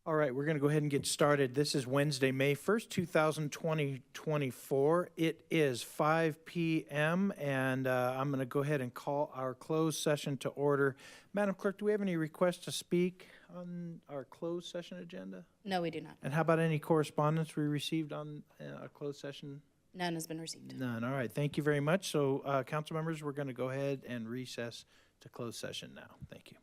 All right, we're going to go ahead and get started. This is Wednesday, May 1st, 2024. It is 5 p.m., and I'm going to go ahead and call our closed session to order. Madam Clerk, do we have any requests to speak on our closed session agenda? No, we do not. And how about any correspondence we received on a closed session? None has been received. None. All right, thank you very much. So, council members, we're going to go ahead and recess to closed session now. Thank you.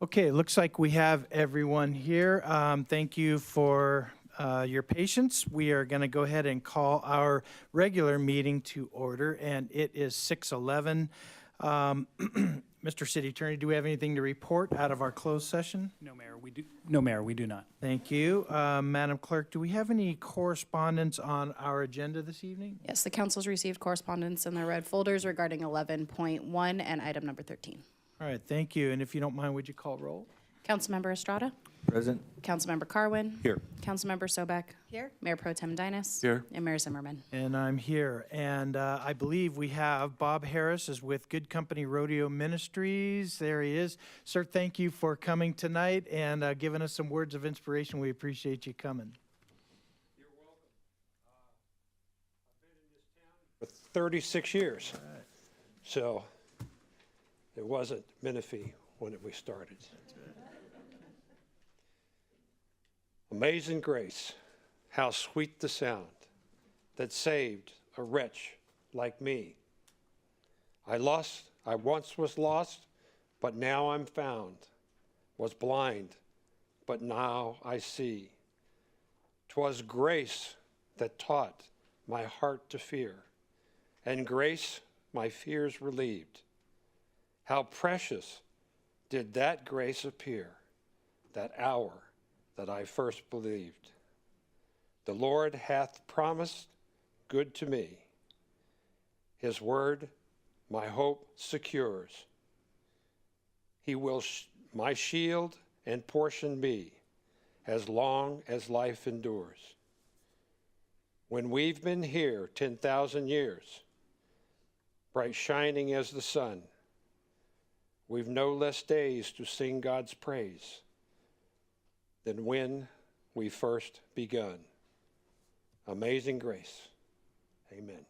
Okay, it looks like we have everyone here. Thank you for your patience. We are going to go ahead and call our regular meeting to order, and it is 6:11. Mr. City Attorney, do we have anything to report out of our closed session? No, Mayor, we do. No, Mayor, we do not. Thank you. Madam Clerk, do we have any correspondence on our agenda this evening? Yes, the council's received correspondence in their red folders regarding 11.1 and item number 13. All right, thank you. And if you don't mind, would you call roll? Councilmember Estrada? Present. Councilmember Carwin? Here. Councilmember Sobek? Here. Mayor Pro Tem Dinas? Here. And Mayor Zimmerman. And I'm here. And I believe we have Bob Harris is with Good Company Rodeo Ministries. There he is. Sir, thank you for coming tonight and giving us some words of inspiration. We appreciate you coming. You're welcome. I've been in this town for 36 years. Right. So it wasn't Menifee when we started. Amazing grace, how sweet the sound that saved a wretch like me. I once was lost, but now I'm found, was blind, but now I see. 'Twas grace that taught my heart to fear, and grace my fears relieved. How precious did that grace appear, that hour that I first believed. The Lord hath promised good to me. His word my hope secures. He will my shield and portion be as long as life endures. When we've been here 10,000 years, bright shining as the sun, we've no less days to sing God's praise than when we first begun. Amazing grace. Amen.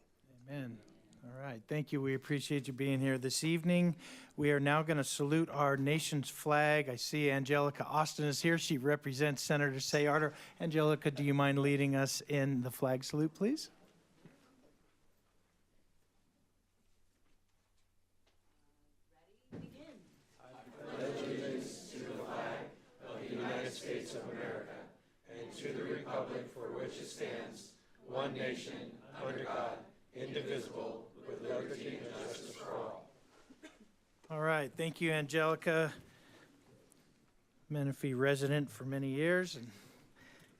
Amen. All right. Thank you. We appreciate you being here this evening. We are now going to salute our nation's flag. I see Angelica Austin is here. She represents Senator Sayardo. Angelica, do you mind leading us in the flag salute, please? One nation, under God, indivisible, with liberty and justice for all. All right. Thank you, Angelica. Menifee resident for many years and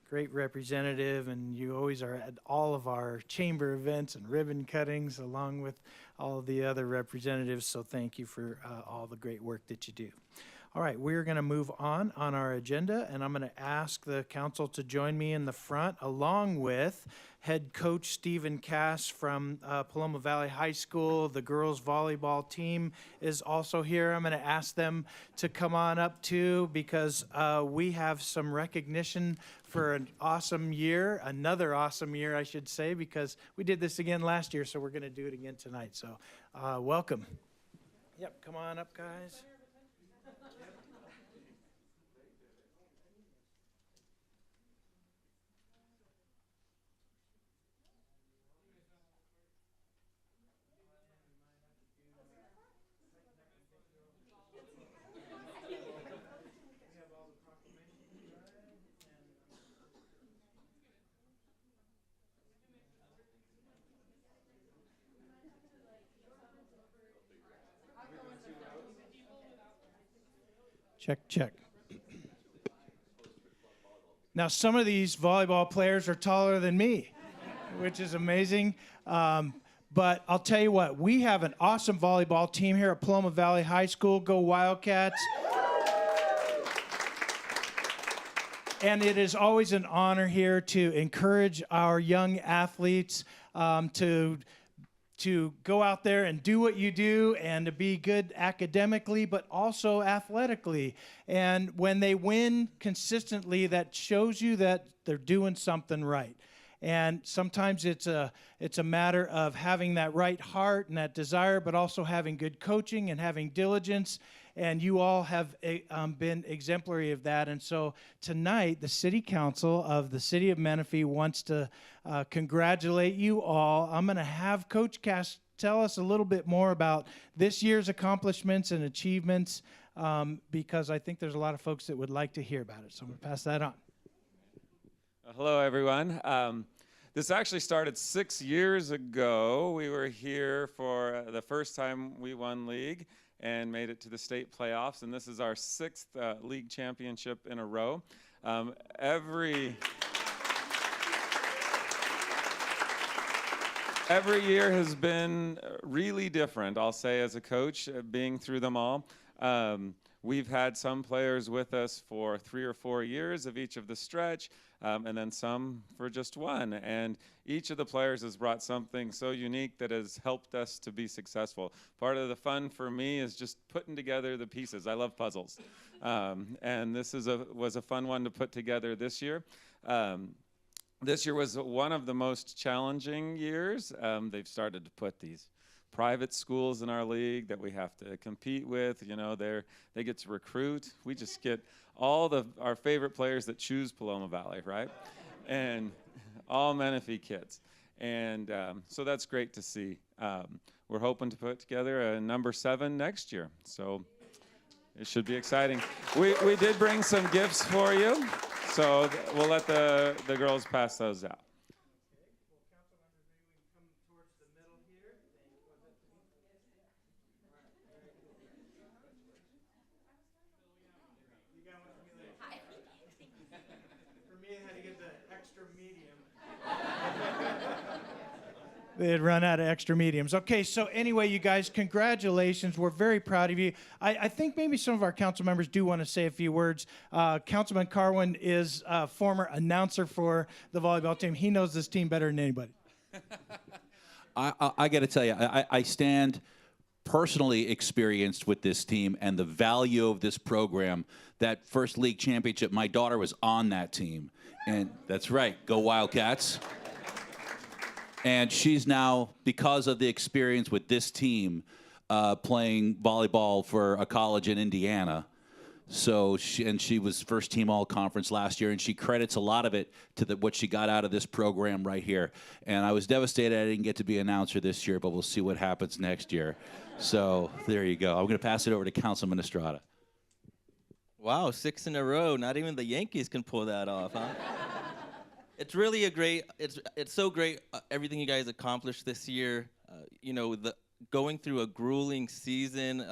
great representative, and you always are at all of our chamber events and ribbon cuttings along with all of the other representatives, so thank you for all the great work that you do. All right, we're going to move on our agenda, and I'm going to ask the council to join me in the front along with head coach Stephen Cass from Paloma Valley High School. The girls volleyball team is also here. I'm going to ask them to come on up too, because we have some recognition for an awesome year, another awesome year, I should say, because we did this again last year, so we're going to do it again tonight. So welcome. Yep, come on up, guys. Check, check. Now, some of these volleyball players are taller than me, which is amazing. But I'll tell you what, we have an awesome volleyball team here at Paloma Valley High School. Go Wildcats. And it is always an honor here to encourage our young athletes to go out there and do what you do and to be good academically, but also athletically. And when they win consistently, that shows you that they're doing something right. And sometimes it's a matter of having that right heart and that desire, but also having good coaching and having diligence. And you all have been exemplary of that. And so tonight, the City Council of the City of Menifee wants to congratulate you all. I'm going to have Coach Cass tell us a little bit more about this year's accomplishments and achievements because I think there's a lot of folks that would like to hear about it. So I'm going to pass that on. Hello, everyone. This actually started 6 years ago. We were here for the first time we won league and made it to the state playoffs, and this is our 6th league championship in a row. Every year has been really different, I'll say, as a coach, being through them all. We've had some players with us for 3 or 4 years of each of the stretch, and then some for just one. And each of the players has brought something so unique that has helped us to be successful. Part of the fun for me is just putting together the pieces. I love puzzles. And this was a fun one to put together this year. This year was one of the most challenging years. They've started to put these private schools in our league that we have to compete with. You know, they get to recruit. We just get all our favorite players that choose Paloma Valley, right? And all Menifee kids. And so that's great to see. We're hoping to put together a number 7 next year. So it should be exciting. We did bring some gifts for you. So we'll let the girls pass those out. They had run out of extra mediums. Okay, so anyway, you guys, congratulations. We're very proud of you. I think maybe some of our council members do want to say a few words. Councilman Carwin is a former announcer for the volleyball team. He knows this team better than anybody. I got to tell you, I stand personally experienced with this team and the value of this program. That first league championship, my daughter was on that team. And that's right, go Wildcats. And she's now, because of the experience with this team, playing volleyball for a college in Indiana. So she was first team all-conference last year, and she credits a lot of it to what she got out of this program right here. And I was devastated I didn't get to be an announcer this year, but we'll see what happens next year. So there you go. I'm going to pass it over to Councilman Estrada. Wow, 6 in a row. Not even the Yankees can pull that off, huh? It's really it's so great everything you guys accomplished this year. You know, going through a grueling season,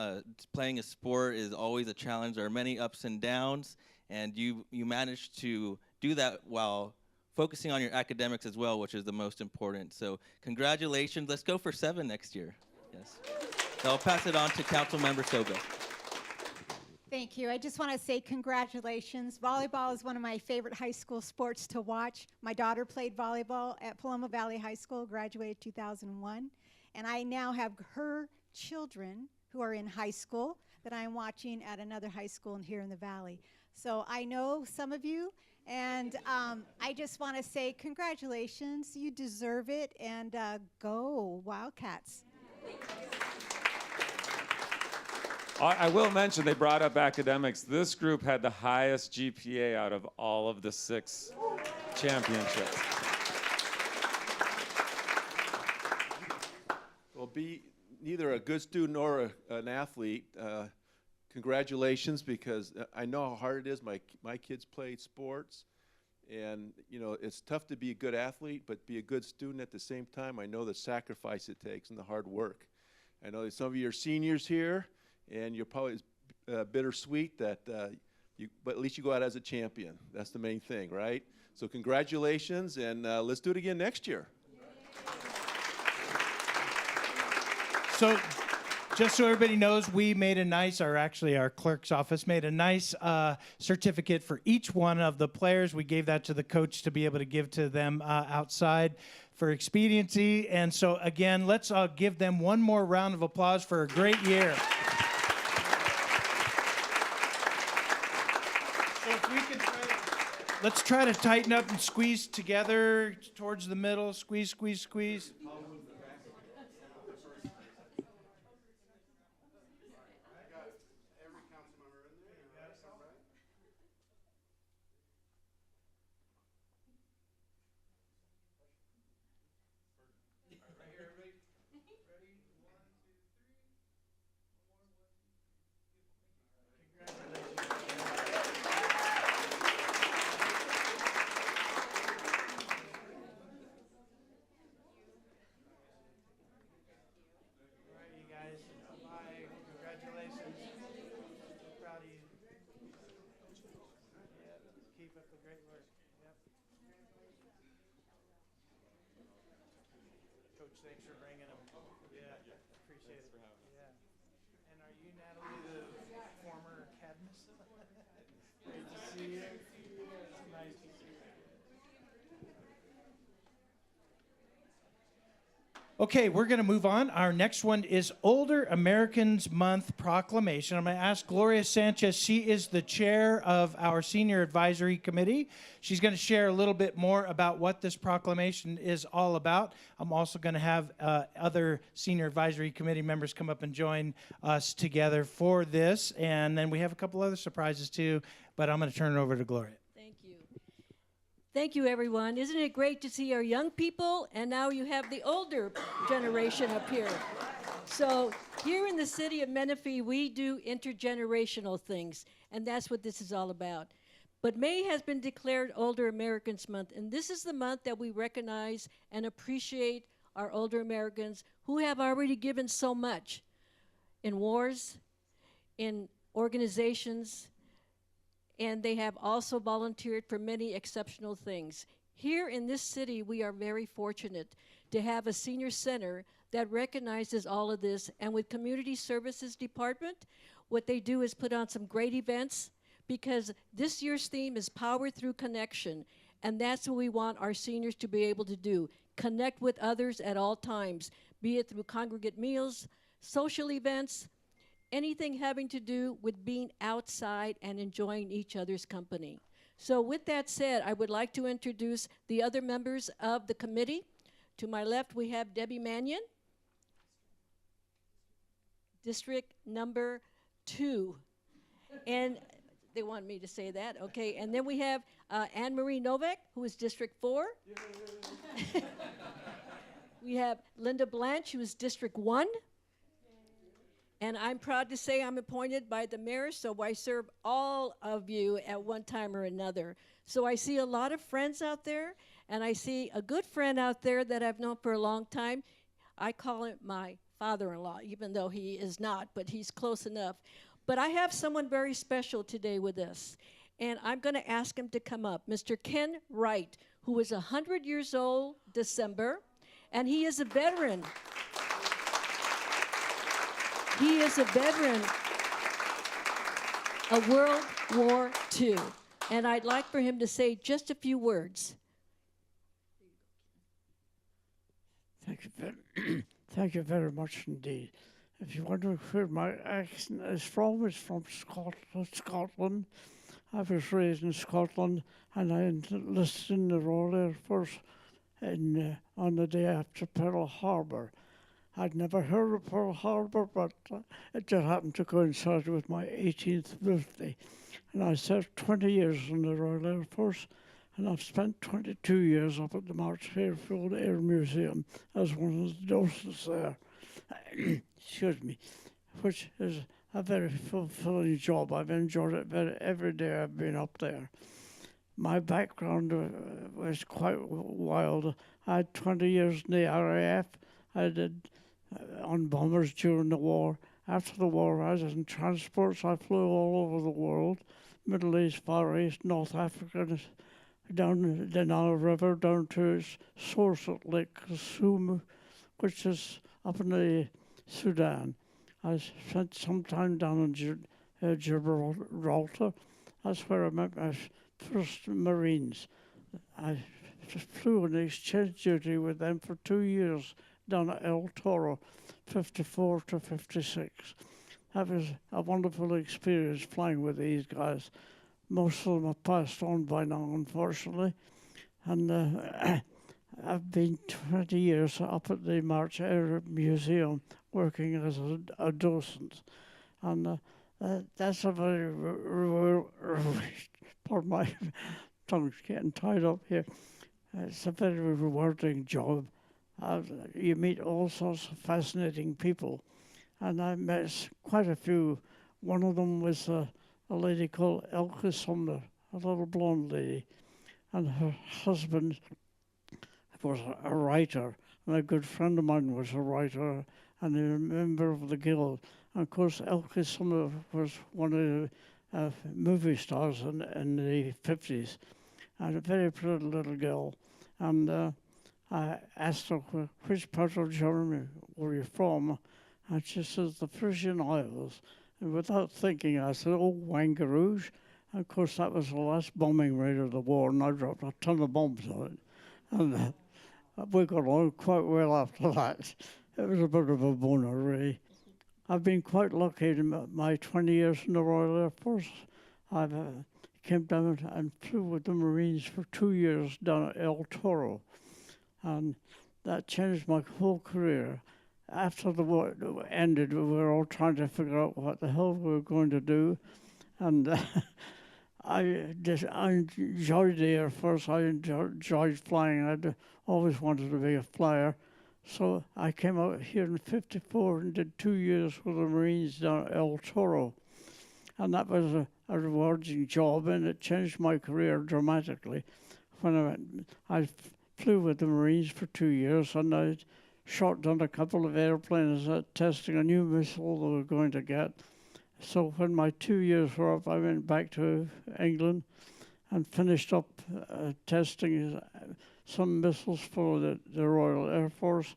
playing a sport is always a challenge. There are many ups and downs, and you managed to do that while focusing on your academics as well, which is the most important. So congratulations. Let's go for 7 next year. Yes. So I'll pass it on to Councilmember Soga. Thank you. I just want to say congratulations. Volleyball is one of my favorite high school sports to watch. My daughter played volleyball at Paloma Valley High School, graduated 2001. And I now have her children who are in high school that I'm watching at another high school here in the Valley. So I know some of you, and I just want to say congratulations. You deserve it, and go Wildcats. I will mention, they brought up academics. This group had the highest GPA out of all of the 6 championships. Well, be neither a good student or an athlete. Congratulations, because I know how hard it is. My kids played sports, and you know it's tough to be a good athlete, but be a good student at the same time. I know the sacrifice it takes and the hard work. I know that some of you are seniors here, and you're probably bittersweet that but at least you go out as a champion. That's the main thing, right? So congratulations, and let's do it again next year. So just so everybody knows, we made a nice, or actually our clerk's office made a nice certificate for each one of the players. We gave that to the coach to be able to give to them outside for expediency. And so again, let's give them one more round of applause for a great year. So if we could let's try to tighten up and squeeze together towards the middle. Squeeze, squeeze, squeeze. proud of you. Yeah, keep up the great work. Yep. Coach, thanks for bringing them. Yeah, appreciate it. Yeah. And are you Natalie, the former Cadmus? Great to see you. It's nice to see you. Okay, we're going to move on. Our next one is Older Americans Month Proclamation. I'm going to ask Gloria Sanchez. She is the chair of our Senior Advisory Committee. She's going to share a little bit more about what this proclamation is all about. I'm also going to have other Senior Advisory Committee members come up and join us together for this. And then we have a couple other surprises too, but I'm going to turn it over to Gloria. Thank you. Thank you, everyone. Isn't it great to see our young people? And now you have the older generation up here. So here in the city of Menifee, we do intergenerational things, and that's what this is all about. But May has been declared Older Americans Month, and this is the month that we recognize and appreciate our older Americans who have already given so much in wars, in organizations, and they have also volunteered for many exceptional things. Here in this city, we are very fortunate to have a senior center that recognizes all of this, and with Community Services Department, what they do is put on some great events, because this year's theme is Power Through Connection, and that's what we want our seniors to be able to do, connect with others at all times, be it through congregate meals, social events, anything having to do with being outside and enjoying each other's company. So with that said, I would like to introduce the other members of the committee. To my left, we have Debbie Mannion, District Number 2. And they want me to say that, okay. And then we have Anne Marie Novak, who is District 4. We have Linda Blanche, who is District 1. And I'm proud to say I'm appointed by the mayor, so I serve all of you at one time or another. So I see a lot of friends out there, and I see a good friend out there that I've known for a long time. I call him my father-in-law, even though he is not, but he's close enough. But I have someone very special today with us, and I'm going to ask him to come up. Mr. Ken Wright, who is 100 years old December, and he is a veteran. He is a veteran of World War II, and I'd like for him to say just a few words. Thank you very much indeed. If you wonder where my accent is from, it's from Scotland. I was raised in Scotland, and I enlisted in the Royal Air Force on the day after Pearl Harbor. I'd never heard of Pearl Harbor, but it just happened to coincide with my 18th birthday. And I served 20 years in the Royal Air Force, and I've spent 22 years up at the March Fairfield Air Museum as one of the docents there. Excuse me, which is a very fulfilling job. I've enjoyed it every day I've been up there. My background was quite wild. I had 20 years in the RAF. I did on bombers during the war. After the war, I was in transports. I flew all over the world, Middle East, Far East, North Africa, down the Nile River, down to its source at Lake Kasumu, which is up in the Sudan. I spent some time down in Gibraltar. That's where I met my first Marines. I flew on exchange duty with them for 2 years down at El Toro, 54 to 56. That was a wonderful experience flying with these guys. Most of them have passed on by now, unfortunately. And I've been 20 years up at the March Air Museum working as a docent. And that's a very, pardon my tongue's getting tied up here. It's a very rewarding job. You meet all sorts of fascinating people. And I met quite a few. One of them was a lady called Elke Sumner, a little blonde lady. And her husband was a writer, And a good friend of mine was a writer and a member of the guild. And of course, Elke Summer was one of the movie stars in the 50s, and a very pretty little girl. And I asked her, which part of Germany were you from? And she says, the Frisian Isles. And without thinking, I said, oh, Wangerooge. And of course, that was the last bombing raid of the war, and I dropped a ton of bombs on it. And we got on quite well after that. It was a bit of a boner, really. I've been quite lucky in my 20 years in the Royal Air Force. I've came down and flew with the Marines for 2 years down at El Toro. And that changed my whole career. After the war ended, we were all trying to figure out what the hell we were going to do. And I enjoyed the Air Force. I enjoyed flying. I'd always wanted to be a flyer. So I came out here in '54 and did 2 years with the Marines down at El Toro. And that was a rewarding job, and it changed my career dramatically. When I flew with the Marines for 2 years, and I shot down a couple of airplanes testing a new missile they were going to get. So when my 2 years were up, I went back to England and finished up testing some missiles for the Royal Air Force.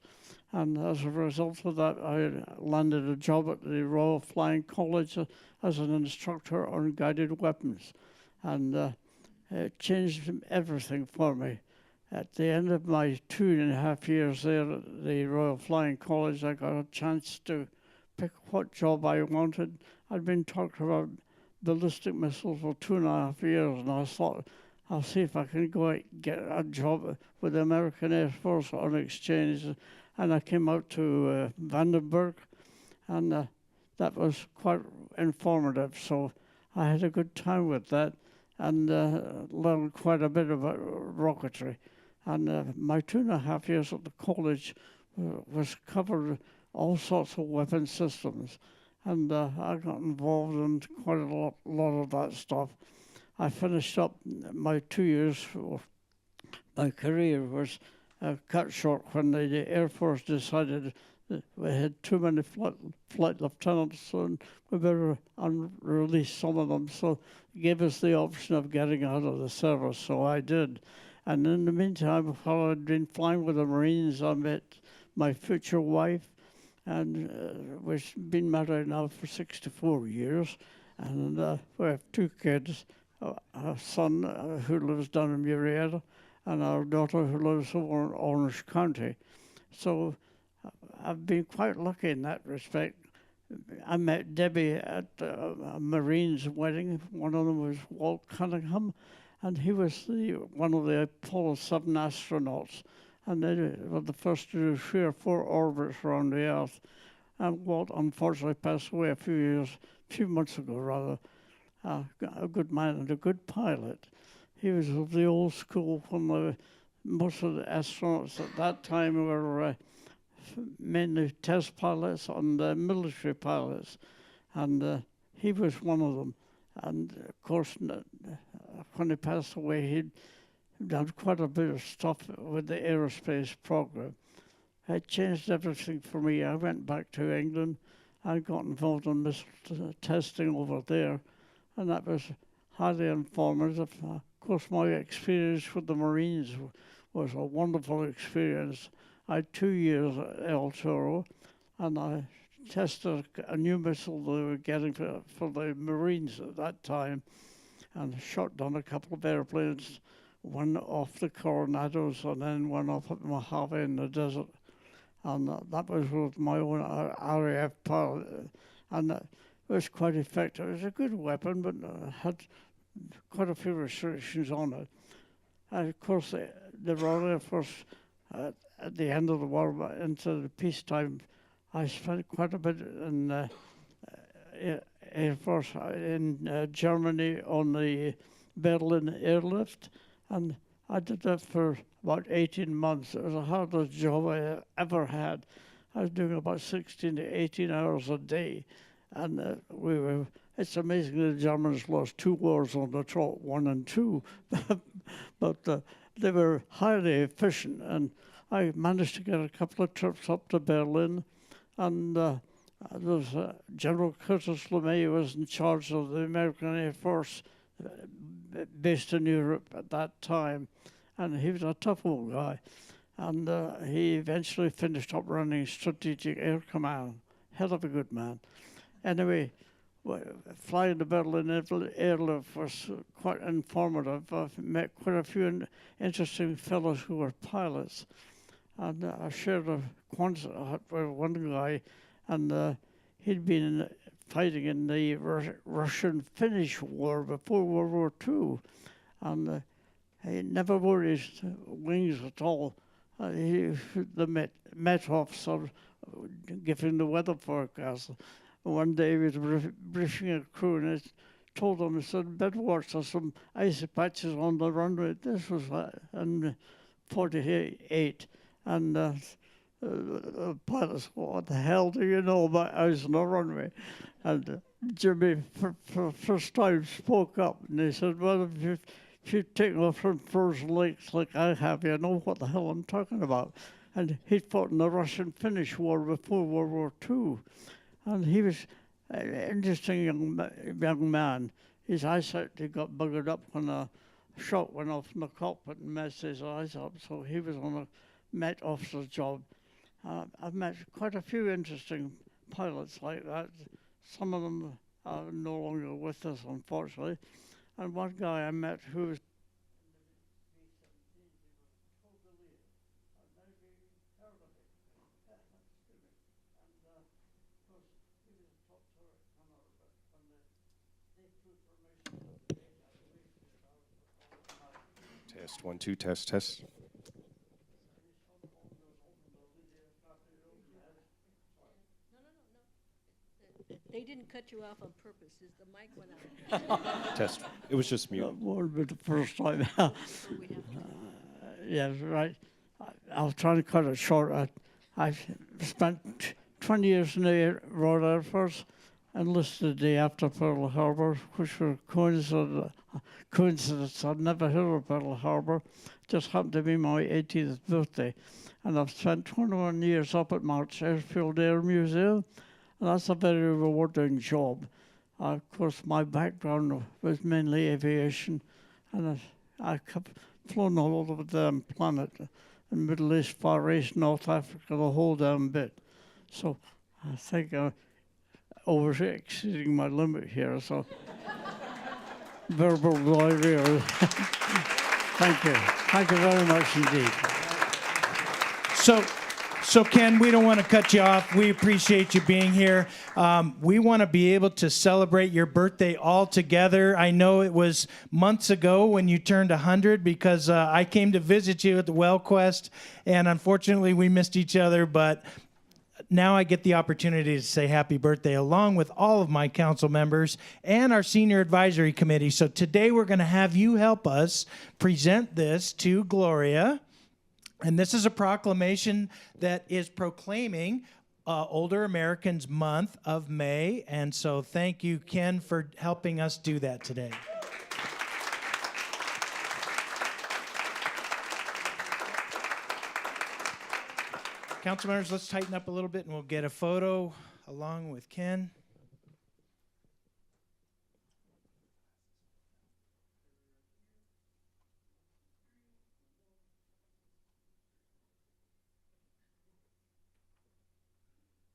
And as a result of that, I landed a job at the Royal Flying College as an instructor on guided weapons. And it changed everything for me. At the end of my 2.5 years there at the Royal Flying College, I got a chance to pick what job I wanted. I'd been talking about ballistic missiles for 2.5 years, and I thought, I'll see if I can go get a job with the American Air Force on exchange. And I came out to Vandenberg, and that was quite informative. So I had a good time with that, and learned quite a bit about rocketry. And my 2.5 years at the college was covered all sorts of weapon systems. And I got involved in quite a lot of that stuff. I finished up my 2 years. My career was cut short when the Air Force decided that we had too many flight lieutenants, and we better release some of them. So it gave us the option of getting out of the service, so I did. And in the meantime, while I'd been flying with the Marines, I met my future wife, and we've been married now for 64 years, and we have 2 kids, a son who lives down in Murrieta, and our daughter who lives over in Orange County. So I've been quite lucky in that respect. I met Debbie at a Marine's wedding. One of them was Walt Cunningham, and he was one of the Apollo 7 astronauts. And they were the first to do 3 or 4 orbits around the Earth. And Walt unfortunately passed away a few months ago, rather. A good man and a good pilot. He was of the old school when most of the astronauts at that time were mainly test pilots and military pilots. And he was one of them. And of course, when he passed away, he'd done quite a bit of stuff with the aerospace program. It changed everything for me. I went back to England. I got involved in missile testing over there, and that was highly informative. Of course, my experience with the Marines was a wonderful experience. I had 2 years at El Toro, and I tested a new missile they were getting for the Marines at that time, and shot down a couple of airplanes, one off the Coronados and then one off at Mojave in the desert. And that was with my own RAF pilot, and it was quite effective. It was a good weapon, but had quite a few restrictions on it. And of course, the Royal Air Force, at the end of the war, into the peacetime, I spent quite a bit in Air Force in Germany on the Berlin airlift, and I did that for about 18 months. It was the hardest job I ever had. I was doing about 16 to 18 hours a day, and it's amazing the Germans lost 2 wars on the trot, 1 and 2, but they were highly efficient, and I managed to get a couple of trips up to Berlin, and General Curtis LeMay was in charge of the American Air Force based in Europe at that time, and he was a tough old guy. And he eventually finished up running Strategic Air Command. Hell of a good man. Anyway, flying to Berlin airlift was quite informative. I've met quite a few interesting fellows who were pilots. And I shared a Quonset hut with one guy, and he'd been fighting in the Russian-Finnish War before World War II. And he never wore his wings at all. The Met officer giving the weather forecast. One day he was briefing a crew, and I told them, I said, "Bedwatch, there's some icy patches on the runway." This was in 48. And the pilots, "What the hell do you know about ice on the runway?" And Jimmy, for first time, spoke up, and he said, "Well, if you've taken off from frozen lakes like I have, you know what the hell I'm talking about." And he'd fought in the Russian-Finnish War before World War II. And he was an interesting young man. His eyesight, he got buggered up when a shot went off in the cockpit and messed his eyes up. So he was on a Met officer's job. I've met quite a few interesting pilots like that. Some of them are no longer with us, unfortunately. And one guy I met who was Test, 1, 2, test, test. They didn't cut you off on purpose. The mic went out. Test. It was just mute. That won't be the first time. Yeah, right. I'll try to cut it short. I've spent 20 years in the Royal Air Force, enlisted the day after Pearl Harbor, which were coincidence. I'd never heard of Pearl Harbor. Just happened to be my 80th birthday. And I've spent 21 years up at March Airfield Air Museum, and that's a very rewarding job. Of course, my background was mainly aviation, and I've flown all over the damn planet, in Middle East, Far East, North Africa, the whole damn bit. So I think I'm over-exceeding my limit here, so verbal diarrhea. Thank you. Thank you very much indeed. So Ken, we don't want to cut you off. We appreciate you being here. We want to be able to celebrate your birthday all together. I know it was months ago when you turned 100 because I came to visit you at the WellQuest, and unfortunately we missed each other, but now I get the opportunity to say happy birthday along with all of my council members and our senior advisory committee. So today we're going to have you help us present this to Gloria. And this is a proclamation that is proclaiming Older Americans Month of May. And so thank you, Ken, for helping us do that today. Council members, let's tighten up a little bit and we'll get a photo along with Ken.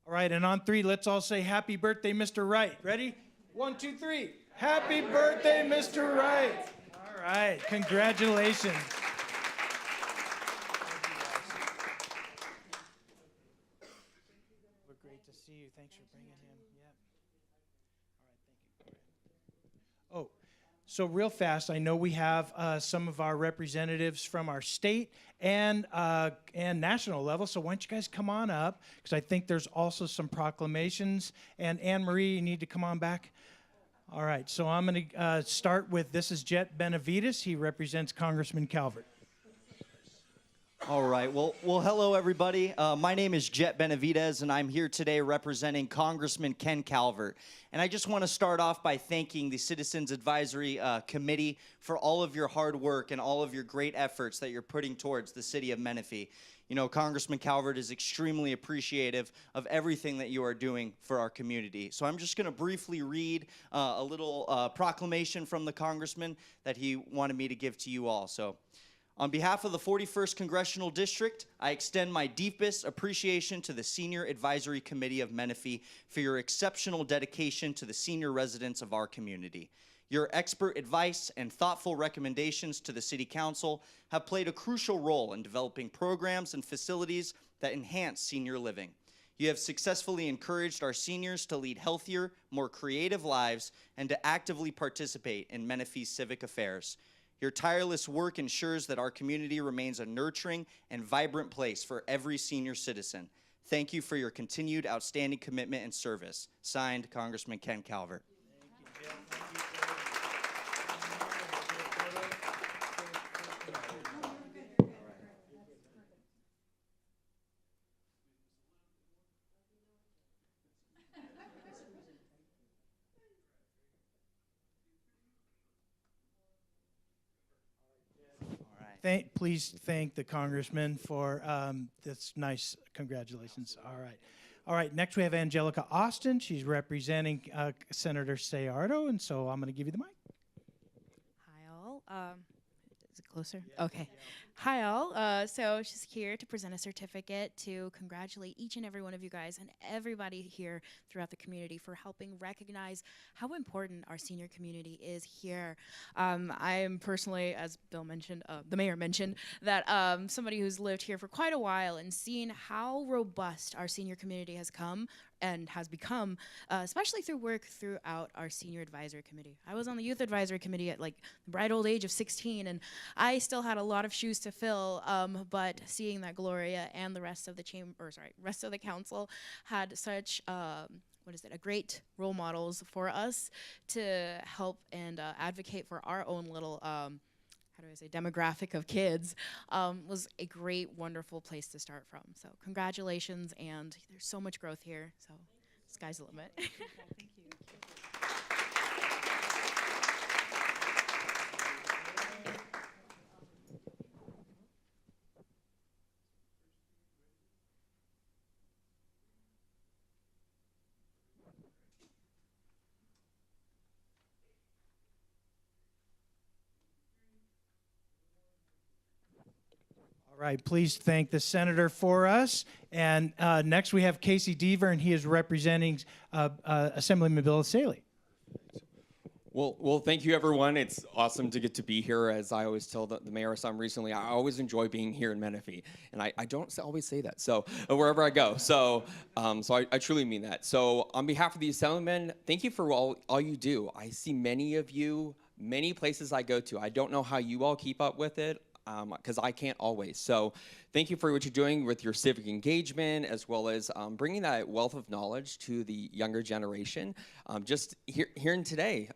All right, and on 3, let's all say happy birthday, Mr. Wright. Ready? 1, 2, 3. Happy birthday, Mr. Wright. All right, congratulations. We're great to see you. Thanks for bringing him. Yep. All right, thank you. Oh, so real fast, I know we have some of our representatives from our state and national level. So why don't you guys come on up? Because I think there's also some proclamations. And Anne Marie, you need to come on back. All right. So I'm going to start with, this is Jet Benavides. He represents Congressman Calvert. All right. Well, hello, everybody. My name is Jet Benavides, and I'm here today representing Congressman Ken Calvert. And I just want to start off by thanking the Citizens Advisory Committee for all of your hard work and all of your great efforts that you're putting towards the city of Menifee. You know, Congressman Calvert is extremely appreciative of everything that you are doing for our community. So I'm just going to briefly read a little proclamation from the congressman that he wanted me to give to you all. So, on behalf of the 41st Congressional District, I extend my deepest appreciation to the Senior Advisory Committee of Menifee for your exceptional dedication to the senior residents of our community. Your expert advice and thoughtful recommendations to the City Council have played a crucial role in developing programs and facilities that enhance senior living. You have successfully encouraged our seniors to lead healthier, more creative lives and to actively participate in Menifee's civic affairs. Your tireless work ensures that our community remains a nurturing and vibrant place for every senior citizen. Thank you for your continued outstanding commitment and service. Signed, Congressman Ken Calvert. Please thank the congressman for this nice congratulations. All right. Next we have Angelica Austin. She's representing Senator Sayardo, and so I'm going to give you the mic. Hi all. Is it closer? Okay. Hi all. So she's here to present a certificate to congratulate each and every one of you guys and everybody here throughout the community for helping recognize how important our senior community is here. I am personally, as Bill mentioned, the mayor mentioned, that somebody who's lived here for quite a while and seen how robust our senior community has come and has become, especially through work throughout our senior advisory committee. I was on the youth advisory committee at like the bright old age of 16, and I still had a lot of shoes to fill, but seeing that Gloria and the rest of the rest of the council had such a great role models for us to help and advocate for our own little demographic of kids, was a great, wonderful place to start from. So congratulations, and there's so much growth here, so sky's the limit. Thank you. All right, please thank the senator for us. And next we have Casey Deaver, and he is representing Assemblyman Bill Saley. Well, thank you, everyone. It's awesome to get to be here. As I always tell the mayor some recently, I always enjoy being here in Menifee, and I don't always say that. So wherever I go, so I truly mean that. So on behalf of the Assemblyman, thank you for all you do. I see many of you, many places I go to. I don't know how you all keep up with it, because I can't always. So thank you for what you're doing with your civic engagement, as well as bringing that wealth of knowledge to the younger generation. Just hearing today,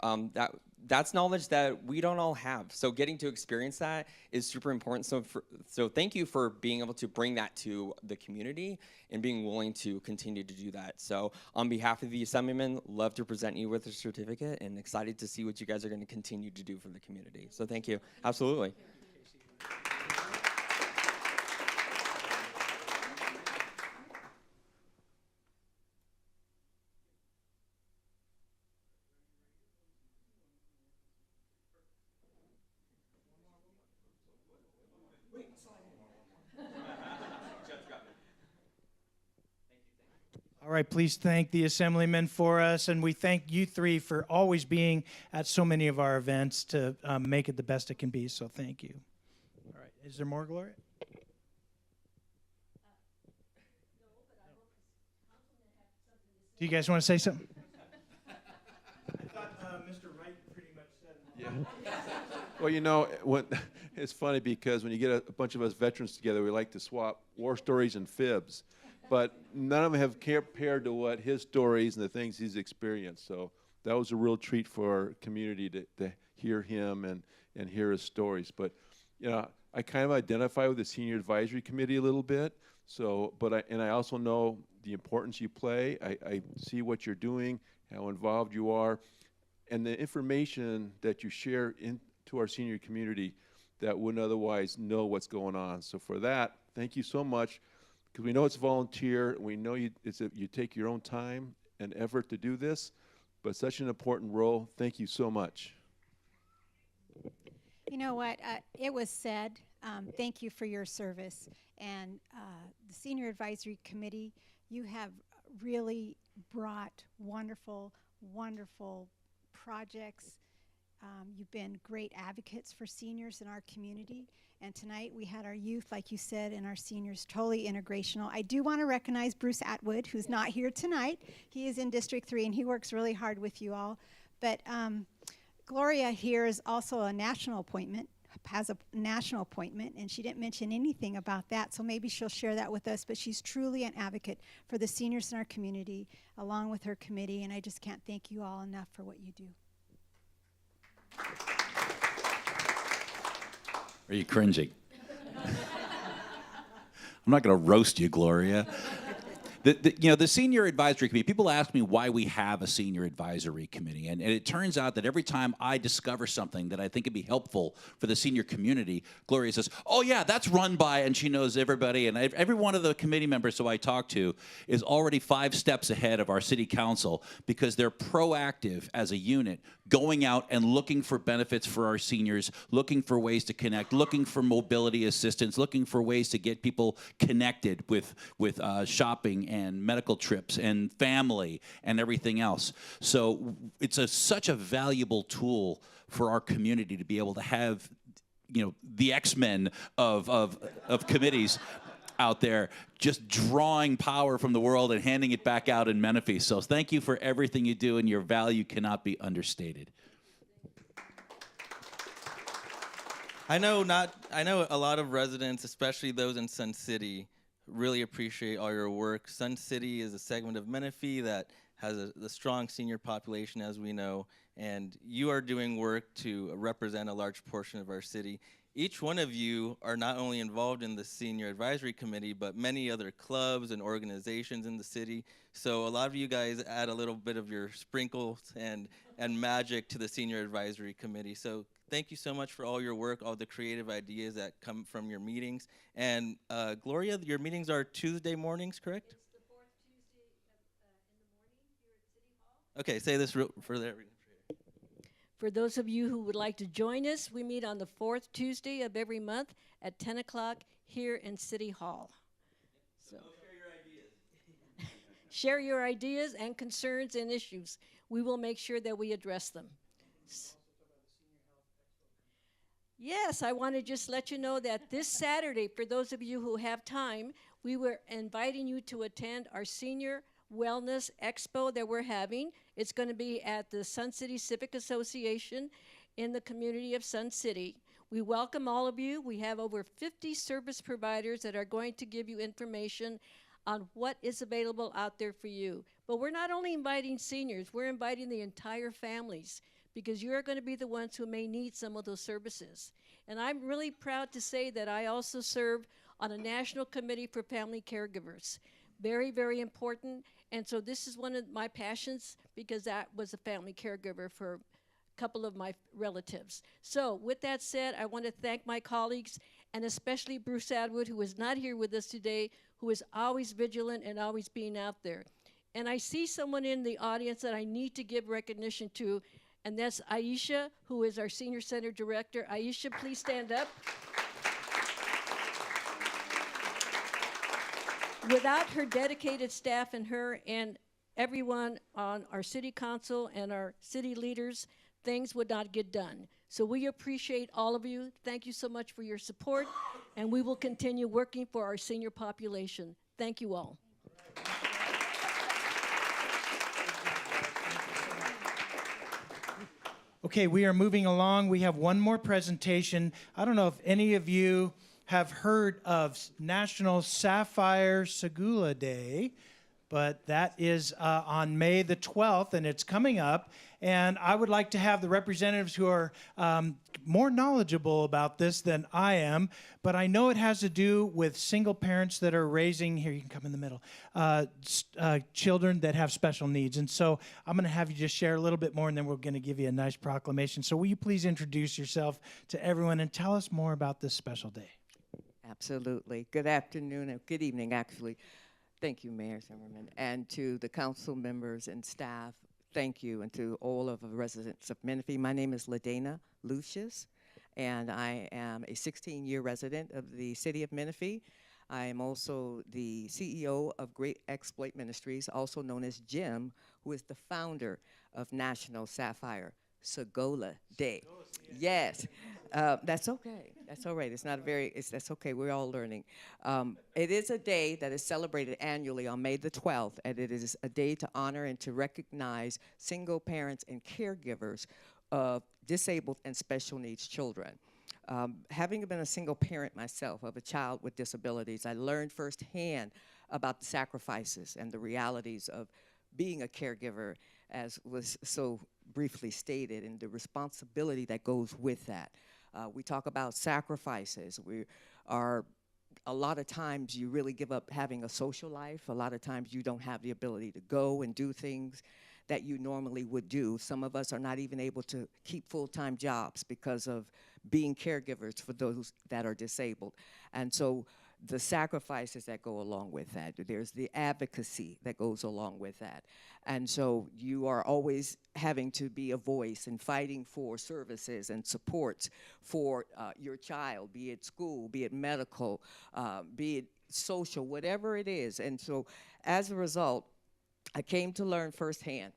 that's knowledge that we don't all have. So getting to experience that is super important. So thank you for being able to bring that to the community and being willing to continue to do that. So on behalf of the Assemblyman, love to present you with a certificate and excited to see what you guys are going to continue to do for the community. So thank you. Absolutely. All right, please thank the Assemblyman for us, and we thank you three for always being at so many of our events to make it the best it can be, so thank you. All right, is there more, Gloria? Do you guys want to say something? I thought Mr. Wright pretty much said it. Yeah. Well, you know, it's funny because when you get a bunch of us veterans together, we like to swap war stories and fibs. But none of them have compared to what his stories and the things he's experienced. So that was a real treat for our community to hear him and hear his stories. But, you know, I kind of identify with the Senior Advisory Committee a little bit. So, I also know the importance you play. I see what you're doing, how involved you are, and the information that you share into our senior community that wouldn't otherwise know what's going on. So for that, Thank you so much, because we know it's volunteer. We know you take your own time and effort to do this, but such an important role. Thank you so much. You know what? It was said, thank you for your service. And the Senior Advisory Committee, you have really brought wonderful, wonderful projects. You've been great advocates for seniors in our community. And tonight we had our youth, like you said, and our seniors totally integrational. I do want to recognize Bruce Atwood, who's not here tonight. He is in District 3 and he works really hard with you all. But Gloria here is also a national appointment, has a national appointment, and she didn't mention anything about that, so maybe she'll share that with us. But she's truly an advocate for the seniors in our community, along with her committee, and I just can't thank you all enough for what you do. Are you cringing? I'm not going to roast you, Gloria. The Senior Advisory Committee, people ask me why we have a Senior Advisory Committee, and it turns out that every time I discover something that I think would be helpful for the senior community, Gloria says, oh yeah, that's run by, and she knows everybody, and every one of the committee members who I talk to is already 5 steps ahead of our city council because they're proactive as a unit, going out and looking for benefits for our seniors, looking for ways to connect, looking for mobility assistance, looking for ways to get people connected with shopping and medical trips and family and everything else. So it's such a valuable tool for our community to be able to have, the X-Men of committees out there just drawing power from the world and handing it back out in Menifee. So thank you for everything you do, and your value cannot be understated. I know a lot of residents, especially those in Sun City, really appreciate all your work. Sun City is a segment of Menifee that has a strong senior population, as we know, and you are doing work to represent a large portion of our city. Each one of you are not only involved in the Senior Advisory Committee, but many other clubs and organizations in the city. So a lot of you guys add a little bit of your sprinkles and magic to the Senior Advisory Committee. So thank you so much for all your work, all the creative ideas that come from your meetings. And Gloria, your meetings are Tuesday mornings, correct? It's the 4th Tuesday in the morning here at City Hall. Okay, say this for there. For those of you who would like to join us, we meet on the 4th Tuesday of every month at 10 o'clock here in City Hall. So share your ideas. Share your ideas and concerns and issues. We will make sure that we address them. Yes, I want to just let you know that this Saturday, for those of you who have time, we were inviting you to attend our Senior Wellness Expo that we're having. It's going to be at the Sun City Civic Association in the community of Sun City. We welcome all of you. We have over 50 service providers that are going to give you information on what is available out there for you. But we're not only inviting seniors, we're inviting the entire families, because you're going to be the ones who may need some of those services. And I'm really proud to say that I also serve on a national committee for family caregivers. Very, very important. And so this is one of my passions, because that was a family caregiver for a couple of my relatives. So with that said, I want to thank my colleagues, and especially Bruce Atwood, who is not here with us today, who is always vigilant and always being out there. And I see someone in the audience that I need to give recognition to, and that's Aisha, who is our Senior Center Director. Aisha, please stand up. Without her dedicated staff and her and everyone on our city council and our city leaders, things would not get done. So we appreciate all of you. Thank you so much for your support, and we will continue working for our senior population. Thank you all. Okay, we are moving along. We have one more presentation. I don't know if any of you have heard of National Sapphire Segula Day, but that is on May the 12th, and it's coming up. And I would like to have the representatives who are more knowledgeable about this than I am, but I know it has to do with single parents that are raising, here you can come in the middle, children that have special needs. And so I'm going to have you just share a little bit more, and then we're going to give you a nice proclamation. So will you please introduce yourself to everyone and tell us more about this special day? Absolutely. Good afternoon, and good evening, actually. Thank you, Mayor Zimmerman, and to the council members and staff, thank you, and to all of the residents of Menifee. My name is LaDana Lucius, and I am a 16-year resident of the city of Menifee. I am also the CEO of Great Exploit Ministries, also known as Jim, who is the founder of National Sapphire Segola Day. Yes, that's okay. That's all right. It's not a very, that's okay. We're all learning. It is a day that is celebrated annually on May the 12th, and it is a day to honor and to recognize single parents and caregivers of disabled and special needs children. Having been a single parent myself of a child with disabilities, I learned firsthand about the sacrifices and the realities of being a caregiver, as was so briefly stated, and the responsibility that goes with that. We talk about sacrifices. A lot of times you really give up having a social life. A lot of times you don't have the ability to go and do things that you normally would do. Some of us are not even able to keep full-time jobs because of being caregivers for those that are disabled. And so the sacrifices that go along with that, there's the advocacy that goes along with that. And so you are always having to be a voice and fighting for services and supports for your child, be it school, be it medical, be it social, whatever it is. And so as a result, I came to learn firsthand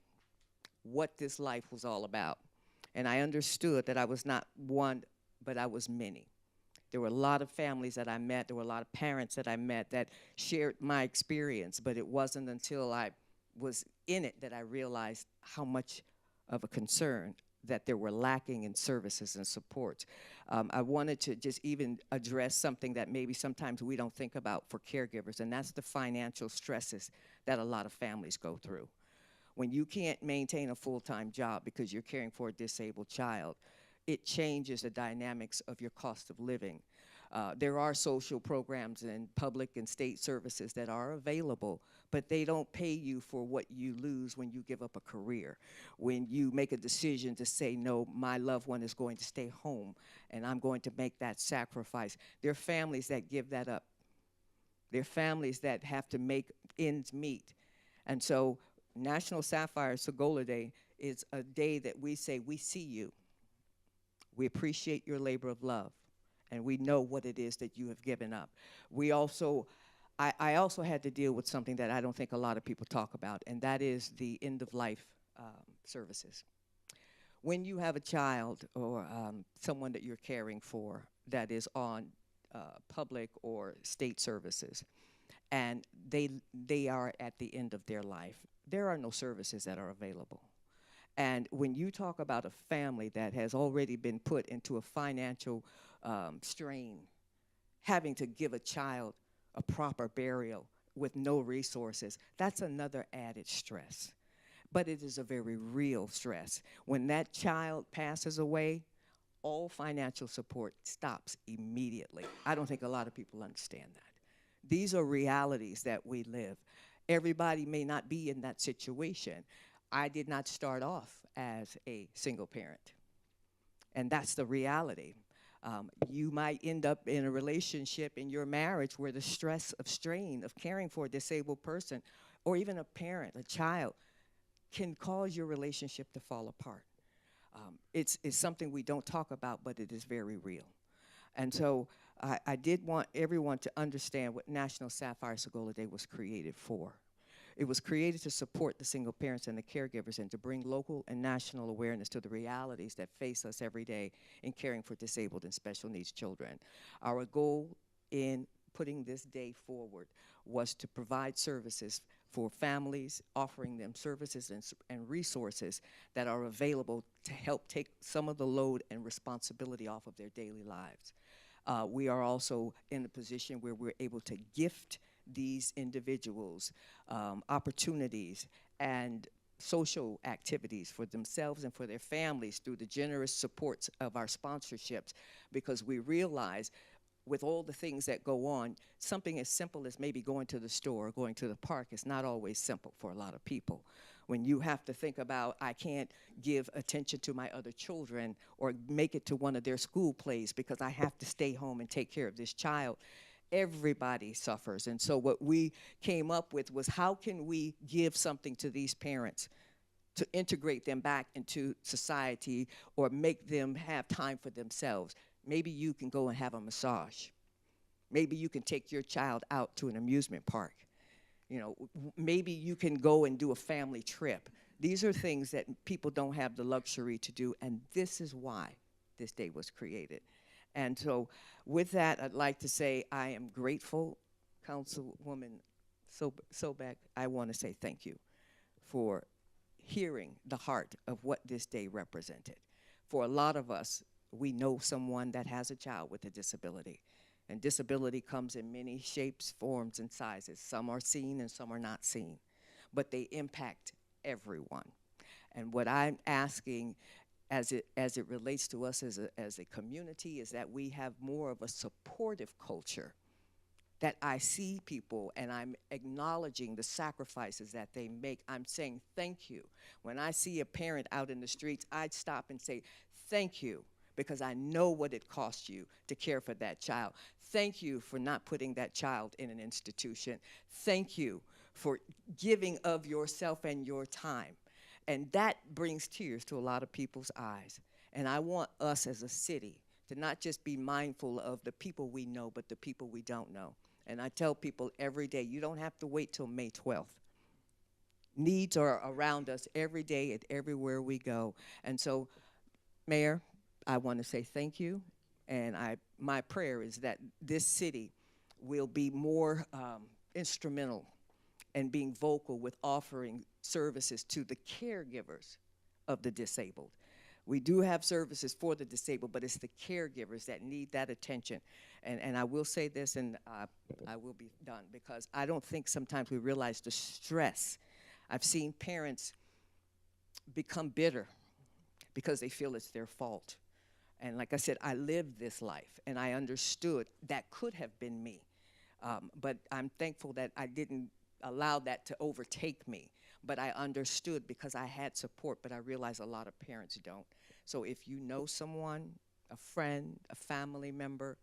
what this life was all about. And I understood that I was not one, but I was many. There were a lot of families that I met, there were a lot of parents that I met that shared my experience, but it wasn't until I was in it that I realized how much of a concern that there were lacking in services and support. I wanted to just even address something that maybe sometimes we don't think about for caregivers, and that's the financial stresses that a lot of families go through. When you can't maintain a full-time job because you're caring for a disabled child, it changes the dynamics of your cost of living. There are social programs and public and state services that are available, but they don't pay you for what you lose when you give up a career. When you make a decision to say, no, my loved one is going to stay home and I'm going to make that sacrifice. There are families that give that up. There are families that have to make ends meet. And so National Sapphire Segola Day is a day that we say, we see you. We appreciate your labor of love, and we know what it is that you have given up. We also, I also had to deal with something that I don't think a lot of people talk about, and that is the end-of-life services. When you have a child or someone that you're caring for that is on public or state services, and they are at the end of their life, there are no services that are available. And when you talk about a family that has already been put into a financial strain, having to give a child a proper burial with no resources, that's another added stress. But it is a very real stress. When that child passes away, all financial support stops immediately. I don't think a lot of people understand that. These are realities that we live. Everybody may not be in that situation. I did not start off as a single parent, and that's the reality. You might end up in a relationship in your marriage where the stress of strain of caring for a disabled person or even a parent, a child, can cause your relationship to fall apart. It's something we don't talk about, but it is very real. And so I did want everyone to understand what National Sapphire Segola Day was created for. It was created to support the single parents and the caregivers and to bring local and national awareness to the realities that face us every day in caring for disabled and special needs children. Our goal in putting this day forward was to provide services for families, offering them services and resources that are available to help take some of the load and responsibility off of their daily lives. We are also in a position where we're able to gift these individuals opportunities and social activities for themselves and for their families through the generous supports of our sponsorships, because we realize with all the things that go on, something as simple as maybe going to the store or going to the park is not always simple for a lot of people. When you have to think about, I can't give attention to my other children or make it to one of their school plays because I have to stay home and take care of this child. Everybody suffers. And so what we came up with was, how can we give something to these parents to integrate them back into society or make them have time for themselves? Maybe you can go and have a massage. Maybe you can take your child out to an amusement park. You know, maybe you can go and do a family trip. These are things that people don't have the luxury to do, and this is why this day was created. And so with that, I'd like to say I am grateful, Councilwoman Sobek. I want to say thank you for hearing the heart of what this day represented. For a lot of us, we know someone that has a child with a disability. And disability comes in many shapes, forms, and sizes. Some are seen and some are not seen. But they impact everyone. And what I'm asking as it relates to us as a community is that we have more of a supportive culture, that I see people and I'm acknowledging the sacrifices that they make. I'm saying thank you. When I see a parent out in the streets, I'd stop and say thank you, because I know what it costs you to care for that child. Thank you for not putting that child in an institution. Thank you for giving of yourself and your time. And that brings tears to a lot of people's eyes. And I want us as a city to not just be mindful of the people we know, but the people we don't know. And I tell people every day, you don't have to wait till May 12th. Needs are around us every day and everywhere we go. And so, Mayor, I want to say thank you. And my prayer is that this city will be more instrumental and being vocal with offering services to the caregivers of the disabled. We do have services for the disabled, but it's the caregivers that need that attention. And I will say this, and I will be done, because I don't think sometimes we realize the stress. I've seen parents become bitter because they feel it's their fault. And like I said, I lived this life, and I understood that could have been me. But I'm thankful that I didn't allow that to overtake me. But I understood because I had support, but I realize a lot of parents don't. So if you know someone, a friend, a family member,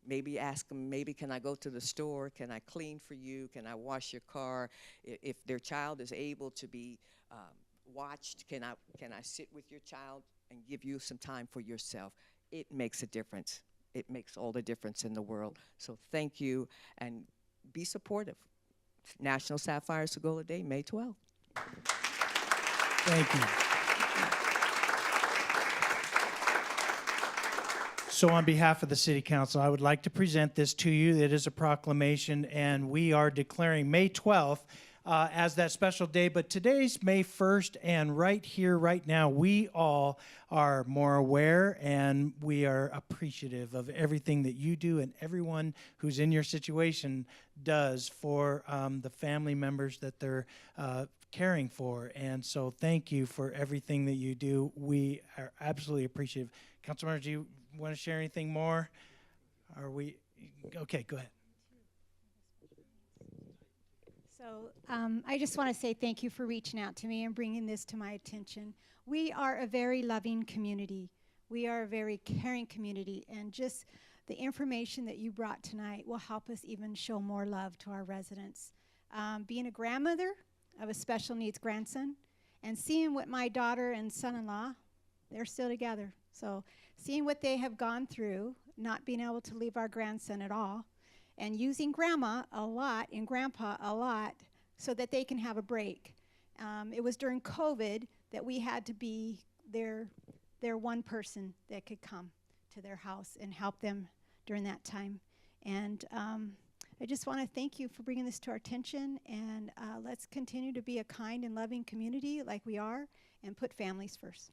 maybe ask them, maybe can I go to the store? Can I clean for you? Can I wash your car? If their child is able to be watched, can I sit with your child and give you some time for yourself? It makes a difference. It makes all the difference in the world. So thank you, and be supportive. National Sapphire Segola Day, May 12th. Thank you. So on behalf of the City Council, I would like to present this to you. It is a proclamation, and we are declaring May 12th as that special day. But today's May 1st, and right here, right now, we all are more aware and we are appreciative of everything that you do and everyone who's in your situation does for the family members that they're caring for. And so thank you for everything that you do. We are absolutely appreciative. Councilmember, do you want to share anything more? Are we okay? Go ahead. So I just want to say thank you for reaching out to me and bringing this to my attention. We are a very loving community. We are a very caring community, and just the information that you brought tonight will help us even show more love to our residents. Being a grandmother of a special needs grandson, and seeing what my daughter and son-in-law, they're still together. So seeing what they have gone through, not being able to leave our grandson at all, and using grandma a lot and grandpa a lot so that they can have a break. It was during COVID that we had to be their one person that could come to their house and help them during that time. And I just want to thank you for bringing this to our attention, and let's continue to be a kind and loving community like we are, and put families first.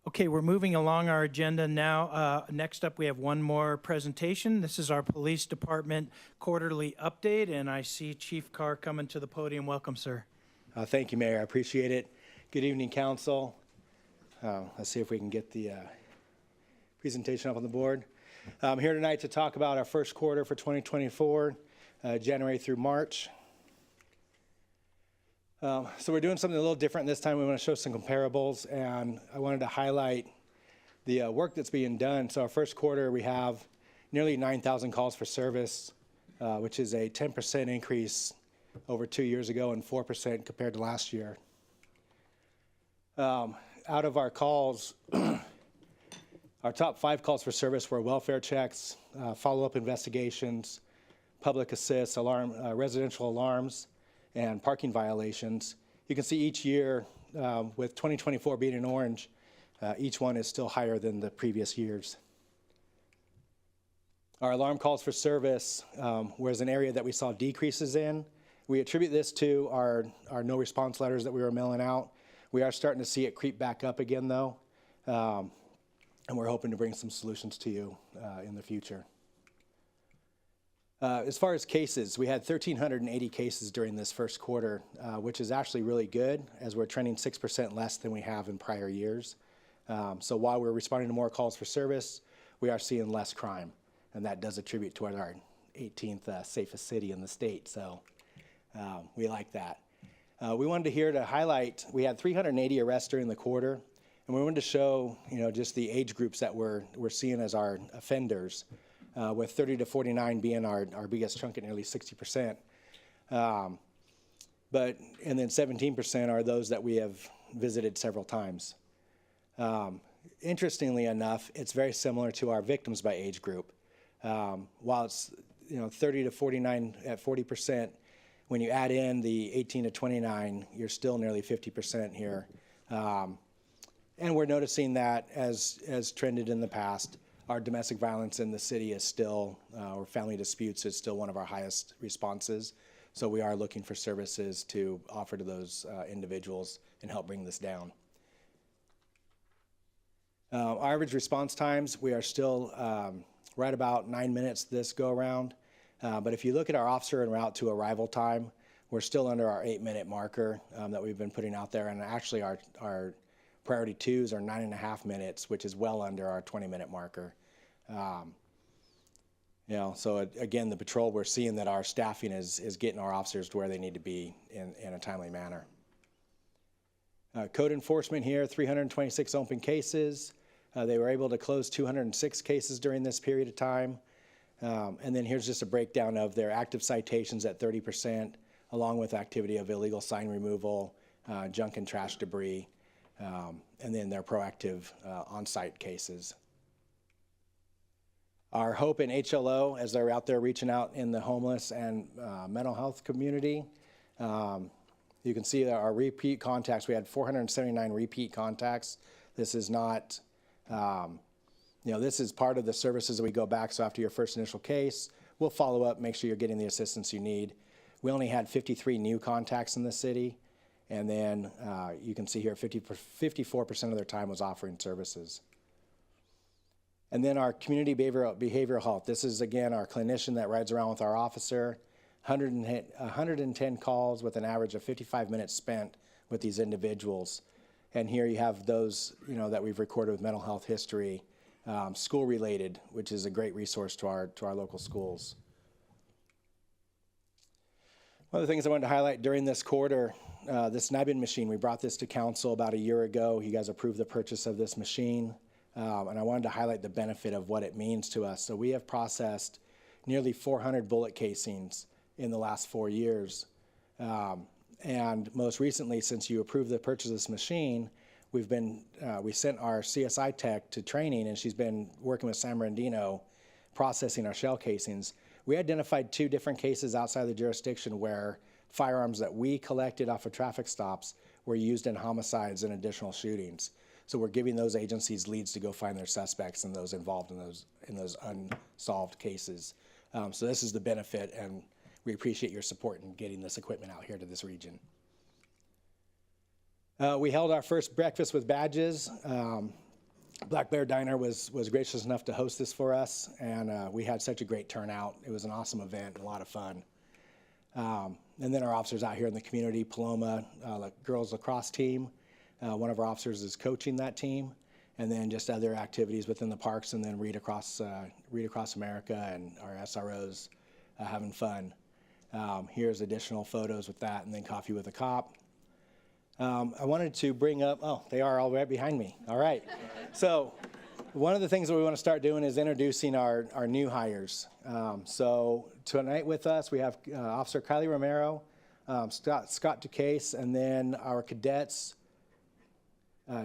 Okay, we're moving along our agenda now. Next up, we have one more presentation. This is our Police Department quarterly update, and I see Chief Carr coming to the podium. Welcome, sir. Thank you, Mayor. I appreciate it. Good evening, Council. Let's see if we can get the presentation up on the board. I'm here tonight to talk about our first quarter for 2024, January through March. So we're doing something a little different this time. We want to show some comparables, and I wanted to highlight the work that's being done. So our first quarter, we have nearly 9,000 calls for service, which is a 10% increase over 2 years ago and 4% compared to last year. Out of our calls, our top 5 calls for service were welfare checks, follow-up investigations, public assists, residential alarms, and parking violations. You can see each year, with 2024 being in orange, each one is still higher than the previous years. Our alarm calls for service was an area that we saw decreases in. We attribute this to our no response letters that we were mailing out. We are starting to see it creep back up again, though, and we're hoping to bring some solutions to you in the future. As far as cases, we had 1,380 cases during this first quarter, which is actually really good, as we're trending 6% less than we have in prior years. So while we're responding to more calls for service, we are seeing less crime, and that does attribute to our 18th safest city in the state. So we like that. We wanted to highlight, we had 380 arrests during the quarter, and we wanted to show, just the age groups that we're seeing as our offenders. With 30 to 49 being our biggest chunk at nearly 60%. And then 17% are those that we have visited several times. Interestingly enough, it's very similar to our victims by age group. While it's 30 to 49 at 40%, when you add in the 18 to 29, you're still nearly 50% here. And we're noticing that as trended in the past, our domestic violence in the city is still, or family disputes is still one of our highest responses. So we are looking for services to offer to those individuals and help bring this down. Our average response times, we are still right about 9 minutes this go around. But if you look at our officer en route to arrival time, we're still under our 8-minute marker that we've been putting out there. And actually our priority 2s are 9.5 minutes, which is well under our 20-minute marker. So again, the patrol, we're seeing that our staffing is getting our officers to where they need to be in a timely manner. Code enforcement here, 326 open cases. They were able to close 206 cases during this period of time. And then here's just a breakdown of their active citations at 30%, along with activity of illegal sign removal, junk and trash debris, and then their proactive on-site cases. Our hope in HLO, as they're out there reaching out in the homeless and mental health community, you can see that our repeat contacts, we had 479 repeat contacts. This is not, this is part of the services that we go back. So after your first initial case, we'll follow up, make sure you're getting the assistance you need. We only had 53 new contacts in the city. And then you can see here 54% of their time was offering services. And then our community behavioral health. This is, again, our clinician that rides around with our officer. 110 calls with an average of 55 minutes spent with these individuals. And here you have those that we've recorded with mental health history, school-related, which is a great resource to our local schools. One of the things I wanted to highlight during this quarter, this NIBIN machine, we brought this to council about a year ago. You guys approved the purchase of this machine. And I wanted to highlight the benefit of what it means to us. So we have processed nearly 400 bullet casings in the last 4 years. And most recently, since you approved the purchase of this machine, we sent our CSI tech to training, and she's been working with San Bernardino processing our shell casings. We identified 2 different cases outside the jurisdiction where firearms that we collected off of traffic stops were used in homicides and additional shootings. So we're giving those agencies leads to go find their suspects and those involved in those unsolved cases. So this is the benefit, and we appreciate your support in getting this equipment out here to this region. We held our first breakfast with badges. Black Bear Diner was gracious enough to host this for us, and we had such a great turnout. It was an awesome event and a lot of fun. And then our officers out here in the community, Paloma girls lacrosse team. One of our officers is coaching that team, and then just other activities within the parks, and then Read Across America and our SROs having fun. Here's additional photos with that, and then Coffee with a Cop. I wanted to bring up, oh, they are all right behind me. All right. So one of the things that we want to start doing is introducing our new hires. So tonight with us, we have Officer Kylie Romero, Scott DeCase, and then our cadets,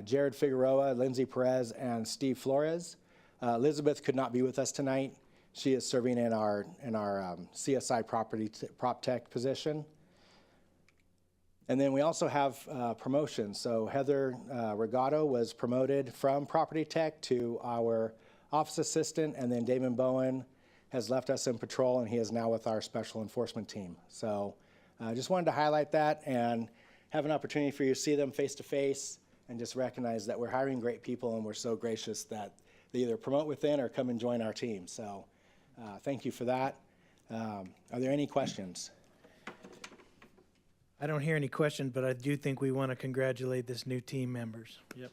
Jared Figueroa, Lindsay Perez, and Steve Flores. Elizabeth could not be with us tonight. She is serving in our CSI prop tech position. And then we also have promotions. So Heather Regato was promoted from property tech to our office assistant, and then Damon Bowen has left us in patrol, and he is now with our special enforcement team. So I just wanted to highlight that and have an opportunity for you to see them face to face and just recognize that we're hiring great people, and we're so gracious that they either promote within or come and join our team. So thank you for that. Are there any questions? I don't hear any questions, but I do think we want to congratulate this new team members. Yep.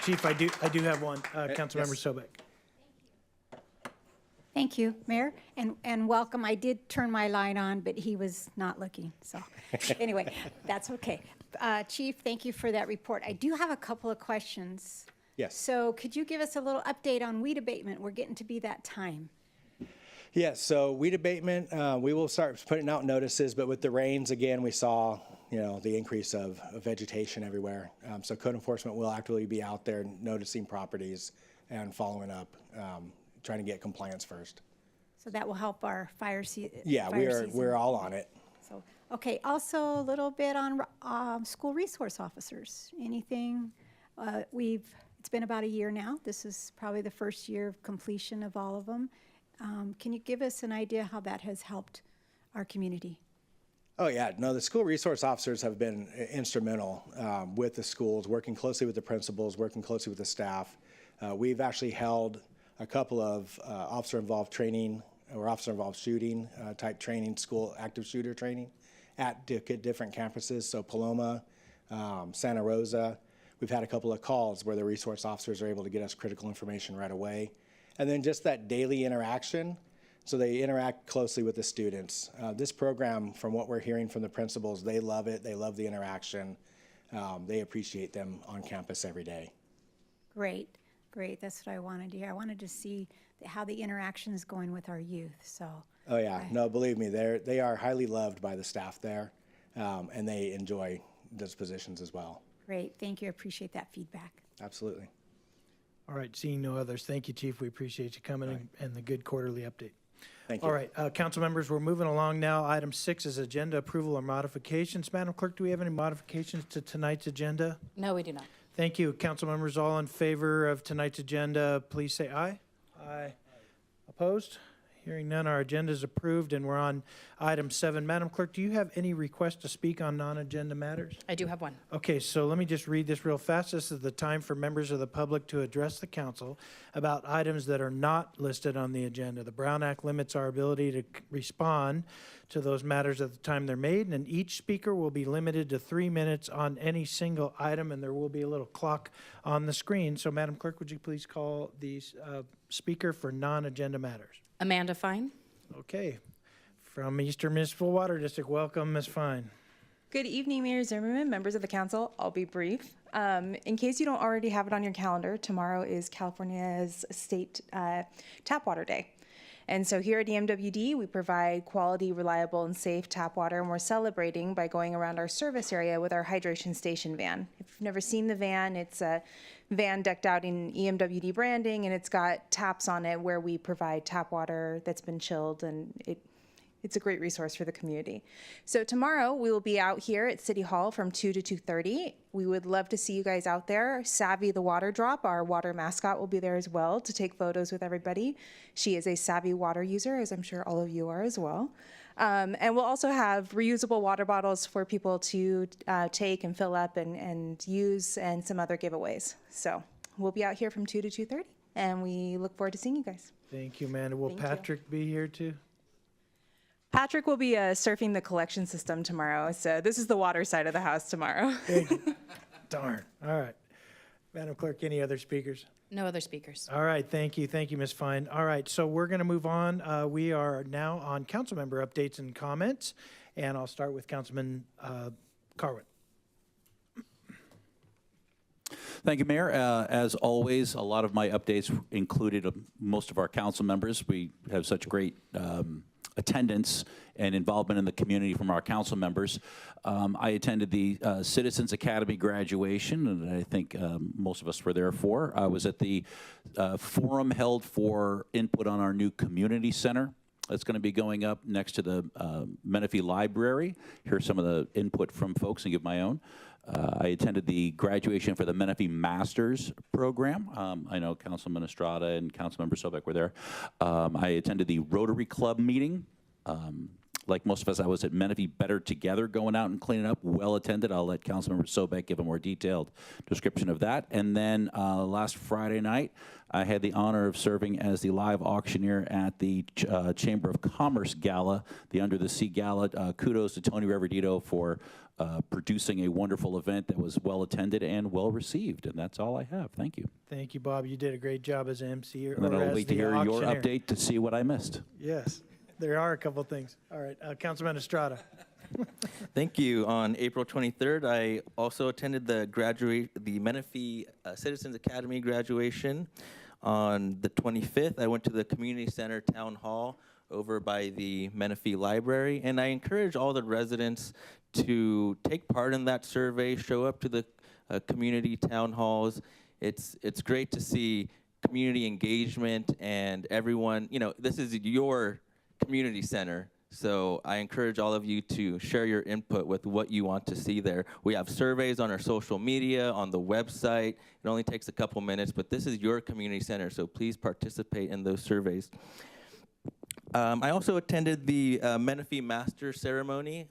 Chief, I do have one. Councilmember Sobek. Thank you, Mayor, and welcome. I did turn my light on, but he was not looking, so anyway, that's okay. Chief, thank you for that report. I do have a couple of questions. Yes. So could you give us a little update on weed abatement? We're getting to be that time. Yes, so weed abatement, we will start putting out notices, but with the rains, again, we saw, the increase of vegetation everywhere. So code enforcement will actively be out there noticing properties and following up, trying to get compliance first. So that will help our fire season. Yeah, we're all on it. So, okay, also a little bit on school resource officers. Anything, it's been about a year now. This is probably the first year of completion of all of them. Can you give us an idea how that has helped our community? Oh yeah, no, the school resource officers have been instrumental with the schools, working closely with the principals, working closely with the staff. We've actually held a couple of officer-involved training or officer-involved shooting type training, school active shooter training at different campuses. So Paloma, Santa Rosa, we've had a couple of calls where the resource officers are able to get us critical information right away. And then just that daily interaction, so they interact closely with the students. This program, from what we're hearing from the principals, they love it. They love the interaction. They appreciate them on campus every day. Great. That's what I wanted to hear. I wanted to see how the interaction is going with our youth. So. Oh yeah, no, believe me, they are highly loved by the staff there, and they enjoy those positions as well. Great. Thank you. I appreciate that feedback. Absolutely. All right, seeing no others, thank you, Chief. We appreciate you coming and the good quarterly update. Thank you. All right, council members, we're moving along now. Item 6 is agenda approval or modifications. Madam Clerk, do we have any modifications to tonight's agenda? No, we do not. Thank you. Council members, all in favor of tonight's agenda, please say aye. Aye. Opposed? Hearing none, our agenda is approved, and we're on item 7. Madam Clerk, do you have any request to speak on non-agenda matters? I do have one. Okay, so let me just read this real fast. This is the time for members of the public to address the council about items that are not listed on the agenda. The Brown Act limits our ability to respond to those matters at the time they're made, and each speaker will be limited to 3 minutes on any single item, and there will be a little clock on the screen. So, Madam Clerk, would you please call the speaker for non-agenda matters? Amanda Fine. Okay. From Eastern Municipal Water District, welcome, Ms. Fine. Good evening, Mayor Zimmerman, members of the council. I'll be brief. In case you don't already have it on your calendar, tomorrow is California's State Tap Water Day. And so here at EMWD, we provide quality, reliable, and safe tap water, and we're celebrating by going around our service area with our hydration station van. If you've never seen the van, it's a van decked out in EMWD branding, and it's got taps on it where we provide tap water that's been chilled, and it's a great resource for the community. So tomorrow we will be out here at City Hall from 2 to 2:30. We would love to see you guys out there. Savvy the Water Drop, our water mascot, will be there as well to take photos with everybody. She is a savvy water user, as I'm sure all of you are as well. And we'll also have reusable water bottles for people to take and fill up and use, and some other giveaways. So we'll be out here from 2 to 2:30, and we look forward to seeing you guys. Thank you, Amanda. Will Thank you. Patrick be here too? Patrick will be surfing the collection system tomorrow, so this is the water side of the house tomorrow. Thank you. Darn. All right. Madam Clerk, any other speakers? No other speakers. All right, thank you. Thank you, Ms. Fine. All right, so we're going to move on. We are now on council member updates and comments, and I'll start with Councilman Carwin. Thank you, Mayor. As always, a lot of my updates included most of our council members. We have such great attendance and involvement in the community from our council members. I attended the Citizens Academy graduation, and I think most of us were there for. I was at the forum held for input on our new community center. That's going to be going up next to the Menifee Library. Here's some of the input from folks and give my own. I attended the graduation for the Menifee Masters program. I know Councilman Estrada and Councilmember Sobek were there. I attended the Rotary Club meeting. Like most of us, I was at Menifee Better Together, going out and cleaning up, well attended. I'll let Councilmember Sobek give a more detailed description of that. And then last Friday night, I had the honor of serving as the live auctioneer at the Chamber of Commerce Gala, the Under the Sea Gala. Kudos to Tony Reverdito for producing a wonderful event that was well attended and well received. And that's all I have. Thank you. Thank you, Bob. You did a great job as MC or And then I'll as wait to the hear your auctioneer. update to see what I missed. Yes, there are a couple things. All right, Councilman Estrada. Thank you. On April 23rd, I also attended the Menifee Citizens Academy graduation. On the 25th, I went to the Community Center Town Hall over by the Menifee Library, and I encourage all the residents to take part in that survey, show up to the community town halls. It's great to see community engagement and everyone, this is your community center. So I encourage all of you to share your input with what you want to see there. We have surveys on our social media, on the website. It only takes a couple minutes, but this is your community center, so please participate in those surveys. I also attended the Menifee Masters ceremony.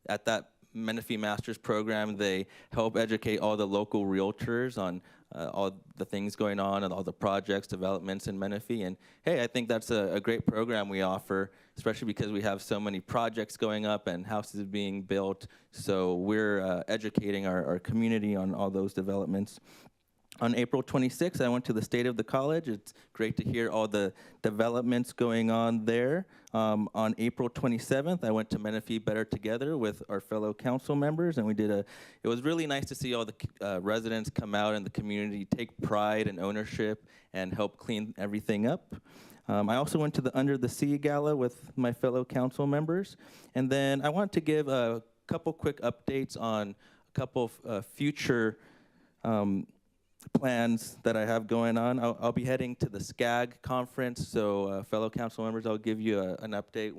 At that Menifee Masters program, they help educate all the local realtors on all the things going on and all the projects, developments in Menifee. And hey, I think that's a great program we offer, especially because we have so many projects going up and houses being built. So we're educating our community on all those developments. On April 26th, I went to the State of the College. It's great to hear all the developments going on there. On April 27th, I went to Menifee Better Together with our fellow council members, and it was really nice to see all the residents come out in the community, take pride and ownership, and help clean everything up. I also went to the Under the Sea Gala with my fellow council members. And then I want to give a couple quick updates on a couple of future plans that I have going on. I'll be heading to the SCAG conference, so fellow council members, I'll give you an update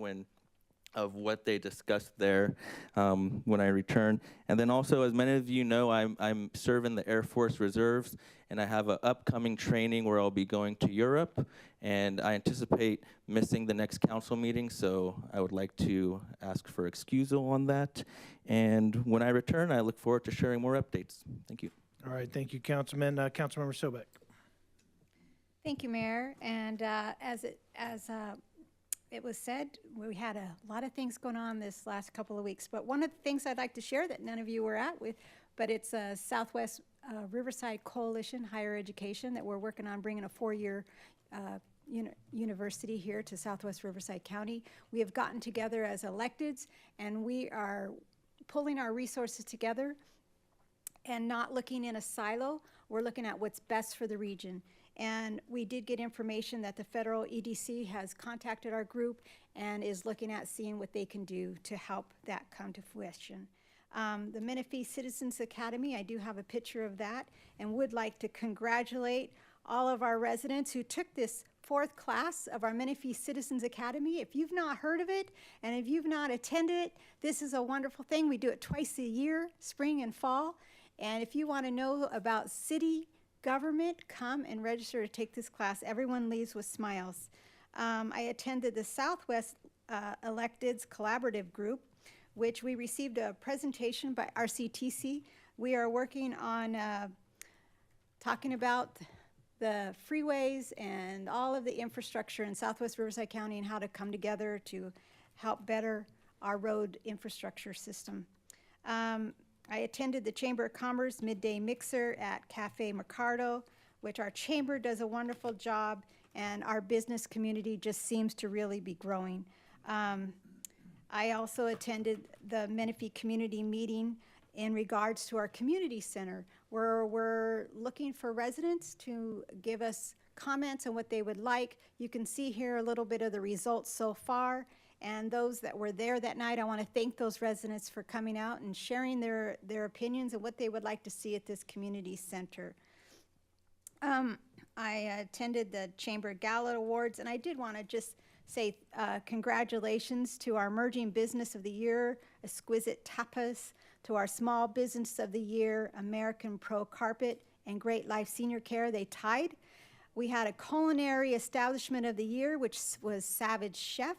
of what they discussed there when I return. And then also, as many of you know, I'm serving the Air Force Reserves, and I have an upcoming training where I'll be going to Europe, and I anticipate missing the next council meeting, so I would like to ask for excusal on that. And when I return, I look forward to sharing more updates. Thank you. All right, thank you, Councilman. Councilmember Sobek. Thank you, Mayor. And as it was said, we had a lot of things going on this last couple of weeks. But one of the things I'd like to share that none of you were at with, but it's a Southwest Riverside Coalition Higher Education that we're working on bringing a 4-year university here to Southwest Riverside County. We have gotten together as electeds, and we are pulling our resources together and not looking in a silo. We're looking at what's best for the region. And we did get information that the federal EDC has contacted our group and is looking at seeing what they can do to help that come to fruition. The Menifee Citizens Academy, I do have a picture of that, and would like to congratulate all of our residents who took this 4th class of our Menifee Citizens Academy. If you've not heard of it, and if you've not attended it, this is a wonderful thing. We do it twice a year, spring and fall. And if you want to know about city government, come and register to take this class. Everyone leaves with smiles. I attended the Southwest Electeds Collaborative Group, which we received a presentation by RCTC. We are working on talking about the freeways and all of the infrastructure in Southwest Riverside County and how to come together to help better our road infrastructure system. I attended the Chamber of Commerce midday mixer at Cafe Mercado, which our chamber does a wonderful job, and our business community just seems to really be growing. I also attended the Menifee community meeting in regards to our community center, where we're looking for residents to give us comments on what they would like. You can see here a little bit of the results so far, and those that were there that night, I want to thank those residents for coming out and sharing their opinions and what they would like to see at this community center. I attended the Chamber Gala Awards, and I did want to just say congratulations to our Emerging Business of the Year, Exquisite Tapas, to our Small Business of the Year, American Pro Carpet, and Great Life Senior Care. They tied. We had a Culinary Establishment of the Year, which was Savage Chef.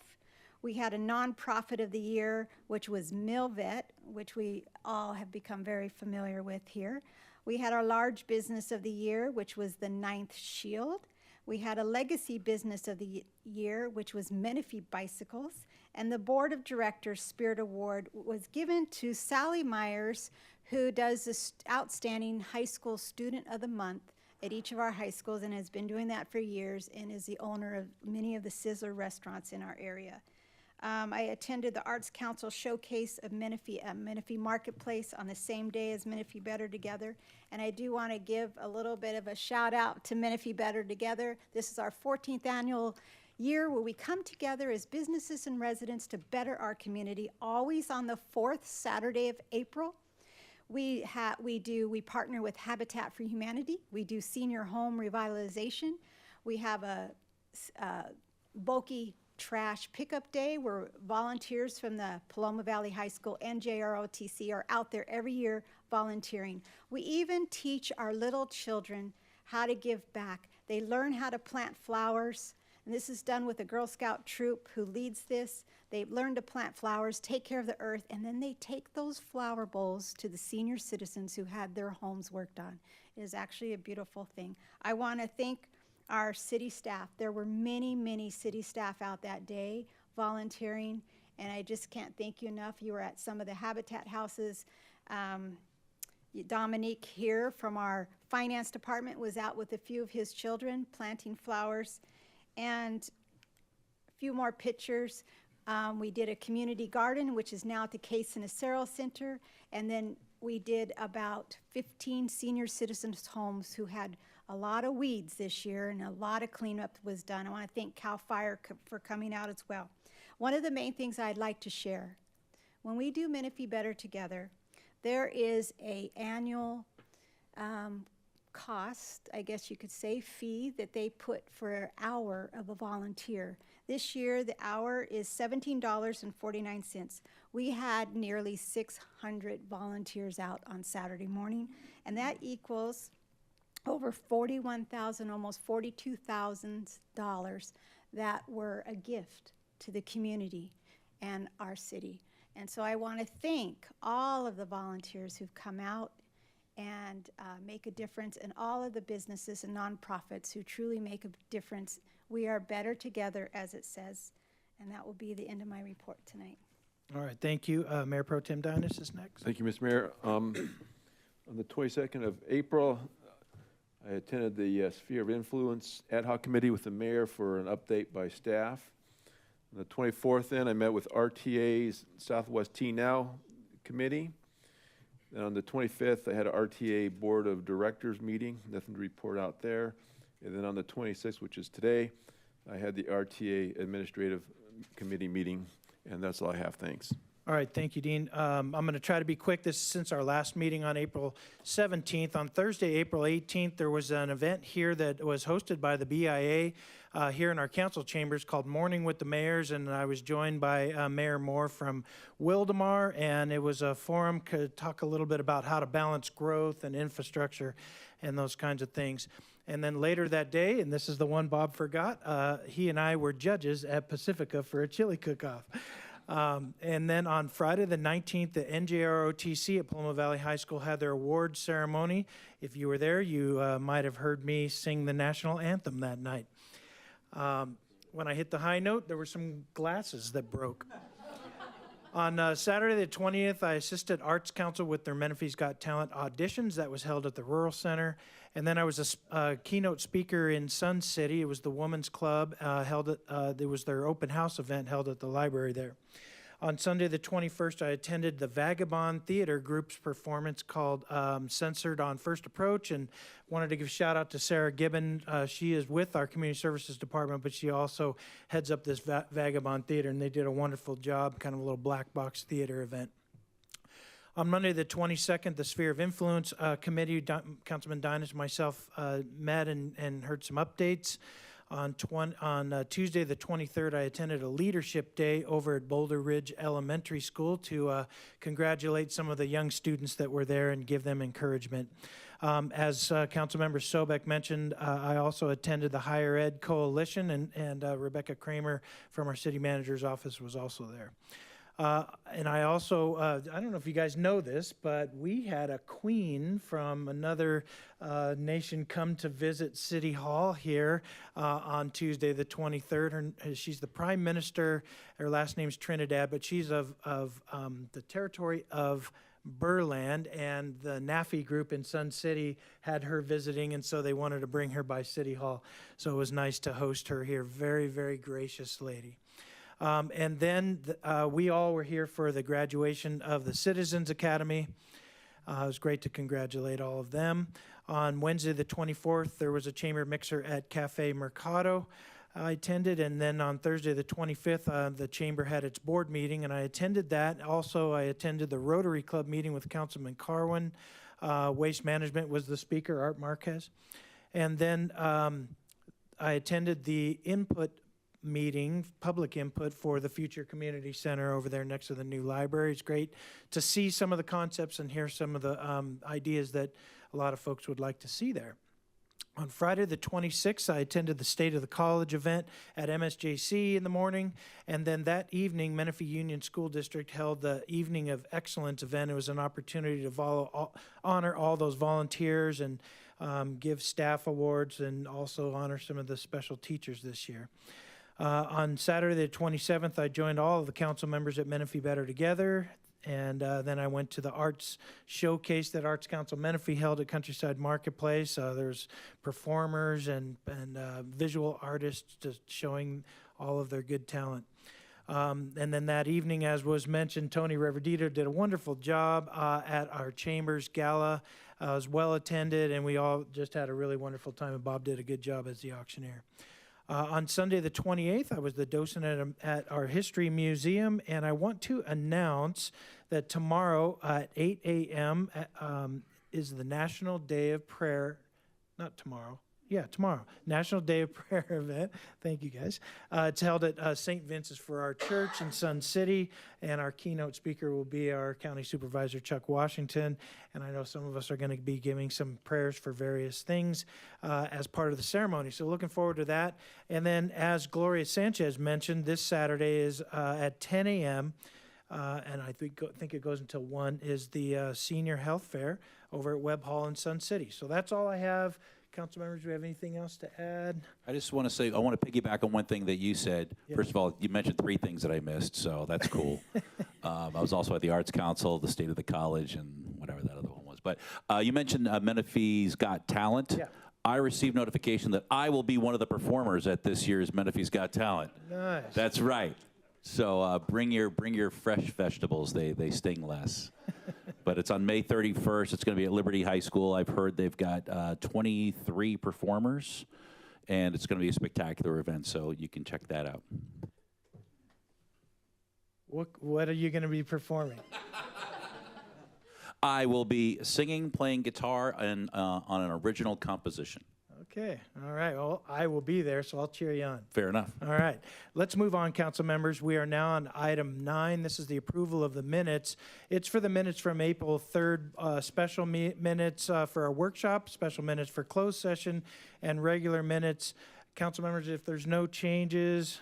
We had a Nonprofit of the Year, which was Milvet, which we all have become very familiar with here. We had our Large Business of the Year, which was the Ninth Shield. We had a Legacy Business of the Year, which was Menifee Bicycles. And the Board of Directors Spirit Award was given to Sally Myers, who does the Outstanding High School Student of the Month at each of our high schools and has been doing that for years and is the owner of many of the Sizzler restaurants in our area. I attended the Arts Council Showcase of Menifee at Menifee Marketplace on the same day as Menifee Better Together. And I do want to give a little bit of a shout out to Menifee Better Together. This is our 14th annual year where we come together as businesses and residents to better our community, always on the 4th Saturday of April. We partner with Habitat for Humanity. We do senior home revitalization. We have a bulky trash pickup day where volunteers from the Paloma Valley High School and JROTC are out there every year volunteering. We even teach our little children how to give back. They learn how to plant flowers, and this is done with a Girl Scout troop who leads this. They learn to plant flowers, take care of the earth, and then they take those flower bowls to the senior citizens who had their homes worked on. It is actually a beautiful thing. I want to thank our city staff. There were many, many city staff out that day volunteering, and I just can't thank you enough. You were at some of the Habitat houses. Dominique here from our finance department was out with a few of his children planting flowers. And a few more pictures. We did a community garden, which is now at the Case and Acero Center. And then we did about 15 senior citizens' homes who had a lot of weeds this year, and a lot of cleanup was done. I want to thank CAL FIRE for coming out as well. One of the main things I'd like to share, when we do Menifee Better Together, there is an annual cost, I guess you could say, fee that they put for an hour of a volunteer. This year, the hour is $17.49. We had nearly 600 volunteers out on Saturday morning, and that equals over $41,000, almost $42,000 that were a gift to the community and our city. And so I want to thank all of the volunteers who've come out and make a difference, and all of the businesses and nonprofits who truly make a difference. We are better together, as it says, and that will be the end of my report tonight. All right, thank you. Mayor Pro Tem Dinas is next. Thank you, Mr. Mayor. On the 22nd of April, I attended the Sphere of Influence Ad Hoc Committee with the mayor for an update by staff. On the 24th, then, I met with RTA's Southwest Tea Now Committee. And on the 25th, I had an RTA Board of Directors meeting, nothing to report out there. And then on the 26th, which is today, I had the RTA Administrative Committee meeting, and that's all I have. Thanks. All right, thank you, Dean. I'm going to try to be quick. This is since our last meeting on April 17th. On Thursday, April 18th, there was an event here that was hosted by the BIA here in our council chambers called Morning with the Mayors, and I was joined by Mayor Moore from Wildemar, and it was a forum to talk a little bit about how to balance growth and infrastructure and those kinds of things. And then later that day, and this is the one Bob forgot, he and I were judges at Pacifica for a chili cook-off. And then on Friday the 19th, the NJROTC at Paloma Valley High School had their award ceremony. If you were there, you might have heard me sing the national anthem that night. When I hit the high note, there were some glasses that broke. On Saturday the 20th, I assisted Arts Council with their Menifee's Got Talent auditions. That was held at the Rural Center. And then I was a keynote speaker in Sun City. It was the Women's Club. It was their open house event held at the library there. On Sunday the 21st, I attended the Vagabond Theater Group's performance called Censored on First Approach, and wanted to give a shout out to Sarah Gibbon. She is with our Community Services Department, but she also heads up this Vagabond Theater, and they did a wonderful job, kind of a little black box theater event. On Monday the 22nd, the Sphere of Influence Committee, Councilman Dinas and myself met and heard some updates. On Tuesday the 23rd, I attended a leadership day over at Boulder Ridge Elementary School to congratulate some of the young students that were there and give them encouragement. As Councilmember Sobek mentioned, I also attended the Higher Ed Coalition, and Rebecca Kramer from our city manager's office was also there. And I also, I don't know if you guys know this, but we had a queen from another nation come to visit City Hall here on Tuesday the 23rd. She's the Prime Minister. Her last name's Trinidad, but she's of the territory of Burland, and the Menifee group in Sun City had her visiting, and so they wanted to bring her by City Hall. So it was nice to host her here. Very, very gracious lady. And then we all were here for the graduation of the Citizens Academy. It was great to congratulate all of them. On Wednesday the 24th, there was a chamber mixer at Cafe Mercado I attended, and then on Thursday the 25th, the chamber had its board meeting, and I attended that. Also, I attended the Rotary Club meeting with Councilman Carwin. Waste Management was the speaker, Art Marquez. And then I attended the input meeting, public input for the Future Community Center over there next to the new library. It's great to see some of the concepts and hear some of the ideas that a lot of folks would like to see there. On Friday the 26th, I attended the State of the College event at MSJC in the morning, and then that evening, Menifee Union School District held the Evening of Excellence event. It was an opportunity to honor all those volunteers and give staff awards, and also honor some of the special teachers this year. On Saturday the 27th, I joined all of the council members at Menifee Better Together, and then I went to the arts showcase that Arts Council Menifee held at Countryside Marketplace. There's performers and visual artists just showing all of their good talent. And then that evening, as was mentioned, Tony Reverdito did a wonderful job at our Chambers Gala. It was well attended, and we all just had a really wonderful time, and Bob did a good job as the auctioneer. On Sunday the 28th, I was the docent at our History Museum, and I want to announce that tomorrow at 8 a.m. Is the National Day of Prayer. Not tomorrow. Yeah, tomorrow. National Day of Prayer event. Thank you, guys. It's held at St. Vincent's for our church in Sun City, and our keynote speaker will be our County Supervisor, Chuck Washington. And I know some of us are going to be giving some prayers for various things as part of the ceremony. So looking forward to that. And then, as Gloria Sanchez mentioned, this Saturday is at 10 a.m., and I think it goes until 1, is the Senior Health Fair over at Webb Hall in Sun City. So that's all I have. Council members, do we have anything else to add? I just want to say, I want to piggyback on one thing that you said. Yep. First of all, you mentioned 3 things that I missed, so that's cool. I was also at the Arts Council, the State of the College, and whatever that other one was. But you mentioned Menifee's Got Talent. Yeah. I received notification that I will be one of the performers at this year's Menifee's Got Talent. Nice. That's right. So bring your fresh vegetables. They sting less. But it's on May 31st. It's going to be at Liberty High School. I've heard they've got 23 performers, and it's going to be a spectacular event, so you can check that out. What are you going to be performing? I will be singing, playing guitar, and on an original composition. Okay, all right. Well, I will be there, so I'll cheer you on. Fair enough. All right. Let's move on, council members. We are now on item 9. This is the approval of the minutes. It's for the minutes from April 3rd, special minutes for our workshop, special minutes for closed session, and regular minutes. Council members, if there's no changes,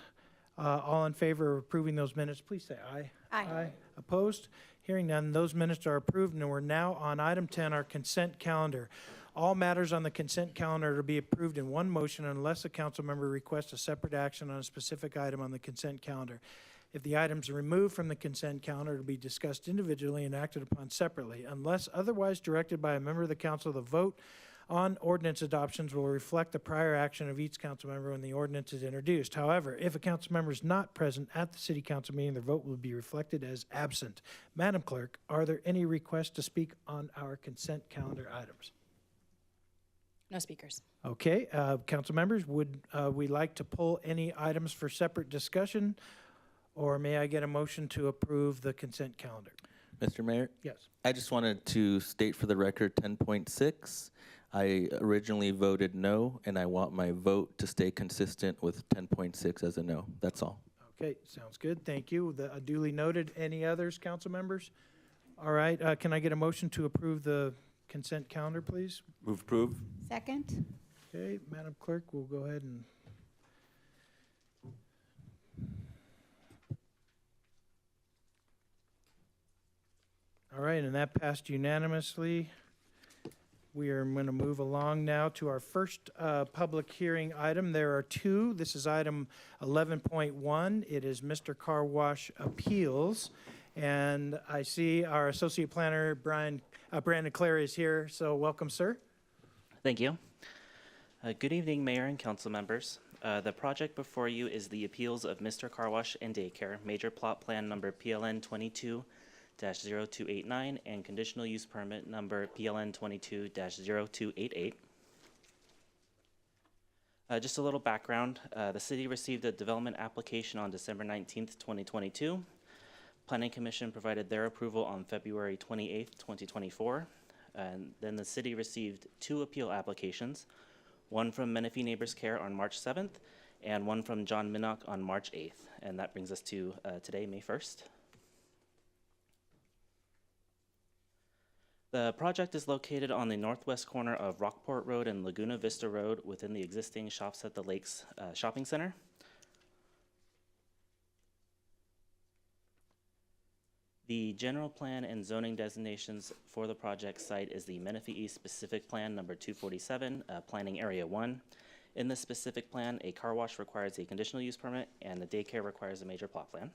all in favor of approving those minutes, please say aye. Aye. Opposed? Hearing none, those minutes are approved, and we're now on item 10, our consent calendar. All matters on the consent calendar are to be approved in one motion unless a council member requests a separate action on a specific item on the consent calendar. If the items are removed from the consent calendar, to be discussed individually and acted upon separately. Unless otherwise directed by a member of the council, the vote on ordinance adoptions will reflect the prior action of each council member when the ordinance is introduced. However, if a council member is not present at the city council meeting, their vote will be reflected as absent. Madam Clerk, are there any requests to speak on our consent calendar items? No speakers. Okay, council members, would we like to pull any items for separate discussion, or may I get a motion to approve the consent calendar? Mr. Mayor? Yes. I just wanted to state for the record 10.6. I originally voted no, and I want my vote to stay consistent with 10.6 as a no. That's all. Okay, sounds good. Thank you. Duly noted. Any others, council members? All right, can I get a motion to approve the consent calendar, please? Move approve. Second. Okay, Madam Clerk, we'll go ahead and all right, and that passed unanimously. We are going to move along now to our first public hearing item. There are two. This is item 11.1. It is Mr. Car Wash Appeals. And I see our Associate Planner, Brandon Clary, is here. So welcome, sir. Thank you. Good evening, Mayor and council members. The project before you is the appeals of Mr. Car Wash and Daycare, major plot plan number PLN 22-0289 and conditional use permit number PLN 22-0288. Just a little background. The city received a development application on December 19th, 2022. Planning Commission provided their approval on February 28th, 2024. And then the city received two appeal applications, one from Menifee Neighbors Care on March 7th and one from John Minnock on March 8th. And that brings us to today, May 1st. The project is located on the northwest corner of Rockport Road and Laguna Vista Road within the existing Shops at the Lakes shopping center. The general plan and zoning designations for the project site is the Menifee East Specific Plan number 247, Planning Area 1. In this specific plan, a car wash requires a conditional use permit and a daycare requires a major plot plan.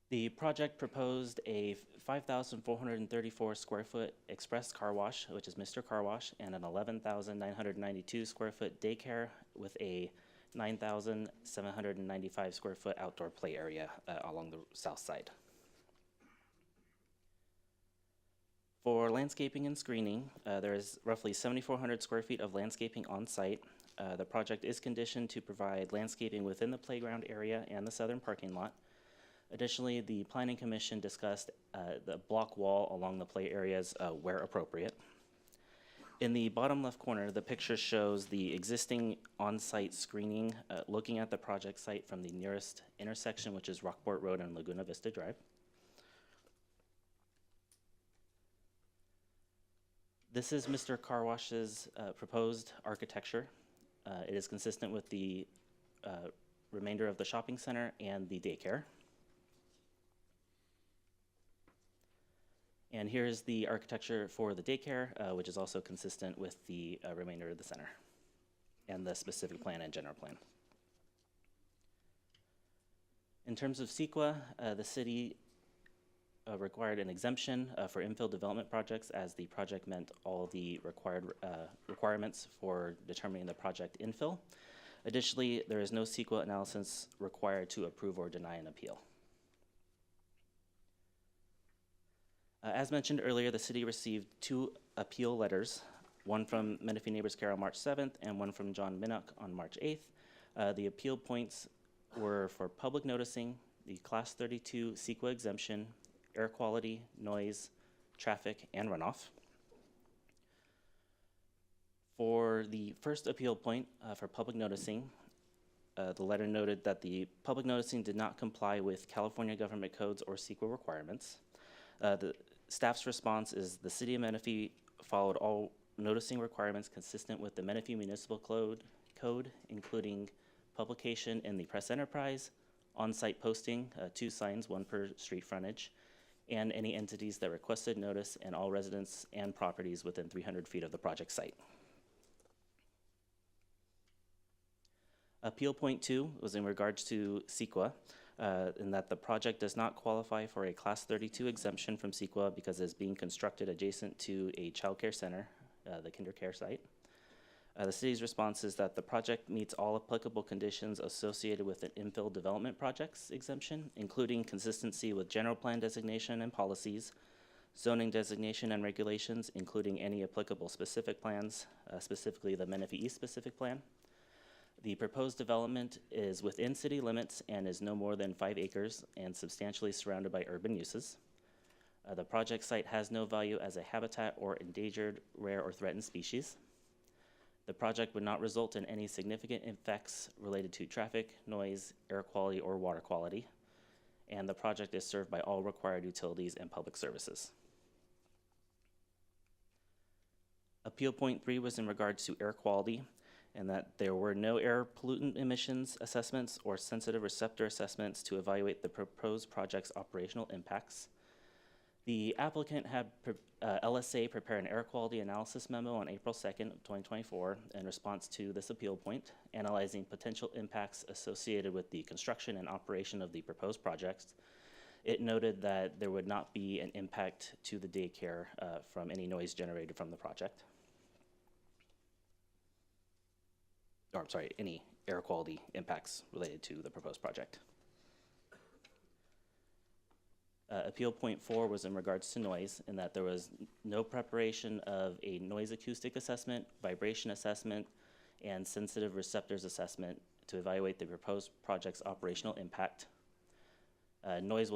The project proposed a 5,434 square foot express car wash, which is Mr. Car Wash, and an 11,992 square foot daycare with a 9,795 square foot outdoor play area along the south side. For landscaping and screening, there is roughly 7,400 square feet of landscaping on site. The project is conditioned to provide landscaping within the playground area and the southern parking lot. Additionally, the Planning Commission discussed the block wall along the play areas where appropriate. In the bottom left corner, the picture shows the existing on-site screening looking at the project site from the nearest intersection, which is Rockport Road and Laguna Vista Drive. This is Mr. Car Wash's proposed architecture. It is consistent with the remainder of the shopping center and the daycare. And here's the architecture for the daycare, which is also consistent with the remainder of the center and the specific plan and general plan. In terms of CEQA, the city required an exemption for infill development projects as the project met all the requirements for determining the project infill. Additionally, there is no CEQA analysis required to approve or deny an appeal. As mentioned earlier, the city received two appeal letters, one from Menifee Neighbors Care on March 7th and one from John Minnock on March 8th. The appeal points were for public noticing, the Class 32 CEQA exemption, air quality, noise, traffic, and runoff. For the first appeal point for public noticing, the letter noted that the public noticing did not comply with California government codes or CEQA requirements. The staff's response is the City of Menifee followed all noticing requirements consistent with the Menifee Municipal Code, including publication in the press enterprise, on-site posting, 2 signs, 1 per street frontage, and any entities that requested notice, and all residents and properties within 300 feet of the project site. Appeal point 2 was in regards to CEQA, in that the project does not qualify for a Class 32 exemption from CEQA because it is being constructed adjacent to a child care center, the kinder care site. The city's response is that the project meets all applicable conditions associated with an infill development projects exemption, including consistency with general plan designation and policies, zoning designation and regulations, including any applicable specific plans, specifically the Menifee East specific plan. The proposed development is within city limits and is no more than 5 acres and substantially surrounded by urban uses. The project site has no value as a habitat or endangered, rare, or threatened species. The project would not result in any significant effects related to traffic, noise, air quality, or water quality. And the project is served by all required utilities and public services. Appeal point 3 was in regards to air quality, and that there were no air pollutant emissions assessments or sensitive receptor assessments to evaluate the proposed project's operational impacts. The applicant had LSA prepare an air quality analysis memo on April 2nd of 2024 in response to this appeal point, analyzing potential impacts associated with the construction and operation of the proposed projects. It noted that there would not be an impact to the daycare from any noise generated from the project. Or I'm sorry, any air quality impacts related to the proposed project. Appeal point 4 was in regards to noise, in that there was no preparation of a noise acoustic assessment, vibration assessment, and sensitive receptors assessment to evaluate the proposed project's operational impact. Noise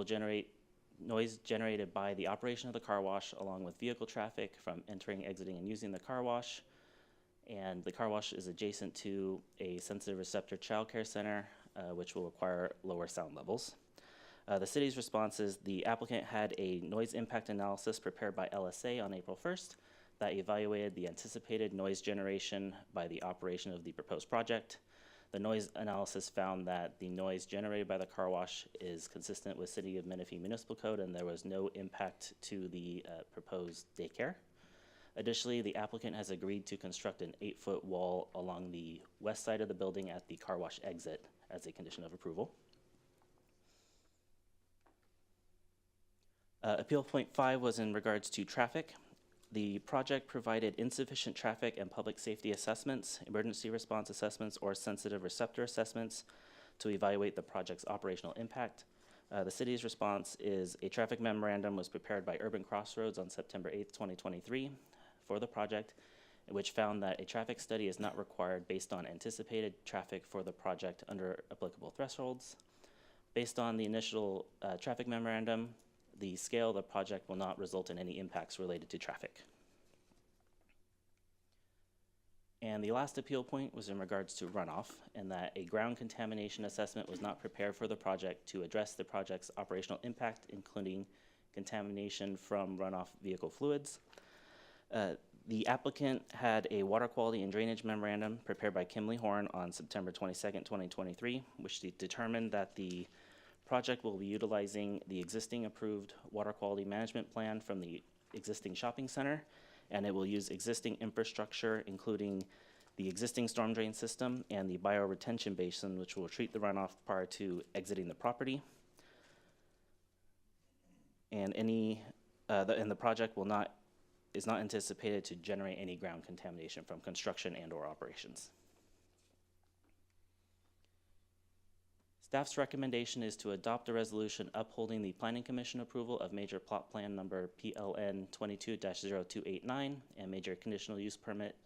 generated by the operation of the car wash, along with vehicle traffic from entering, exiting, and using the car wash. And the car wash is adjacent to a sensitive receptor child care center, which will require lower sound levels. The city's response is the applicant had a noise impact analysis prepared by LSA on April 1st that evaluated the anticipated noise generation by the operation of the proposed project. The noise analysis found that the noise generated by the car wash is consistent with City of Menifee Municipal Code, and there was no impact to the proposed daycare. Additionally, the applicant has agreed to construct an 8-foot wall along the west side of the building at the car wash exit as a condition of approval. Appeal point 5 was in regards to traffic. The project provided insufficient traffic and public safety assessments, emergency response assessments, or sensitive receptor assessments to evaluate the project's operational impact. The city's response is a traffic memorandum was prepared by Urban Crossroads on September 8th, 2023 for the project, which found that a traffic study is not required based on anticipated traffic for the project under applicable thresholds. Based on the initial traffic memorandum, the scale of the project will not result in any impacts related to traffic. And the last appeal point was in regards to runoff, and that a ground contamination assessment was not prepared for the project to address the project's operational impact, including contamination from runoff vehicle fluids. The applicant had a water quality and drainage memorandum prepared by Kimley Horn on September 22nd, 2023, which determined that the project will be utilizing the existing approved water quality management plan from the existing shopping center, and it will use existing infrastructure, including the existing storm drain system and the bioretention basin, which will treat the runoff prior to exiting the property. And the project is not anticipated to generate any ground contamination from construction and/or operations. Staff's recommendation is to adopt a resolution upholding the Planning Commission approval of Major Plot Plan number PLN 22-0289 and Major Conditional Use Permit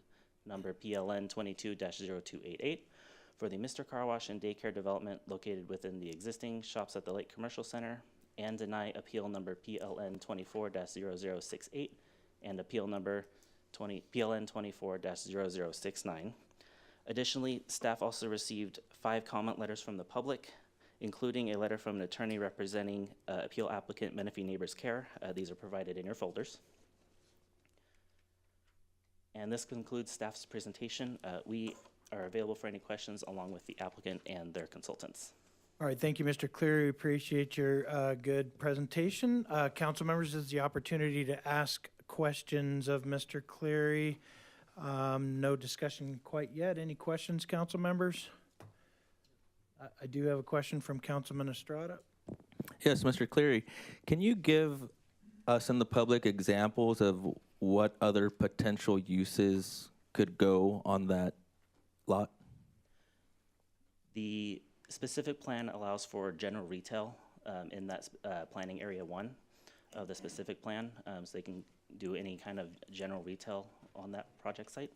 number PLN 22-0288 for the Mr. Car Wash and Daycare development located within the existing Shops at the Lake Commercial Center, and deny appeal number PLN 24-0068 and appeal number PLN 24-0069. Additionally, staff also received 5 comment letters from the public, including a letter from an attorney representing appeal applicant Menifee Neighbors Care. These are provided in your folders. And this concludes staff's presentation. We are available for any questions along with the applicant and their consultants. All right, thank you, Mr. Cleary. We appreciate your good presentation. Council members, this is the opportunity to ask questions of Mr. Cleary. No discussion quite yet. Any questions, council members? I do have a question from Councilman Estrada. Yes, Mr. Cleary, can you give us and the public examples of what other potential uses could go on that lot? The specific plan allows for general retail in that planning area 1 of the specific plan, so they can do any kind of general retail on that project site.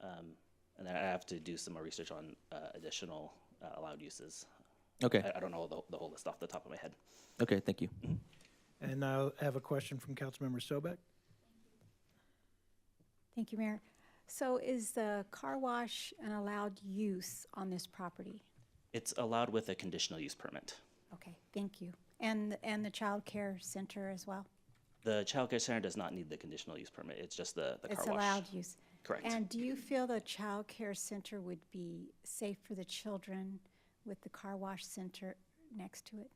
And then I have to do some more research on additional allowed uses. Okay. I don't know the whole list off the top of my head. Okay, thank you. And I have a question from Councilmember Sobek. Thank you, Mayor. So is the car wash an allowed use on this property? It's allowed with a conditional use permit. Okay, thank you. And the child care center as well? The child care center does not need the conditional use permit. It's just the car wash. It's allowed use. Correct. And do you feel the child care center would be safe for the children with the car wash center next to it?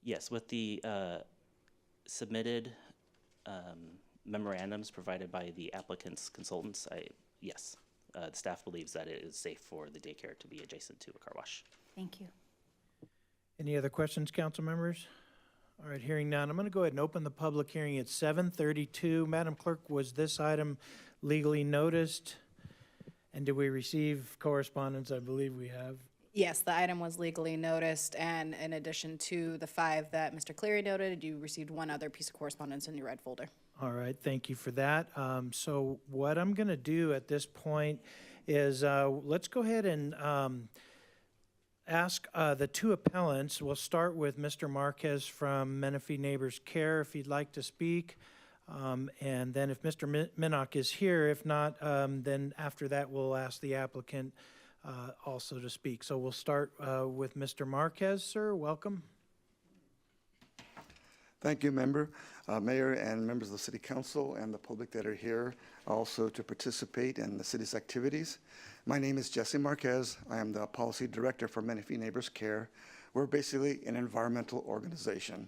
Yes, with the submitted memorandums provided by the applicant's consultants, yes, the staff believes that it is safe for the daycare to be adjacent to a car wash. Thank you. Any other questions, council members? All right, hearing none, I'm going to go ahead and open the public hearing at 7:32. Madam Clerk, was this item legally noticed? And did we receive correspondence? I believe we have. Yes, the item was legally noticed, and in addition to the 5 that Mr. Cleary noted, you received 1 other piece of correspondence in your red folder. All right, thank you for that. So what I'm going to do at this point is let's go ahead and ask the 2 appellants. We'll start with Mr. Marquez from Menifee Neighbors Care, if he'd like to speak. And then if Mr. Minnock is here, if not, then after that, we'll ask the applicant also to speak. So we'll start with Mr. Marquez, sir. Welcome. Thank you, Mayor and members of the City Council and the public that are here also to participate in the city's activities. My name is Jesse Marquez. I am the Policy Director for Menifee Neighbors Care. We're basically an environmental organization,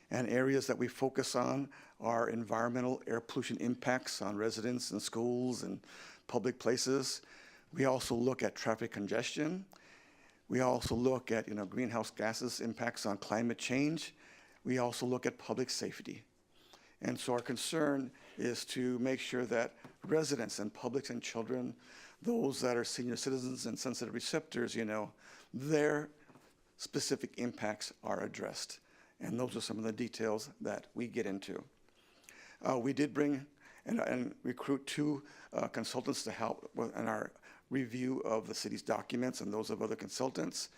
and areas that we focus on are environmental air pollution impacts on residents and schools and public places. We also look at traffic congestion. We also look at greenhouse gases impacts on climate change. We also look at public safety. And so our concern is to make sure that residents and publics and children, those that are senior citizens and sensitive receptors, their specific impacts are addressed. And those are some of the details that we get into. We did bring and recruit 2 consultants to help in our review of the city's documents and those of other consultants.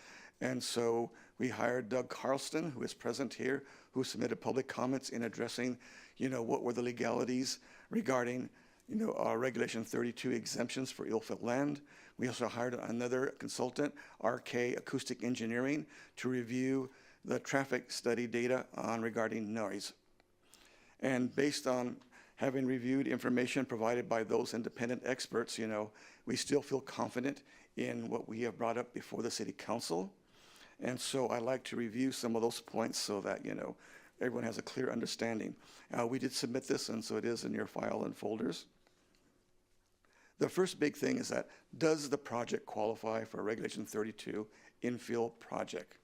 And so we hired Doug Carlston, who is present here, who submitted public comments in addressing, what were the legalities regarding, Regulation 32 exemptions for ill-filled land. We also hired another consultant, RK Acoustic Engineering, to review the traffic study data regarding noise. And based on having reviewed information provided by those independent experts, we still feel confident in what we have brought up before the City Council. And so I'd like to review some of those points so that, everyone has a clear understanding. We did submit this, and so it is in your file and folders. The first big thing is that, does the project qualify for a Regulation 32 infill project?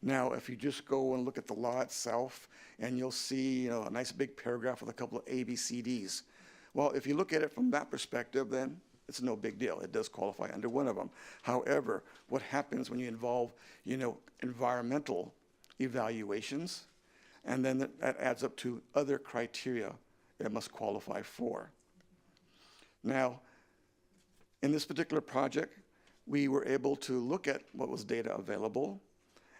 Now, if you just go and look at the law itself, and you'll see, a nice big paragraph with a couple of ABCDs. Well, if you look at it from that perspective, then it's no big deal. It does qualify under one of them. However, what happens when you involve, environmental evaluations, and then that adds up to other criteria it must qualify for. Now, in this particular project, we were able to look at what was data available.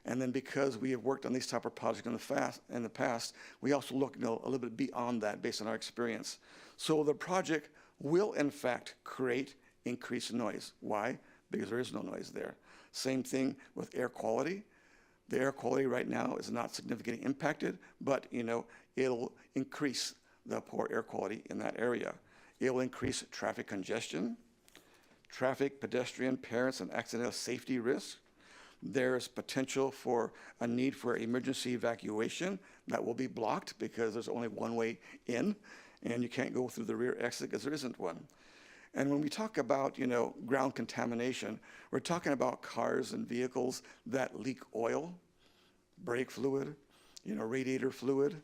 And then because we have worked on these type of projects in the past, we also look a little bit beyond that based on our experience. So the project will in fact create increased noise. Why? Because there is no noise there. Same thing with air quality. The air quality right now is not significantly impacted, but it'll increase the poor air quality in that area. It will increase traffic congestion, traffic, pedestrian, parents, and accidental safety risks. There's potential for a need for emergency evacuation that will be blocked because there's only one way in, and you can't go through the rear exit because there isn't one. And when we talk about, ground contamination, we're talking about cars and vehicles that leak oil, brake fluid, radiator fluid.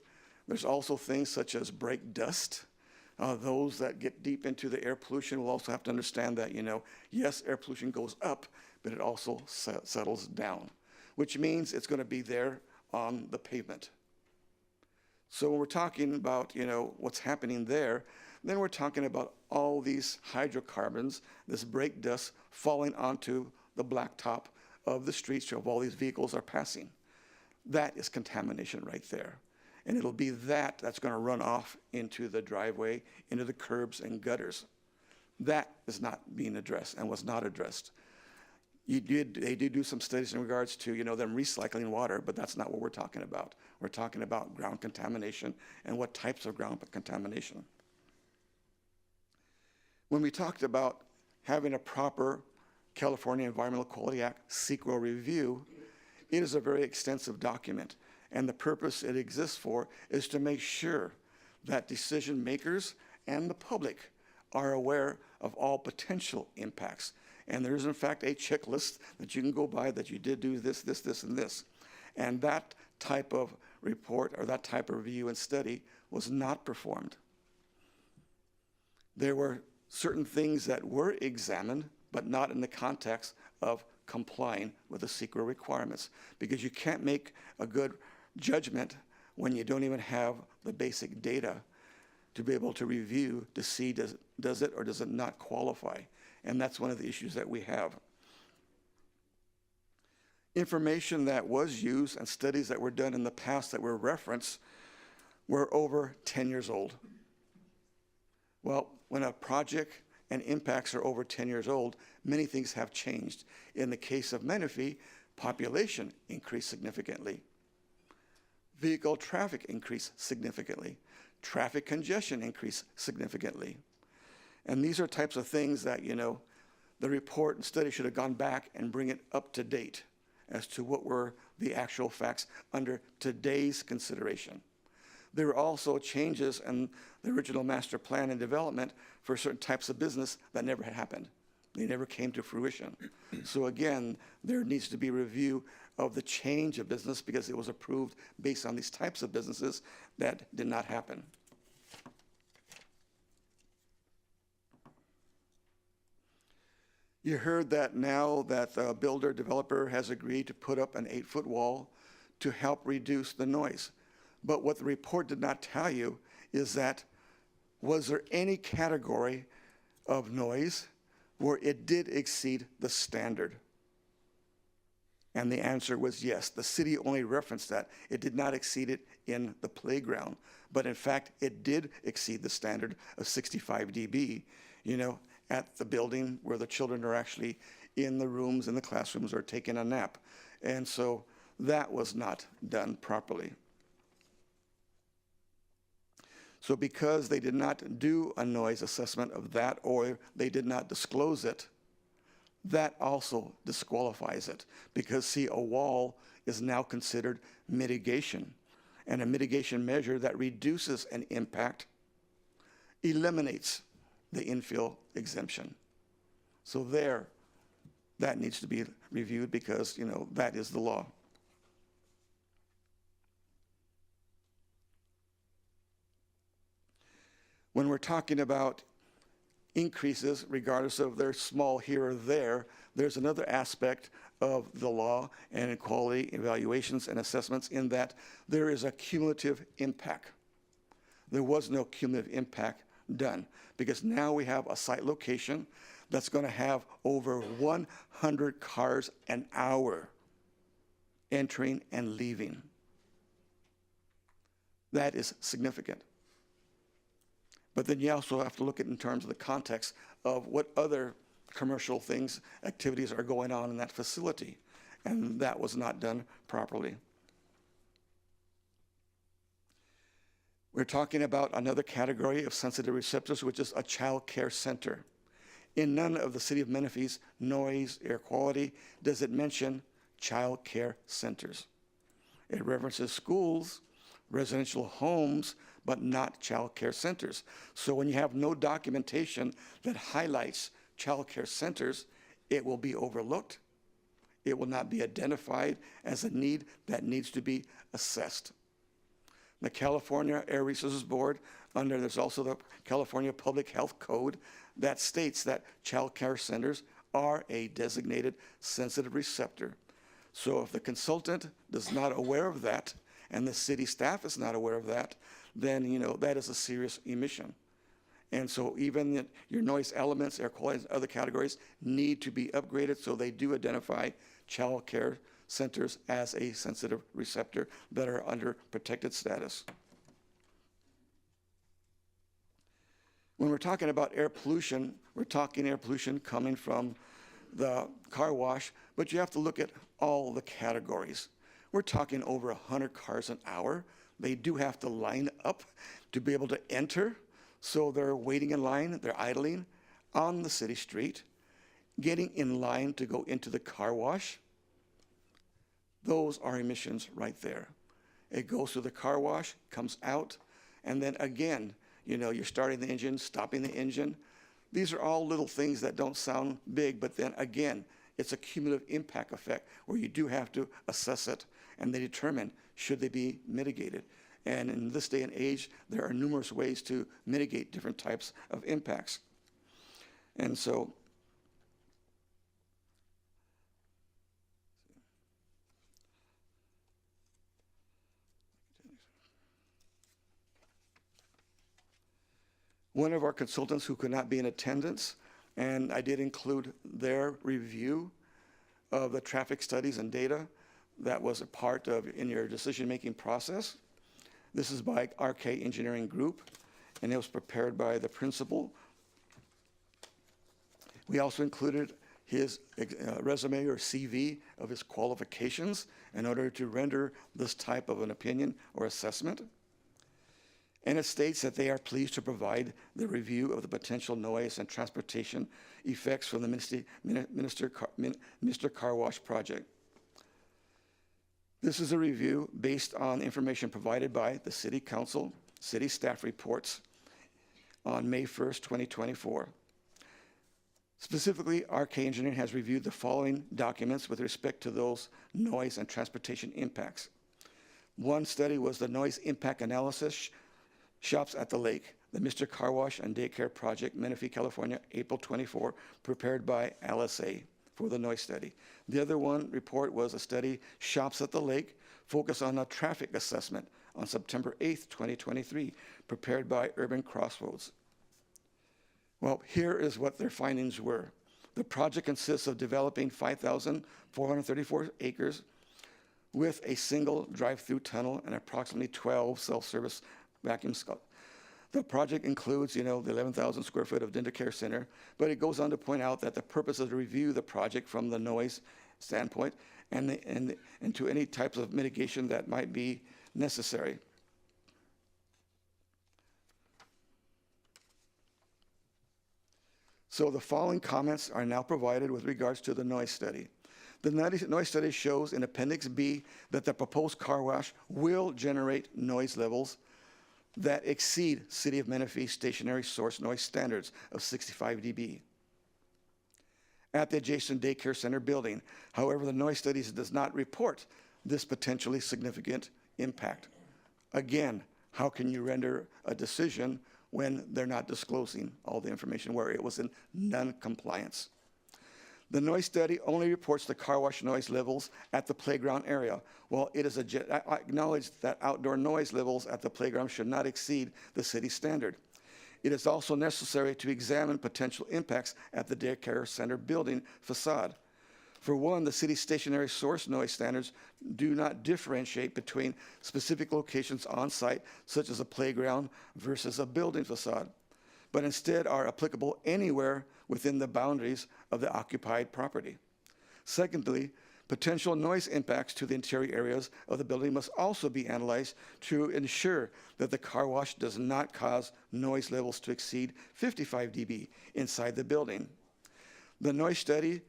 There's also things such as brake dust. Those that get deep into the air pollution will also have to understand that, yes, air pollution goes up, but it also settles down, which means it's going to be there on the pavement. So when we're talking about, what's happening there, then we're talking about all these hydrocarbons, this brake dust falling onto the blacktop of the streets where all these vehicles are passing. That is contamination right there. And it'll be that's going to run off into the driveway, into the curbs and gutters. That is not being addressed and was not addressed. They did do some studies in regards to, them recycling water, but that's not what we're talking about. We're talking about ground contamination and what types of ground contamination. When we talked about having a proper California Environmental Quality Act CEQA review, it is a very extensive document. And the purpose it exists for is to make sure that decision makers and the public are aware of all potential impacts. And there is, in fact, a checklist that you can go by that you did do this, this, this, and this. And that type of report or that type of review and study was not performed. There were certain things that were examined, but not in the context of complying with the CEQA requirements, because you can't make a good judgment when you don't even have the basic data to be able to review to see does it or does it not qualify. And that's one of the issues that we have. Information that was used and studies that were done in the past that were referenced were over 10 years old. Well, when a project and impacts are over 10 years old, many things have changed. In the case of Menifee, population increased significantly. Vehicle traffic increased significantly. Traffic congestion increased significantly. And these are types of things that, the report and study should have gone back and bring it up to date as to what were the actual facts under today's consideration. There were also changes in the original master plan and development for certain types of business that never had happened. They never came to fruition. So again, there needs to be review of the change of business because it was approved based on these types of businesses that did not happen. You heard that now that the builder developer has agreed to put up an 8-foot wall to help reduce the noise. But what the report did not tell you is that was there any category of noise where it did exceed the standard? And the answer was yes. The city only referenced that. It did not exceed it in the playground. But in fact, it did exceed the standard of 65 dB, at the building where the children are actually in the rooms, in the classrooms, or taking a nap. And so that was not done properly. So because they did not do a noise assessment of that, or they did not disclose it, that also disqualifies it. Because see, a wall is now considered mitigation. And a mitigation measure that reduces an impact eliminates the infill exemption. So that needs to be reviewed because, that is the law. When we're talking about increases, regardless of they're small here or there, there's another aspect of the law and quality evaluations and assessments in that there is a cumulative impact. There was no cumulative impact done because now we have a site location that's going to have over 100 cars an hour entering and leaving. That is significant. But then you also have to look at it in terms of the context of what other commercial things, activities are going on in that facility. And that was not done properly. We're talking about another category of sensitive receptors, which is a child care center. In none of the City of Menifee's noise, air quality, does it mention child care centers. It references schools, residential homes, but not child care centers. So when you have no documentation that highlights child care centers, it will be overlooked. It will not be identified as a need that needs to be assessed. The California Air Resources Board, there's also the California Public Health Code that states that child care centers are a designated sensitive receptor. So if the consultant is not aware of that, and the city staff is not aware of that, then that is a serious emission. And so even your noise elements, air quality, and other categories need to be upgraded so they do identify child care centers as a sensitive receptor that are under protected status. When we're talking about air pollution, we're talking air pollution coming from the car wash, but you have to look at all the categories. We're talking over 100 cars an hour. They do have to line up to be able to enter. So they're waiting in line, they're idling on the city street, getting in line to go into the car wash. Those are emissions right there. It goes through the car wash, comes out, and then again, you're starting the engine, stopping the engine. These are all little things that don't sound big, but then again, it's a cumulative impact effect where you do have to assess it, and they determine should they be mitigated. And in this day and age, there are numerous ways to mitigate different types of impacts. And so, one of our consultants who could not be in attendance, and I did include their review of the traffic studies and data that was a part of in your decision-making process. This is by RK Engineering Group, and it was prepared by the principal. We also included his resume or CV of his qualifications in order to render this type of an opinion or assessment. And it states that they are pleased to provide the review of the potential noise and transportation effects from the Mr. Car Wash project. This is a review based on information provided by the City Council, city staff reports on May 1st, 2024. Specifically, RK Engineering has reviewed the following documents with respect to those noise and transportation impacts. One study was the noise impact analysis, Shops at the Lake, the Mr. Car Wash and Daycare Project, Menifee, California, April 24, prepared by LSA for the noise study. The other one report was a study, Shops at the Lake, focused on a traffic assessment on September 8th, 2023, prepared by Urban Crossroads. Well, here is what their findings were. The project consists of developing 5,434 acres with a single drive-through tunnel and approximately 12 self-service vacuum scope. The project includes, the 11,000 square foot of dental care center, but it goes on to point out that the purpose is to review the project from the noise standpoint and to any types of mitigation that might be necessary. So the following comments are now provided with regards to the noise study. The noise study shows in Appendix B that the proposed car wash will generate noise levels that exceed City of Menifee stationary source noise standards of 65 dB. At the adjacent daycare center building, however, the noise studies does not report this potentially significant impact. Again, how can you render a decision when they're not disclosing all the information where it was in non-compliance? The noise study only reports the car wash noise levels at the playground area. Well, I acknowledge that outdoor noise levels at the playground should not exceed the city standard. It is also necessary to examine potential impacts at the daycare center building facade. For one, the city's stationary source noise standards do not differentiate between specific locations on site, such as a playground versus a building facade, but instead are applicable anywhere within the boundaries of the occupied property. Secondly, potential noise impacts to the interior areas of the building must also be analyzed to ensure that the car wash does not cause noise levels to exceed 55 dB inside the building. The noise study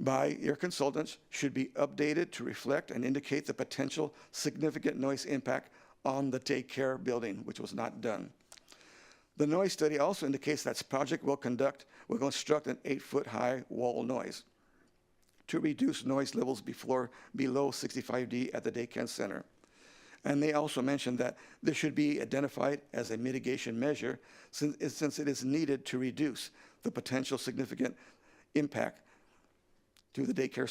by your consultants should be updated to reflect and indicate the potential significant noise impact on the daycare building, which was not done. The noise study also indicates that this project will construct an 8-foot high wall noise to reduce noise levels below 65 dB at the daycare center. And they also mentioned that this should be identified as a mitigation measure since it is needed to reduce the potential significant impact to the daycare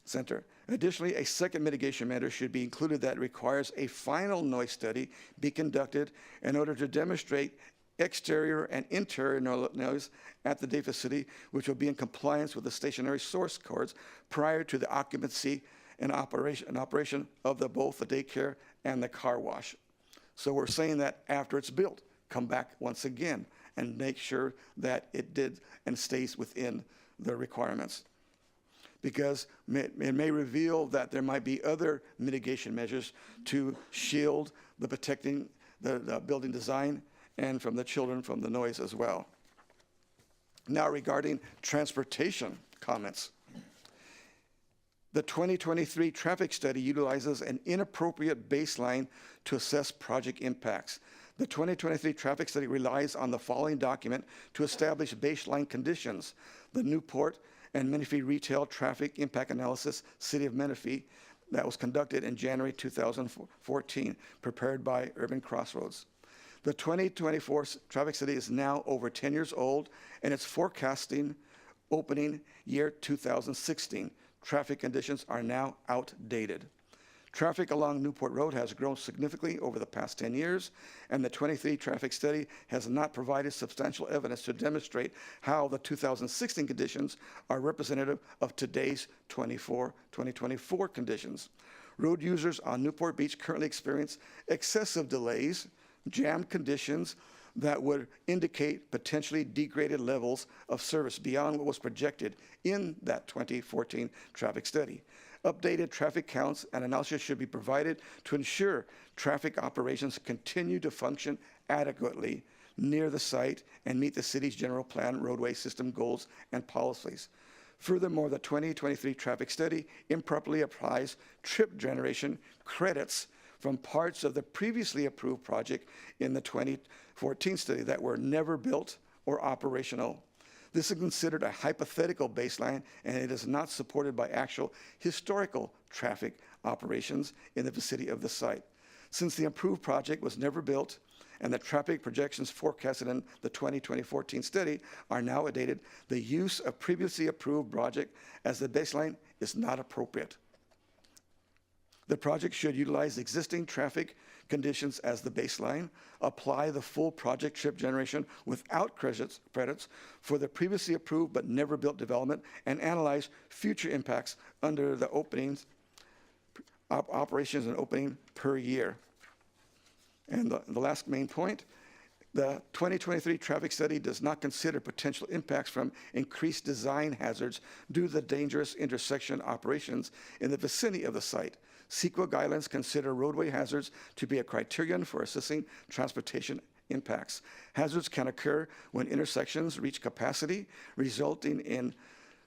center. Additionally, a second mitigation measure should be included that requires a final noise study be conducted in order to demonstrate exterior and interior noise at the day facility, which will be in compliance with the stationary source codes prior to the occupancy and operation of both the daycare and the car wash. So we're saying that after it's built, come back once again and make sure that it did and stays within the requirements. Because it may reveal that there might be other mitigation measures to shield the protecting the building design and from the children from the noise as well. Now regarding transportation comments. The 2023 traffic study utilizes an inappropriate baseline to assess project impacts. The 2023 traffic study relies on the following document to establish baseline conditions: the Newport and Menifee Retail Traffic Impact Analysis, City of Menifee, that was conducted in January 2014, prepared by Urban Crossroads. The 2024 traffic study is now over 10 years old, and it's forecasting opening year 2016. Traffic conditions are now outdated. Traffic along Newport Road has grown significantly over the past 10 years, and the 23 traffic study has not provided substantial evidence to demonstrate how the 2016 conditions are representative of today's 2024 conditions. Road users on Newport Beach currently experience excessive delays, jammed conditions that would indicate potentially degraded levels of service beyond what was projected in that 2014 traffic study. Updated traffic counts and analysis should be provided to ensure traffic operations continue to function adequately near the site and meet the city's general plan roadway system goals and policies. Furthermore, the 2023 traffic study improperly applies trip generation credits from parts of the previously approved project in the 2014 study that were never built or operational. This is considered a hypothetical baseline, and it is not supported by actual historical traffic operations in the vicinity of the site. Since the approved project was never built and the traffic projections forecasted in the 2014 study are now outdated, the use of previously approved project as the baseline is not appropriate. The project should utilize existing traffic conditions as the baseline, apply the full project trip generation without credits for the previously approved but never built development, and analyze future impacts under the operations and opening per year. And the last main point, the 2023 traffic study does not consider potential impacts from increased design hazards due to the dangerous intersection operations in the vicinity of the site. CEQA guidelines consider roadway hazards to be a criterion for assessing transportation impacts. Hazards can occur when intersections reach capacity, resulting in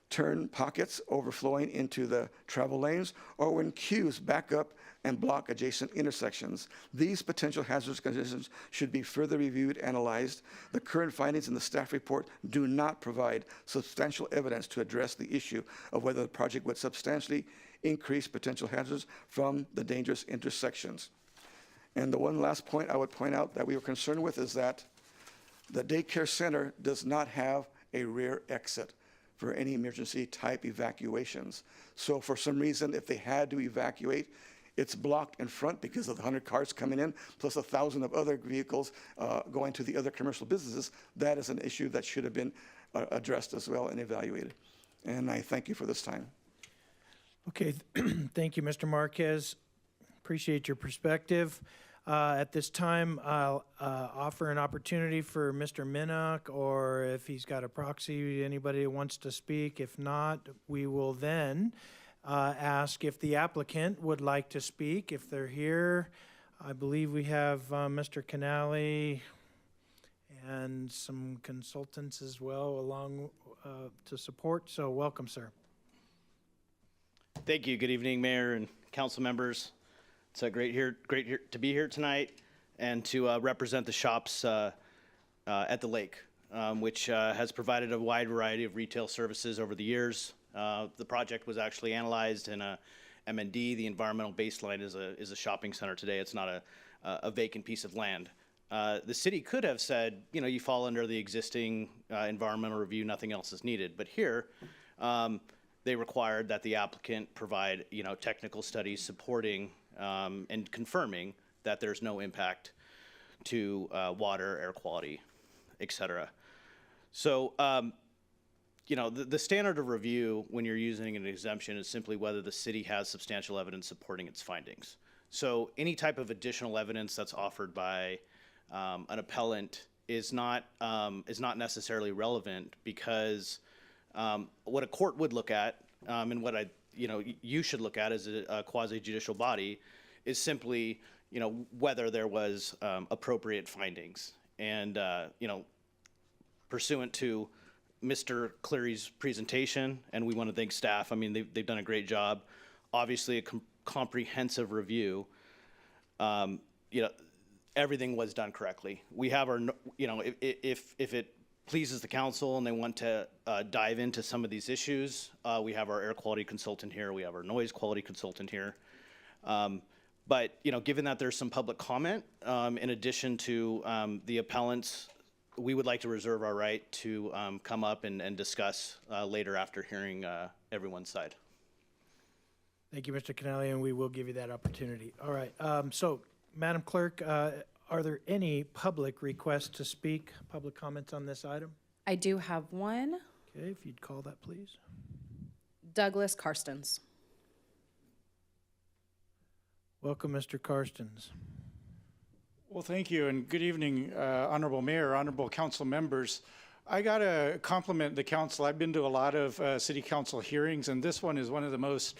turn pockets overflowing into the travel lanes, or when queues back up and block adjacent intersections. These potential hazardous conditions should be further reviewed and analyzed. The current findings in the staff report do not provide substantial evidence to address the issue of whether the project would substantially increase potential hazards from the dangerous intersections. And the one last point I would point out that we were concerned with is that the daycare center does not have a rear exit for any emergency type evacuations. So for some reason, if they had to evacuate, It's blocked in front because of the 100 cars coming in, plus 1,000 of other vehicles going to the other commercial businesses. That is an issue that should have been addressed as well and evaluated. And I thank you for this time. Okay, thank you, Mr. Marquez. Appreciate your perspective. At this time, I'll offer an opportunity for Mr. Minnock, or if he's got a proxy, anybody who wants to speak. If not, we will then ask if the applicant would like to speak. If they're here, I believe we have Mr. Canale and some consultants as well along to support. So welcome, sir. Thank you. Good evening, Mayor and council members. It's great to be here tonight and to represent the shops at the lake, which has provided a wide variety of retail services over the years. The project was actually analyzed in a MND. The environmental baseline is a shopping center today. It's not a vacant piece of land. The city could have said, you know, you fall under the existing environmental review, nothing else is needed. But here, they required that the applicant provide, you know, technical studies supporting and confirming that there's no impact to water, air quality, et cetera. So, you know, the standard of review when you're using an exemption is simply whether the city has substantial evidence supporting its findings. So any type of additional evidence that's offered by an appellant is not necessarily relevant, because what a court would look at, and what you should look at as a quasi-judicial body, is simply, you know, whether there was appropriate findings. And you know, pursuant to Mr. Cleary's presentation, and we want to thank staff. I mean, they've done a great job. Obviously, a comprehensive review. You know, everything was done correctly. We have our, you know, if it pleases the council and they want to dive into some of these issues, we have our air quality consultant here. We have our noise quality consultant here. But, you know, given that there's some public comment, in addition to the appellants, we would like to reserve our right to come up and discuss later after hearing everyone's side. Thank you, Mr. Canale, and we will give you that opportunity. All right, so Madam Clerk, are there any public requests to speak, public comments on this item? I do have one. Okay, if you'd call that, please. Douglas Karstens. Welcome, Mr. Karstens. Well, thank you, and good evening, Honorable Mayor, Honorable Council members. I got to compliment the council. I've been to a lot of city council hearings, and this one is one of the most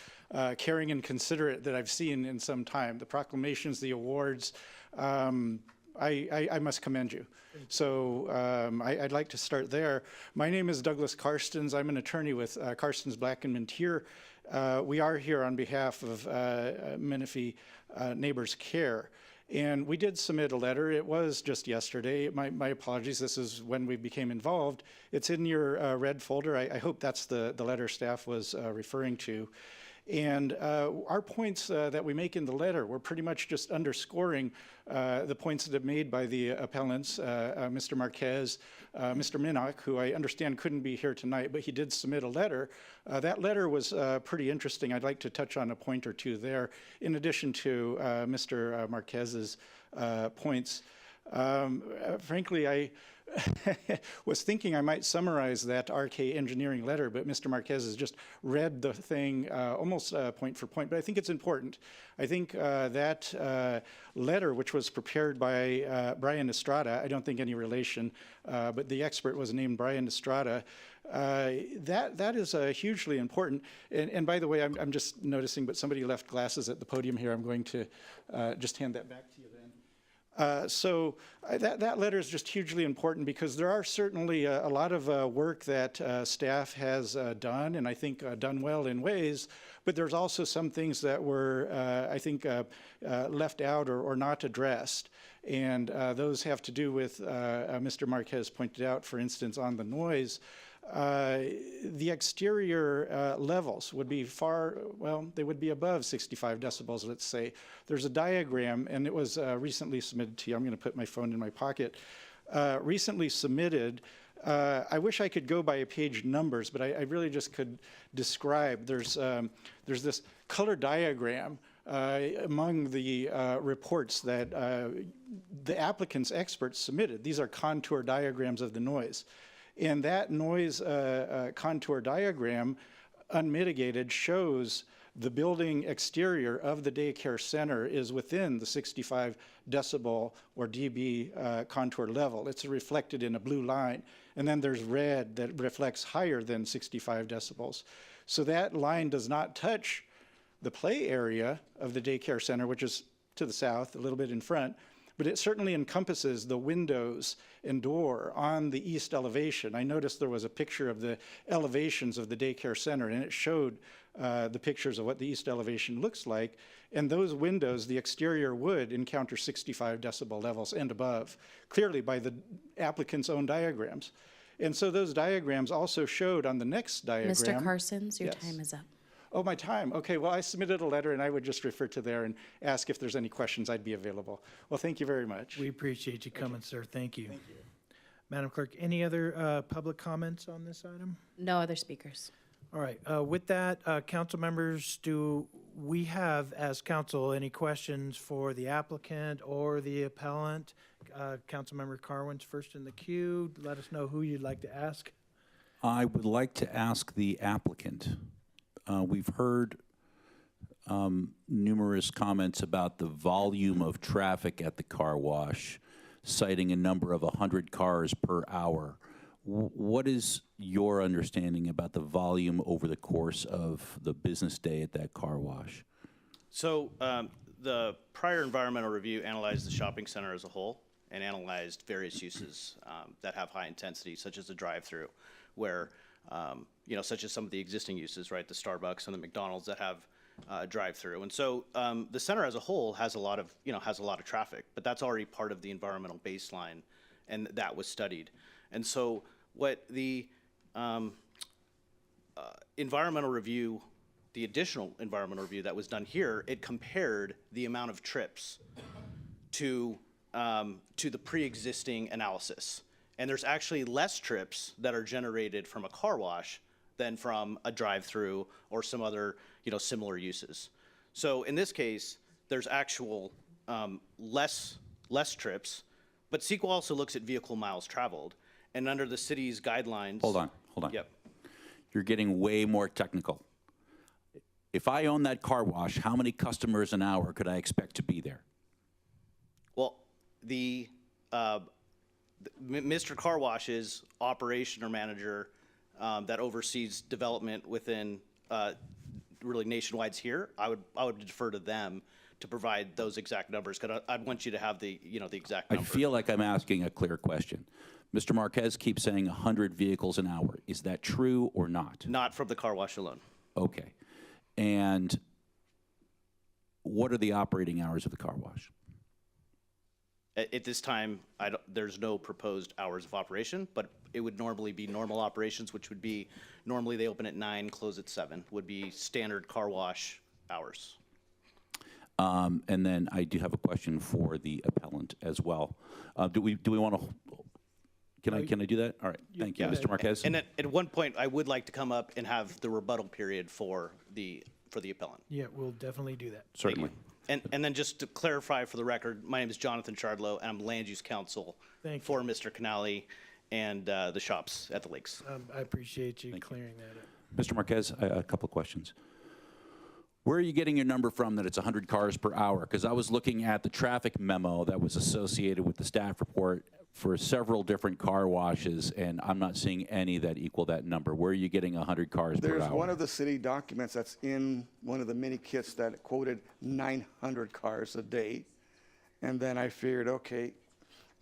caring and considerate that I've seen in some time. The proclamations, the awards, I must commend you. So I'd like to start there. My name is Douglas Karstens. I'm an attorney with Karstens, Black & Mentir. We are here on behalf of Menifee Neighbors Care. And we did submit a letter. It was just yesterday. My apologies. This is when we became involved. It's in your red folder. I hope that's the letter staff was referring to. And our points that we make in the letter, we're pretty much just underscoring the points that have made by the appellants, Mr. Marquez, Mr. Minnock, who I understand couldn't be here tonight, but he did submit a letter. That letter was pretty interesting. I'd like to touch on a point or two there, in addition to Mr. Marquez's points. Frankly, I was thinking I might summarize that RK engineering letter, but Mr. Marquez has just read the thing almost point for point, but I think it's important. I think that letter, which was prepared by Brian Estrada, I don't think any relation, but the expert was named Brian Estrada, that is hugely important. And by the way, I'm just noticing, but somebody left glasses at the podium here. I'm going to just hand that back to you then. So that letter is just hugely important, because there are certainly a lot of work that staff has done, and I think done well in ways, but there's also some things that were, I think, left out or not addressed. And those have to do with, Mr. Marquez pointed out, for instance, on the noise. The exterior levels would be they would be above 65 decibels, let's say. There's a diagram, and it was recently submitted to you. I'm going to put my phone in my pocket. Recently submitted. I wish I could go by page numbers, but I really just could describe. There's this color diagram among the reports that the applicant's experts submitted. These are contour diagrams of the noise. And that noise contour diagram, unmitigated, shows the building exterior of the daycare center is within the 65 decibel or dB contour level. It's reflected in a blue line. And then there's red that reflects higher than 65 decibels. So that line does not touch the play area of the daycare center, which is to the south, a little bit in front, but it certainly encompasses the windows and door on the east elevation. I noticed there was a picture of the elevations of the daycare center, and it showed the pictures of what the east elevation looks like. And those windows, the exterior would encounter 65 decibel levels and above, clearly by the applicant's own diagrams. And so those diagrams also showed on the next diagram. Mr. Carsons, your Yes. time is up. Oh, my time. Okay, well, I submitted a letter, and I would just refer to there and ask if there's any questions. I'd be available. Well, thank you very much. We appreciate you coming, sir. Thank you. Madam Clerk, any other public comments on this item? No other speakers. All right. With that, council members, do we have, as council, any questions for the applicant or the appellant? Councilmember Carwin's first in the queue. Let us know who you'd like to ask. I would like to ask the applicant. We've heard numerous comments about the volume of traffic at the car wash, citing a number of 100 cars per hour. What is your understanding about the volume over the course of the business day at that car wash? So the prior environmental review analyzed the shopping center as a whole and analyzed various uses that have high intensity, such as the drive-through, where such as some of the existing uses, right, the Starbucks and the McDonald's that have drive-through. And so the center as a whole has a lot of traffic, but that's already part of the environmental baseline, and that was studied. And so what the environmental review, the additional environmental review that was done here, it compared the amount of trips to the pre-existing analysis. And there's actually less trips that are generated from a car wash than from a drive-through or some other, similar uses. So in this case, there's actual less trips, but CEQA also looks at vehicle miles traveled. And under the city's guidelines. Hold on. Yep. You're getting way more technical. If I own that car wash, how many customers an hour could I expect to be there? Well, Mr. Car Wash's operation or manager that oversees development within really nationwide's here, I would defer to them to provide those exact numbers, because I'd want you to have the exact numbers. I feel like I'm asking a clear question. Mr. Marquez keeps saying 100 vehicles an hour. Is that true or not? Not from the car wash alone. Okay. And what are the operating hours of the car wash? At this time, there's no proposed hours of operation, but it would normally be normal operations, which would be, normally they open at 9, close at 7, would be standard car wash hours. And then I do have a question for the appellant as well. Do we want to? Can I do that? All right. Thank you, Mr. Marquez. And at one point, I would like to come up and have the rebuttal period for the appellant. Yeah, we'll definitely do that. Certainly. And then just to clarify for the record, my name is Jonathan Chardlow, and I'm land use counsel for Mr. Canali and the shops at the lakes. I appreciate you clearing that up. Mr. Marquez, a couple of questions. Where are you getting your number from that it's 100 cars per hour? Because I was looking at the traffic memo that was associated with the staff report for several different car washes, and I'm not seeing any that equal that number. Where are you getting 100 cars per hour? There's one of the city documents that's in one of the mini kits that quoted 900 cars a day. And then I figured, okay,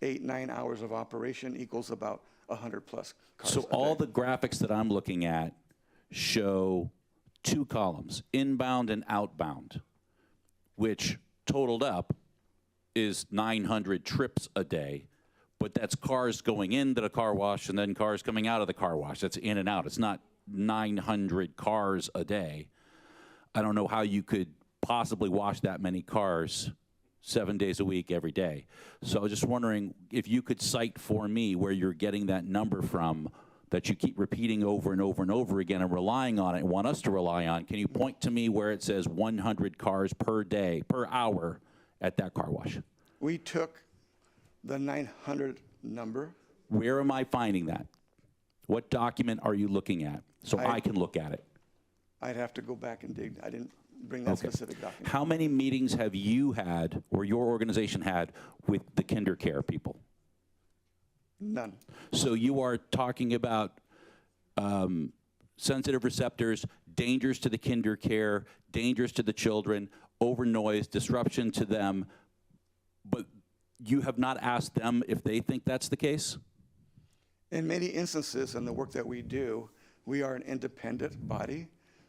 8-9 hours of operation equals about 100 plus cars So a all day. the graphics that I'm looking at show 2 columns, inbound and outbound, which totaled up is 900 trips a day. But that's cars going into the car wash and then cars coming out of the car wash. That's in and out. It's not 900 cars a day. I don't know how you could possibly wash that many cars 7 days a week, every day. So I was just wondering if you could cite for me where you're getting that number from that you keep repeating over and over and over again and relying on it and want us to rely on. Can you point to me where it says 100 cars per day, per hour at that car wash? We took the 900 number. Where am I finding that? What document are you looking at so I can look at it? I'd have to go back and dig. I didn't bring that specific document. How many meetings have you had or your organization had with the KinderCare people? None. So you are talking about sensitive receptors, dangers to the KinderCare, dangers to the children, over noise, disruption to them, but you have not asked them if they think that's the case? In many instances in the work that we do, we are an independent body,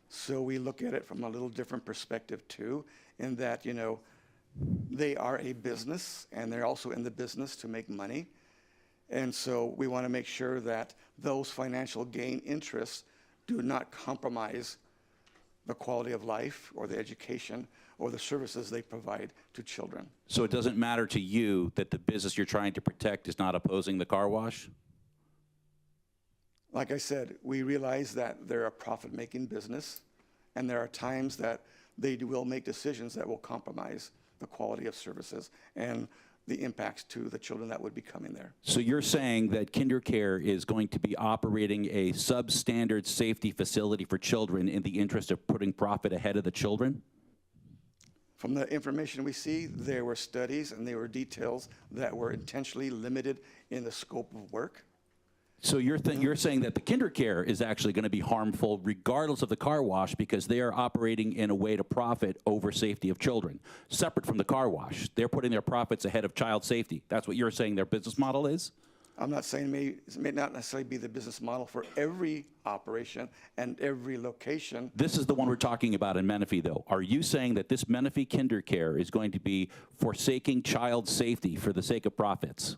so we look at it from a little different perspective too, in that, you know, they are a business and they're also in the business to make money. And so we want to make sure that those financial gain interests do not compromise the quality of life or the education or the services they provide to children. So it doesn't matter to you that the business you're trying to protect is not opposing the car wash? Like I said, we realize that they're a profit-making business, and there are times that they will make decisions that will compromise the quality of services and the impacts to the children that would be coming there. So you're saying that KinderCare is going to be operating a substandard safety facility for children in the interest of putting profit ahead of the children? From the information we see, there were studies and there were details that were intentionally limited in the scope of work. So you're saying that the KinderCare is actually going to be harmful regardless of the car wash because they are operating in a way to profit over safety of children, separate from the car wash. They're putting their profits ahead of child safety. That's what you're saying their business model is? I'm not saying it may not necessarily be the business model for every operation and every location. This is the one we're talking about in Menifee, though. Are you saying that this Menifee KinderCare is going to be forsaking child safety for the sake of profits?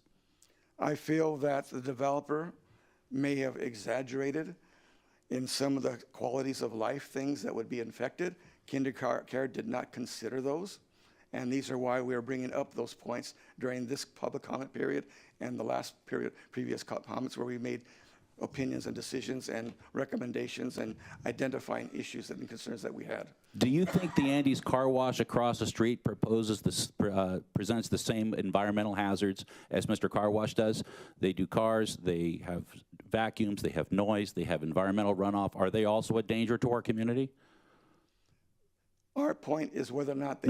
I feel that the developer may have exaggerated in some of the qualities of life things that would be infected. KinderCare did not consider those, and these are why we are bringing up those points during this public comment period and the last period, previous comments where we made opinions and decisions and recommendations and identifying issues and concerns that we had. Do you think the Andy's Car Wash across the street presents the same environmental hazards as Mr. Car Wash does? They do cars, they have vacuums, they have noise, they have environmental runoff. Are they also a danger to our community? Our point is whether or not they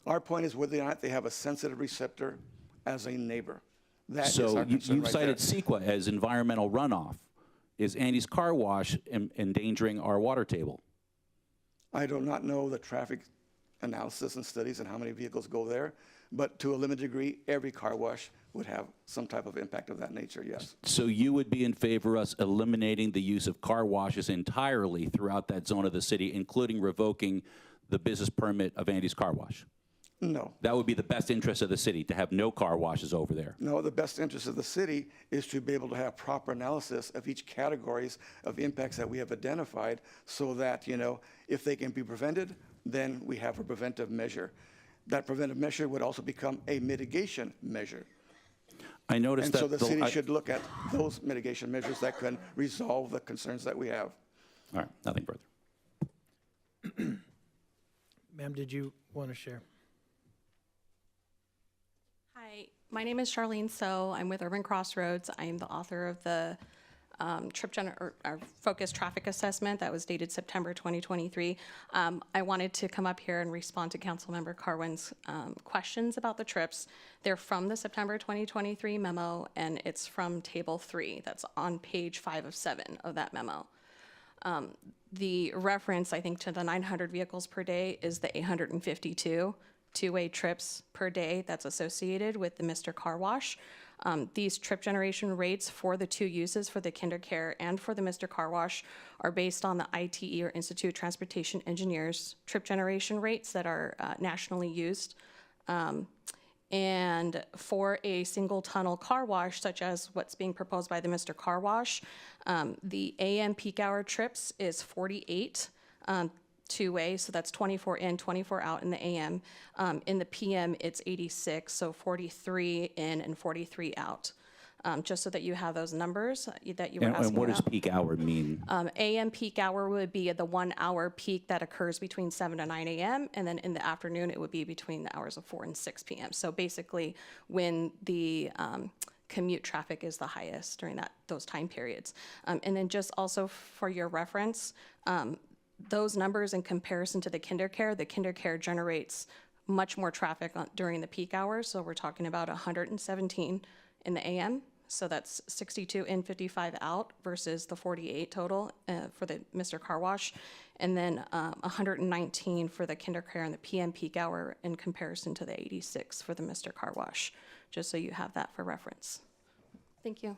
Our point is whether or not they have a sensitive receptor as a neighbor. That is our concern you've right cited there. CEQA as environmental runoff. Is Andy's Car Wash endangering our water table? I do not know the traffic analysis and studies and how many vehicles go there, but to a limited degree, every car wash would have some type of impact of that nature, yes. So you would be in favor of us eliminating the use of car washes entirely throughout that zone of the city, including revoking the business permit of Andy's Car Wash? No. That would be the best interest of the city, to have no car washes over there. No, the best interest of the city is to be able to have proper analysis of each categories of impacts that we have identified so that, you know, if they can be prevented, then we have a preventive measure. That preventive measure would also become a mitigation measure. I noticed and so that the city should look at those mitigation measures that can resolve the concerns that we have. All right, nothing further. Ma'am, did you want to share? Hi, my name is Charlene So. I'm with Urban Crossroads. I am the author of the our focused traffic assessment that was dated September 2023. I wanted to come up here and respond to Councilmember Carwin's questions about the trips. They're from the September 2023 memo, and it's from Table 3. That's on page 5 of 7 of that memo. The reference, I think, to the 900 vehicles per day is the 852 two-way trips per day that's associated with the Mr. Car Wash. These trip generation rates for the two uses, for the KinderCare and for the Mr. Car Wash, are based on the ITE, or Institute of Transportation Engineers, trip generation rates that are nationally used. And for a single tunnel car wash, such as what's being proposed by the Mr. Car Wash, the AM peak hour trips is 48 two-way, so that's 24 in, 24 out in the AM. In the PM, it's 86, so 43 in and 43 out. just so that you have those numbers that you were And asking what does about. peak hour mean? AM peak hour would be the 1 hour peak that occurs between 7 to 9 a.m. And then in the afternoon, it would be between the hours of 4 and 6 p.m. So basically when the commute traffic is the highest during those time periods. And then just also for your reference, those numbers in comparison to the KinderCare generates much more traffic during the peak hours. So we're talking about 117 in the AM. So that's 62 in, 55 out versus the 48 total for the Mr. Car Wash. And then 119 for the KinderCare and the PM peak hour in comparison to the 86 for the Mr. Car Wash, just so you have that for reference. Thank you.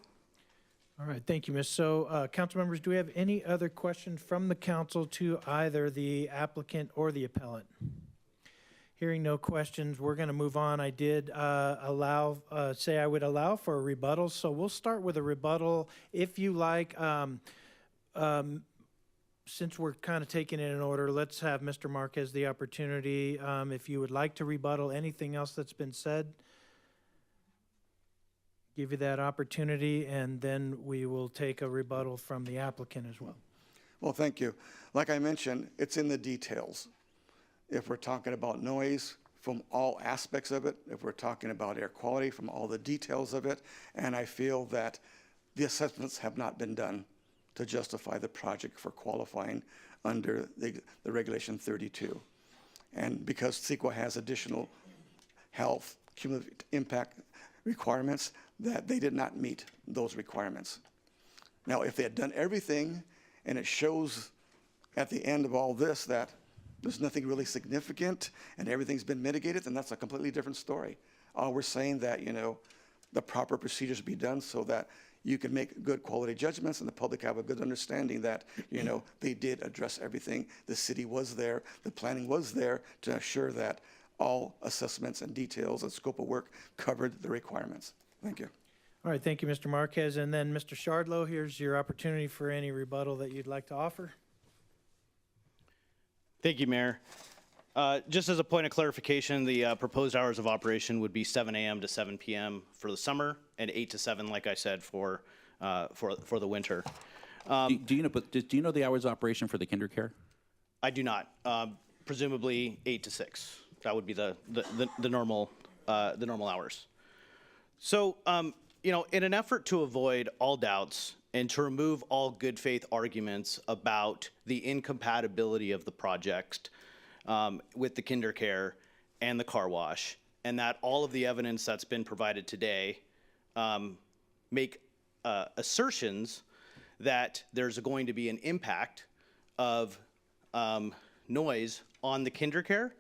All right, thank you, Ms. So, council members, do we have any other questions from the council to either the applicant or the appellant? Hearing no questions, we're going to move on. I did say I would allow for a rebuttal, so we'll start with a rebuttal if you like. Since we're kind of taking it in order, let's have Mr. Marquez the opportunity. If you would like to rebuttal anything else that's been said, give you that opportunity, and then we will take a rebuttal from the applicant as well. Well, thank you. Like I mentioned, it's in the details. If we're talking about noise from all aspects of it, if we're talking about air quality from all the details of it, and I feel that the assessments have not been done to justify the project for qualifying under the Regulation 32. And because CEQA has additional health cumulative impact requirements, that they did not meet those requirements. Now, if they had done everything and it shows at the end of all this that there's nothing really significant and everything's been mitigated, then that's a completely different story. We're saying that, the proper procedures be done so that you can make good quality judgments and the public have a good understanding that, they did address everything. The city was there, the planning was there to assure that all assessments and details and scope of work covered the requirements. Thank you. All right, thank you, Mr. Marquez. And then Mr. Shardlow, here's your opportunity for any rebuttal that you'd like to offer. Thank you, Mayor. Just as a point of clarification, the proposed hours of operation would be 7 a.m. to 7 p.m. for the summer and 8 to 7, like I said, for the winter. Do you know the hours of operation for the KinderCare? I do not. Presumably 8 to 6. That would be the normal hours. So, in an effort to avoid all doubts and to remove all good faith arguments about the incompatibility of the project with the KinderCare and the car wash, and that all of the evidence that's been provided today make assertions that there's going to be an impact of noise on the KinderCare,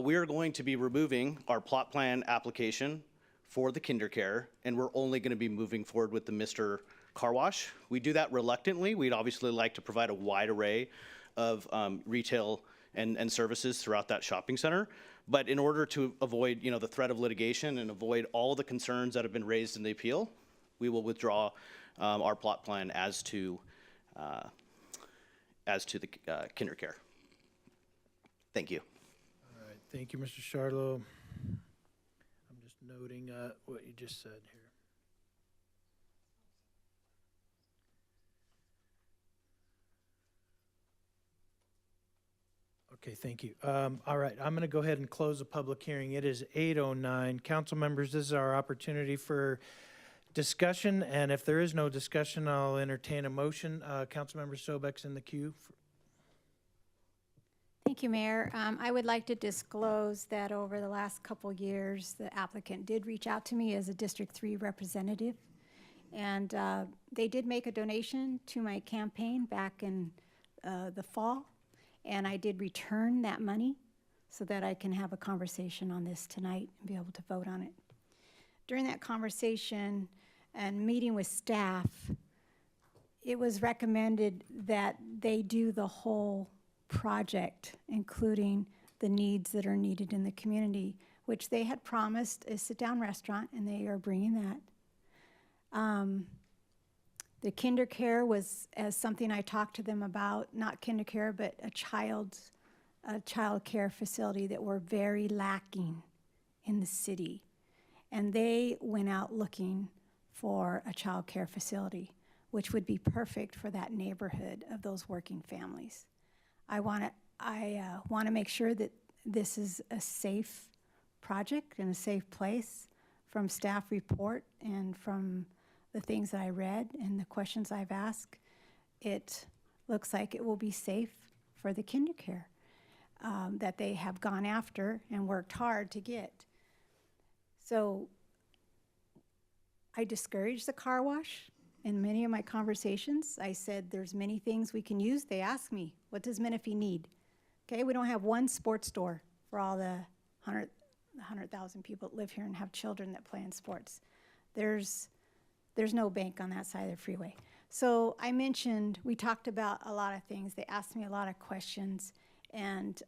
we are going to be removing our plot plan application for the KinderCare, and we're only going to be moving forward with the Mr. Car Wash. We do that reluctantly. We'd obviously like to provide a wide array of retail and services throughout that shopping center. But in order to avoid, the threat of litigation and avoid all the concerns that have been raised in the appeal, we will withdraw our plot plan as to the KinderCare. Thank you. All right, thank you, Mr. Shardlow. I'm just noting what you just said here. Okay, thank you. All right, I'm going to go ahead and close the public hearing. It is 8:09. Council members, this is our opportunity for discussion, and if there is no discussion, I'll entertain a motion. Councilmember Sobek's in the queue. Thank you, Mayor. I would like to disclose that over the last couple years, the applicant did reach out to me as a District 3 representative, and they did make a donation to my campaign back in the fall, and I did return that money so that I can have a conversation on this tonight and be able to vote on it. During that conversation and meeting with staff, it was recommended that they do the whole project, including the needs that are needed in the community, which they had promised a sit-down restaurant, and they are bringing that. The KinderCare was as something I talked to them about, not KinderCare, but a child care facility that were very lacking in the city. And they went out looking for a child care facility, which would be perfect for that neighborhood of those working families. I want to make sure that this is a safe project and a safe place. From staff report and from the things that I read and the questions I've asked, it looks like it will be safe for the KinderCare that they have gone after and worked hard to get. So I discouraged the car wash in many of my conversations. I said, there's many things we can use. They asked me, what does Menifee need? Okay, we don't have one sports store for all the 100,000 people that live here and have children that play in sports. There's no bank on that side of the freeway. So I mentioned, we talked about a lot of things. They asked me a lot of questions, and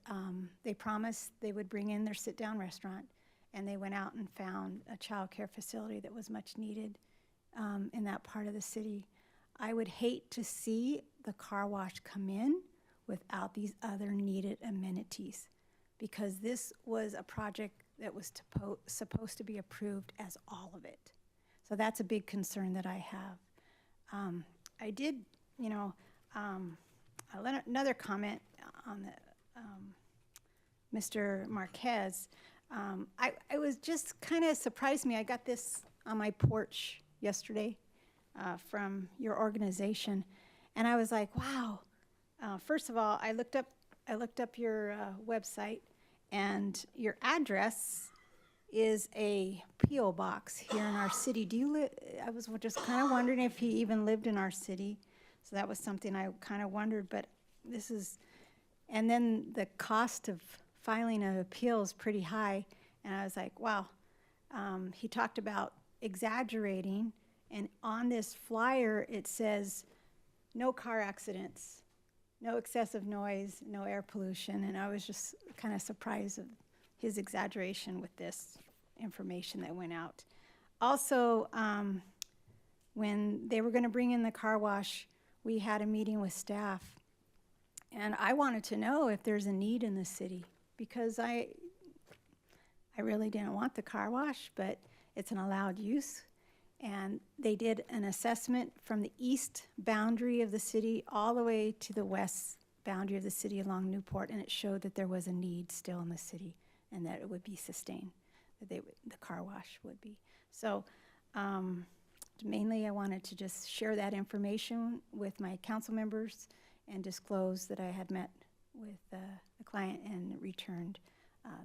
they promised they would bring in their sit-down restaurant, and they went out and found a child care facility that was much needed in that part of the city. I would hate to see the car wash come in without these other needed amenities, because this was a project that was supposed to be approved as all of it. So that's a big concern that I have. I did, another comment on the, Mr. Marquez. I was just kind of surprised me. I got this on my porch yesterday from your organization, and I was like, wow. First of all, I looked up your website, and your address is a P.O. box here in our city. Do you live? I was just kind of wondering if he even lived in our city. So that was something I kind of wondered, but this is, and then the cost of filing an appeal is pretty high, and I was like, wow. He talked about exaggerating, and on this flyer it says no car accidents, no excessive noise, no air pollution, and I was just kind of surprised of his exaggeration with this information that went out. Also, when they were going to bring in the car wash, we had a meeting with staff, and I wanted to know if there's a need in the city, because I really didn't want the car wash, but it's an allowed use. And they did an assessment from the east boundary of the city all the way to the west boundary of the city along Newport, and it showed that there was a need still in the city and that it would be sustained, that the car wash would be. So mainly I wanted to just share that information with my council members and disclose that I had met with the client and returned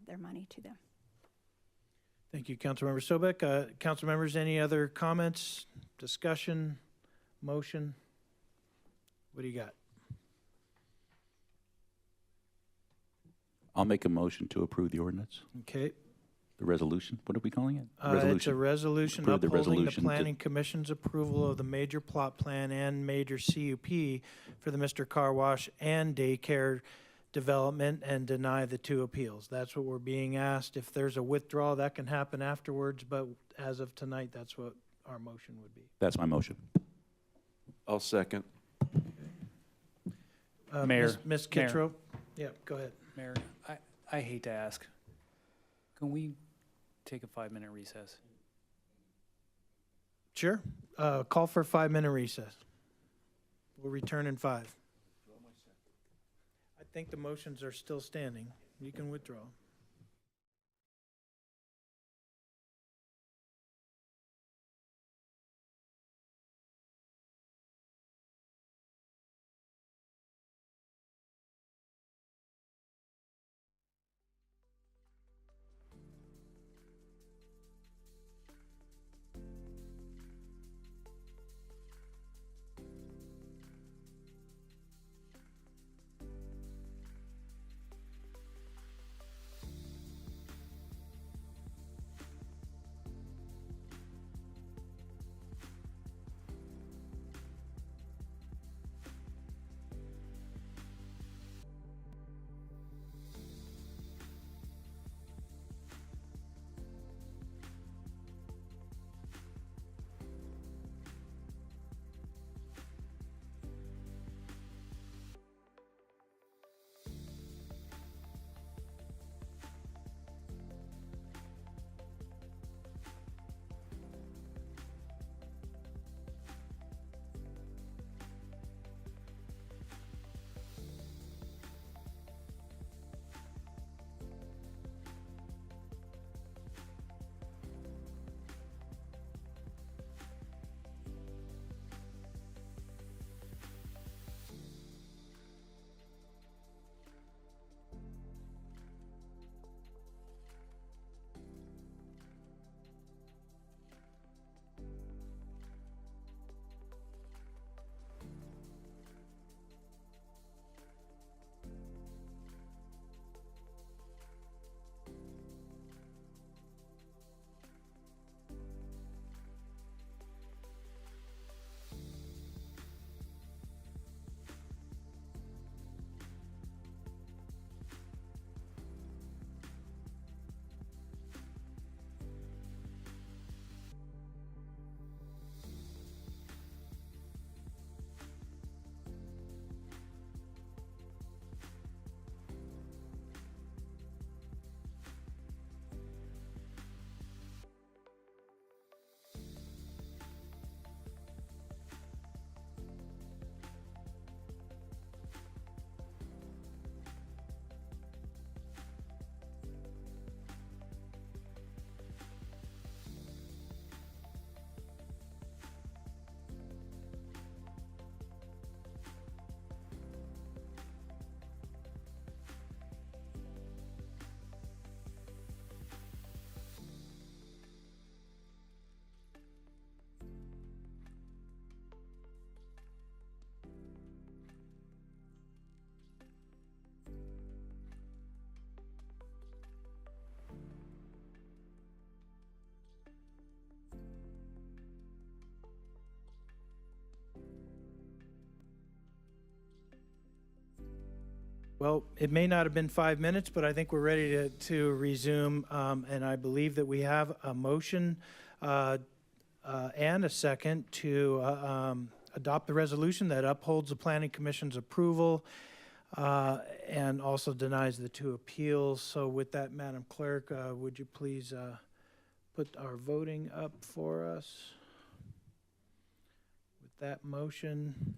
their money to them. Thank you, Councilmember Sobek. Council members, any other comments, discussion, motion? What do you got? I'll make a motion to approve the ordinance. Okay. The resolution, what are we calling it? It's a resolution Approve the upholding the resolution Planning Commission's approval of the major plot plan and major CUP for the Mr. Car Wash and daycare development, and deny the two appeals. That's what we're being asked. If there's a withdrawal, that can happen afterwards, but as of tonight, that's what our motion would be. That's my motion. I'll second. Mayor. Ms. Kittro? Yeah, go ahead. Mayor, I hate to ask. Can we take a 5-minute recess? Sure. Call for a 5-minute recess. We'll return in 5. I think the motions are still standing. You can withdraw. Well, it may not have been 5 minutes, but I think we're ready to resume. And I believe that we have a motion and a second to adopt the resolution that upholds the Planning Commission's approval and also denies the 2 appeals. So with that, Madam Clerk, would you please put our voting up for us? With that motion.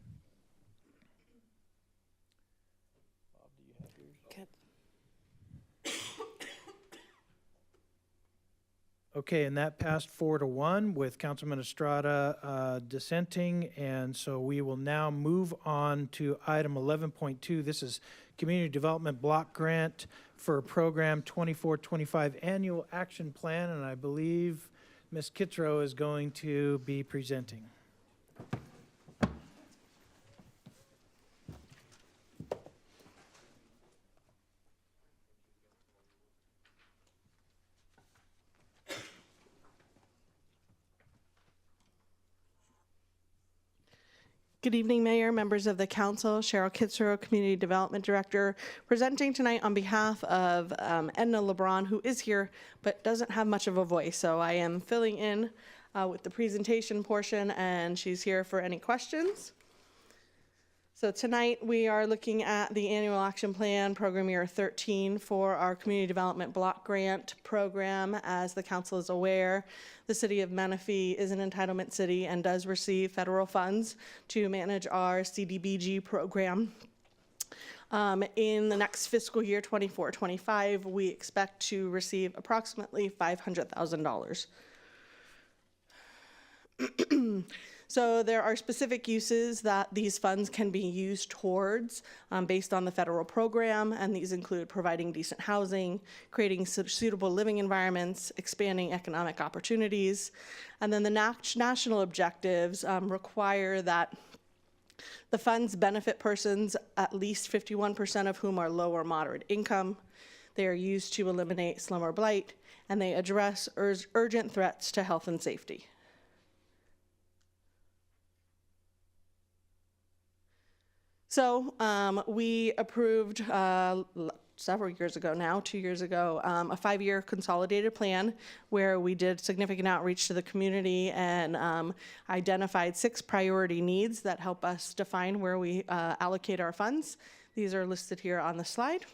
Okay, and that passed 4-1 with Councilman Estrada dissenting, and so we will now move on to item 11.2. This is Community Development Block Grant for Program 2425 Annual Action Plan, and I believe Ms. Kitzrow is going to be presenting. Good evening, Mayor, members of the council. Cheryl Kitzrow, Community Development Director, presenting tonight on behalf of Edna LeBron, who is here but doesn't have much of a voice. So I am filling in with the presentation portion, and she's here for any questions. So tonight we are looking at the Annual Action Plan, Program Year 13 for our Community Development Block Grant Program. As the council is aware, the city of Menifee is an entitlement city and does receive federal funds to manage our CDBG program. In the next fiscal year, 24-25, we expect to receive approximately $500,000. So there are specific uses that these funds can be used towards based on the federal program, and these include providing decent housing, creating suitable living environments, expanding economic opportunities, and then the national objectives require that the funds benefit persons, at least 51% of whom are low or moderate income. They are used to eliminate slum or blight, and they address urgent threats to health and safety. So we approved several years ago now, 2 years ago, a 5-year consolidated plan where we did significant outreach to the community and identified 6 priority needs that help us define where we allocate our funds. These are listed here on the slide.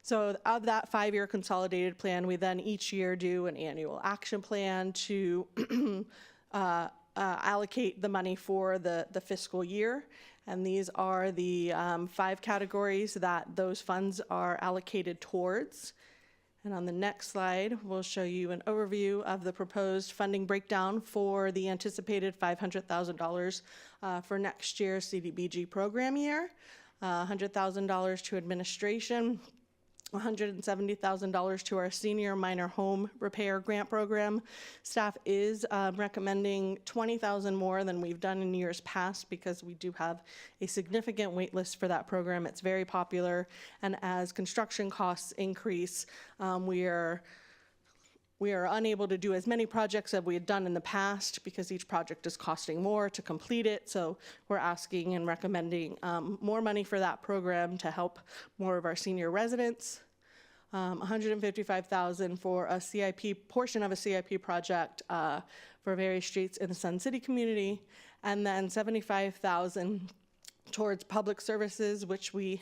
So of that 5-year consolidated plan, we then each year do an annual action plan to allocate the money for the fiscal year. And these are the 5 categories that those funds are allocated towards. And on the next slide, we'll show you an overview of the proposed funding breakdown for the anticipated $500,000 for next year's CDBG program year. $100,000 to administration, $170,000 to our senior minor home repair grant program. Staff is recommending $20,000 more than we've done in years past because we do have a significant wait list for that program. It's very popular, and as construction costs increase, we are unable to do as many projects as we had done in the past because each project is costing more to complete it. So we're asking and recommending more money for that program to help more of our senior residents. $155,000 for a CIP, portion of a CIP project for various streets in the Sun City community, and then $75,000 towards public services, which we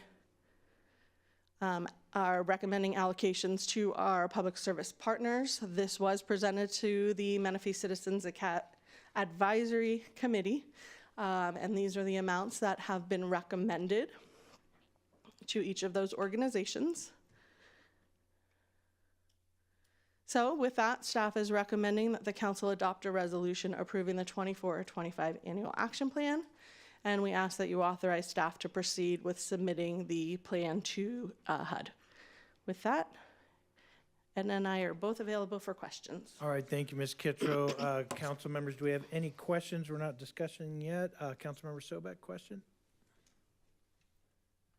are recommending allocations to our public service partners. This was presented to the Menifee Citizens Advisory Committee, and these are the amounts that have been recommended to each of those organizations. So with that, staff is recommending that the council adopt a resolution approving the 24-25 annual action plan. And we ask that you authorize staff to proceed with submitting the plan to HUD. With that, Edna and I are both available for questions. All right, thank you, Ms. Kitzrow. Council members, do we have any questions? We're not discussing yet. Councilmember Sobek, question?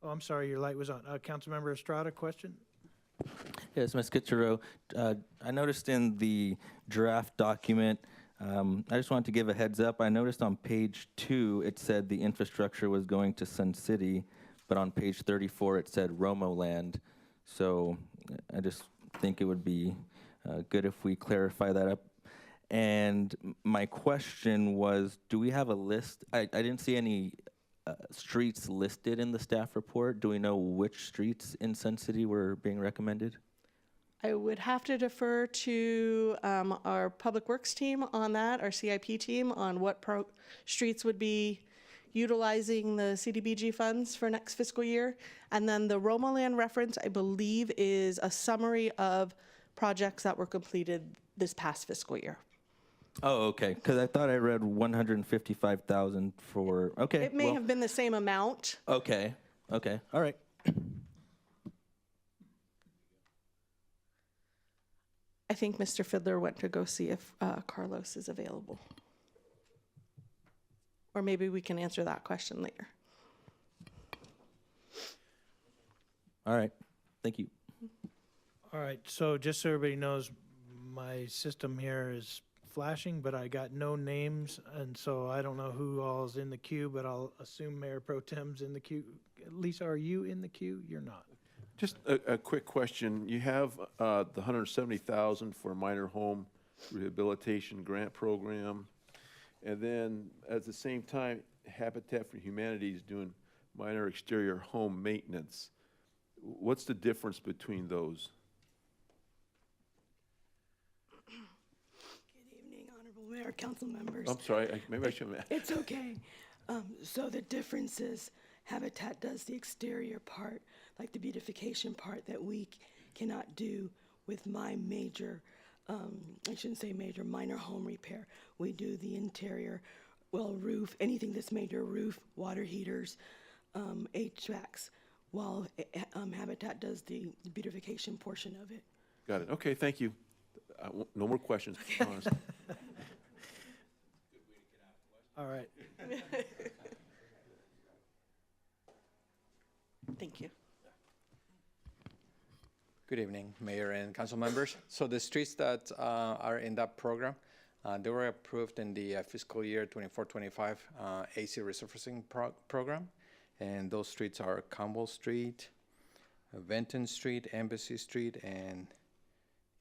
Oh, I'm sorry, your light was on. Councilmember Estrada, question? Yes, Ms. Kitzrow, I noticed in the draft document I just wanted to give a heads up. I noticed on page 2 it said the infrastructure was going to Sun City, but on page 34 it said Romo Land. So I just think it would be good if we clarify that up. And my question was, do we have a list? I didn't see any streets listed in the staff report. Do we know which streets in Sun City were being recommended? I would have to defer to our Public Works team on that, our CIP team, on what streets would be utilizing the CDBG funds for next fiscal year. And then the Roma Land reference, I believe, is a summary of projects that were completed this past fiscal year. Oh, okay. Because I thought I read 155,000 for. Okay. It may have been the same amount. Okay. Okay. All right. I think Mr. Fiddler went to go see if Carlos is available. Or maybe we can answer that question later. All right. Thank you. All right, so just so everybody knows, my system here is flashing, but I got no names, and so I don't know who all is in the queue, but I'll assume Mayor Pro Tem's in the queue. Lisa, are you in the queue? You're not. Just a quick question. You have the $170,000 for minor home rehabilitation grant program, and then at the same time, Habitat for Humanity is doing minor exterior home maintenance. What's the difference between those? Good evening, Honorable Mayor, council members. I'm sorry, maybe I shouldn't have. It's okay. So the difference is Habitat does the exterior part, like the beautification part that we cannot do with my major, I shouldn't say major, minor home repair. We do the interior, well, roof, anything that's major, roof, water heaters, HVACs, while Habitat does the beautification portion of it. Got it. Okay, thank you. No more questions. Honestly. All right. Thank you. Good evening, Mayor and council members. So the streets that are in that program, they were approved in the fiscal year 24-25 AC resurfacing program. And those streets are Campbell Street, Benton Street, Embassy Street, and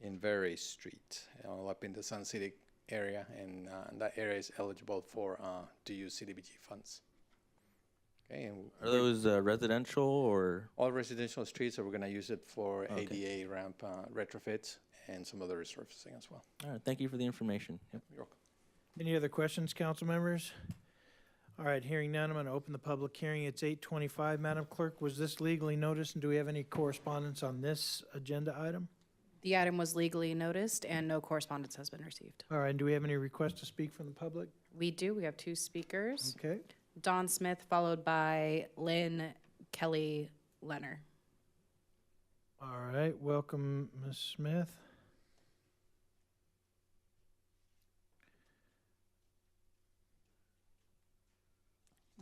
Inverry Street, all up in the Sun City area. And that area is eligible for to use CDBG funds. Okay, and Are those residential or? all residential streets, so we're going to use it for ADA ramp retrofits and some other resurfacing as well. All right. Thank you for the information. Yep. You're welcome. Any other questions, council members? All right, hearing none, I'm going to open the public hearing. It's 8:25. Madam Clerk, was this legally noticed, and do we have any correspondence on this agenda item? The item was legally noticed and no correspondence has been received. All right, and do we have any requests to speak from the public? We do. We have 2 speakers. Okay. Don Smith, followed by Lynn Kelly Leonard. All right, welcome, Ms. Smith.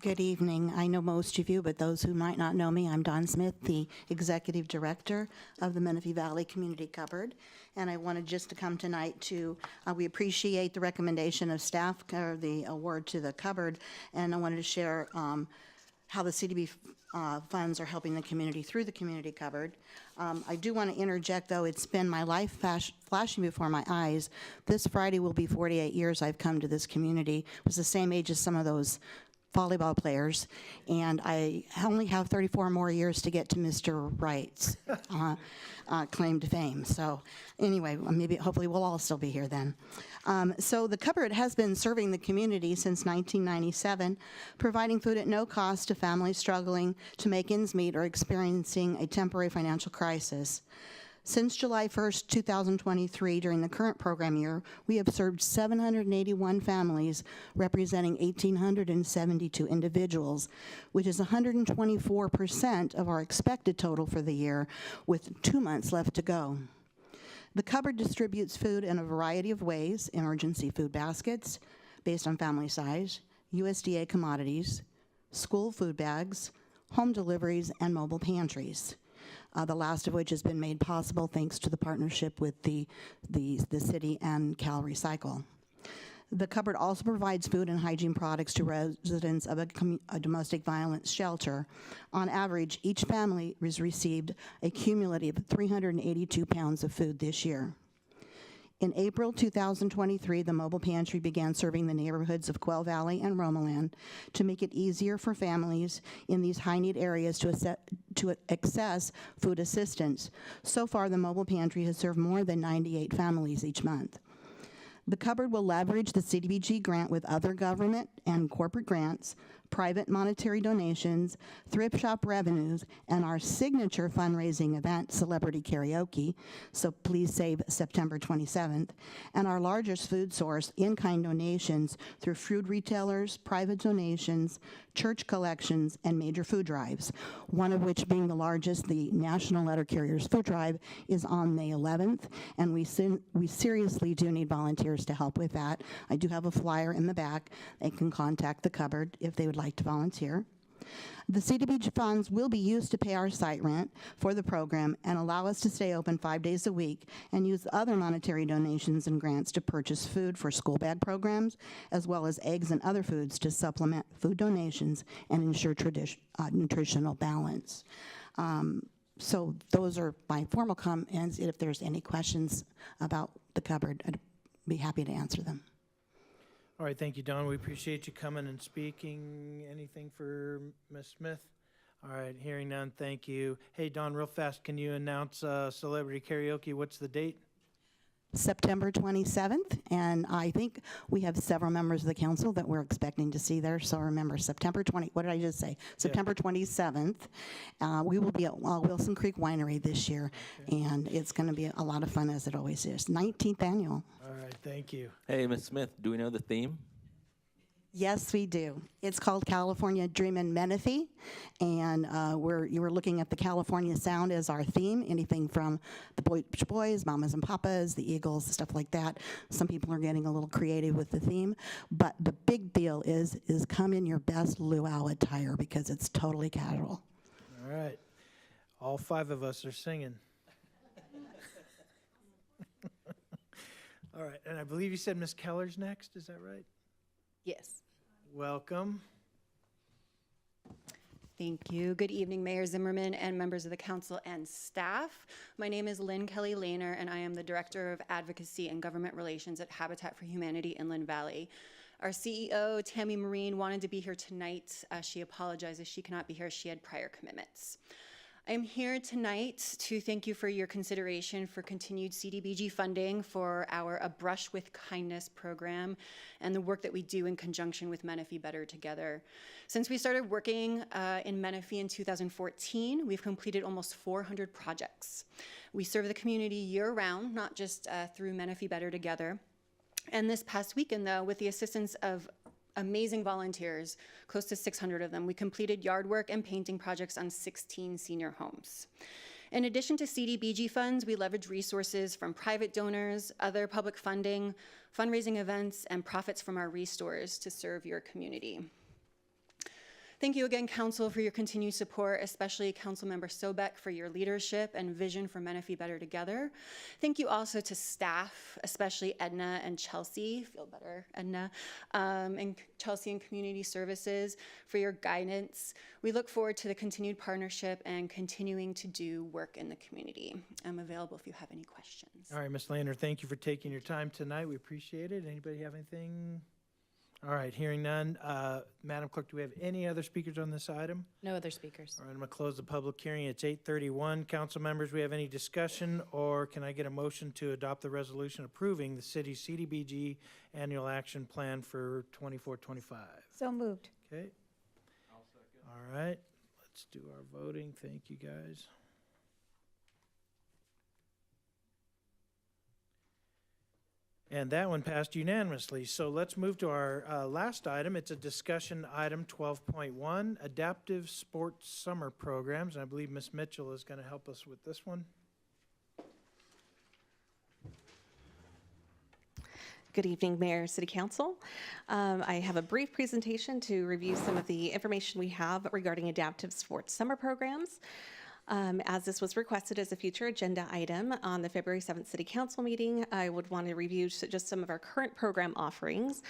Good evening. I know most of you, but those who might not know me, I'm Dawn Smith, the Executive Director of the Menifee Valley Community Cupboard. And I wanted just to come tonight to, we appreciate the recommendation of staff, or the award to the cupboard, and I wanted to share how the CDB funds are helping the community through the community cupboard. I do want to interject, though, it's been my life flashing before my eyes. This Friday will be 48 years I've come to this community. I was the same age as some of those volleyball players, and I only have 34 more years to get to Mr. Wright's claim to fame. So anyway, maybe hopefully we'll all still be here then. So the cupboard has been serving the community since 1997, providing food at no cost to families struggling to make ends meet or experiencing a temporary financial crisis. Since July 1st, 2023, during the current program year, we have served 781 families representing 1,872 individuals, which is 124% of our expected total for the year, with 2 months left to go. The cupboard distributes food in a variety of ways: emergency food baskets based on family size, USDA commodities, school food bags, home deliveries, and mobile pantries. The last of which has been made possible thanks to the partnership with the city and Cal Recycle. The cupboard also provides food and hygiene products to residents of a domestic violence shelter. On average, each family has received a cumulative 382 pounds of food this year. In April 2023, the mobile pantry began serving the neighborhoods of Quail Valley and Romaland to make it easier for families in these high-need areas to access food assistance. So far, the mobile pantry has served more than 98 families each month. The cupboard will leverage the CDBG grant with other government and corporate grants, private monetary donations, thrift shop revenues, and our signature fundraising event, Celebrity Karaoke, so please save September 27th, and our largest food source, in-kind donations through food retailers, private donations, church collections, and major food drives, one of which being the largest, the National Letter Carriers Food Drive, is on May 11th, and we seriously do need volunteers to help with that. I do have a flyer in the back. They can contact the cupboard if they would like to volunteer. The CDBG funds will be used to pay our site rent for the program and allow us to stay open 5 days a week and use other monetary donations and grants to purchase food for school bag programs, as well as eggs and other foods to supplement food donations and ensure nutritional balance. So those are my formal comments. If there's any questions about the cupboard, I'd be happy to answer them. All right, thank you, Don. We appreciate you coming and speaking. Anything for Ms. Smith? All right, hearing none, thank you. Hey, Don, real fast, can you announce Celebrity Karaoke? What's the date? September 27th, and I think we have several members of the council that we're expecting to see there, so remember, September 27th. We will be at Wilson Creek Winery this year, and it's going to be a lot of fun, as it always is. 19th annual. All right, thank you. Hey, Ms. Smith, do we know the theme? Yes, we do. It's called California Dreamin' Menifee, and you were looking at the California sound as our theme, anything from the Boys, Mamas and Papas, the Eagles, stuff like that. Some people are getting a little creative with the theme, but the big deal is come in your best luau attire because it's totally casual. All right. All 5 of us are singing. All right, and I believe you said Ms. Keller's next, is that right? Yes. Welcome. Thank you. Good evening, Mayor Zimmerman and members of the council and staff. My name is Lynn Kelly Lehner, and I am the Director of Advocacy and Government Relations at Habitat for Humanity Inland Valley. Our CEO, Tammy Marine, wanted to be here tonight. She apologizes she cannot be here. She had prior commitments. I am here tonight to thank you for your consideration for continued CDBG funding for our A Brush with Kindness program and the work that we do in conjunction with Menifee Better Together. Since we started working in Menifee in 2014, we've completed almost 400 projects. We serve the community year-round, not just through Menifee Better Together. And this past weekend, though, with the assistance of amazing volunteers, close to 600 of them, we completed yard work and painting projects on 16 senior homes. In addition to CDBG funds, we leverage resources from private donors, other public funding, fundraising events, and profits from our restores to serve your community. Thank you again, Council, for your continued support, especially Councilmember Sobek for your leadership and vision for Menifee Better Together. Thank you also to staff, especially Edna and Chelsea, feel better, Edna, and Chelsea and Community Services for your guidance. We look forward to the continued partnership and continuing to do work in the community. I'm available if you have any questions. All right, Ms. Lehner, thank you for taking your time tonight. We appreciate it. Anybody have anything? All right, hearing none. Madam Clerk, do we have any other speakers on this item? No other speakers. All right, I'm going to close the public hearing. It's 8:31. Council members, we have any discussion, or can I get a motion to adopt the resolution approving the city's CDBG annual action plan for 24-25? So moved. Okay. I'll second. All right, let's do our voting. Thank you, guys. And that one passed unanimously. So let's move to our last item. It's a discussion item 12.1, Adaptive Sports Summer Programs. And I believe Ms. Mitchell is going to help us with this one. Good evening, Mayor, City Council. I have a brief presentation to review some of the information we have regarding adaptive sports summer programs. As this was requested as a future agenda item on the February 7th City Council meeting, I would want to review just some of our current program offerings.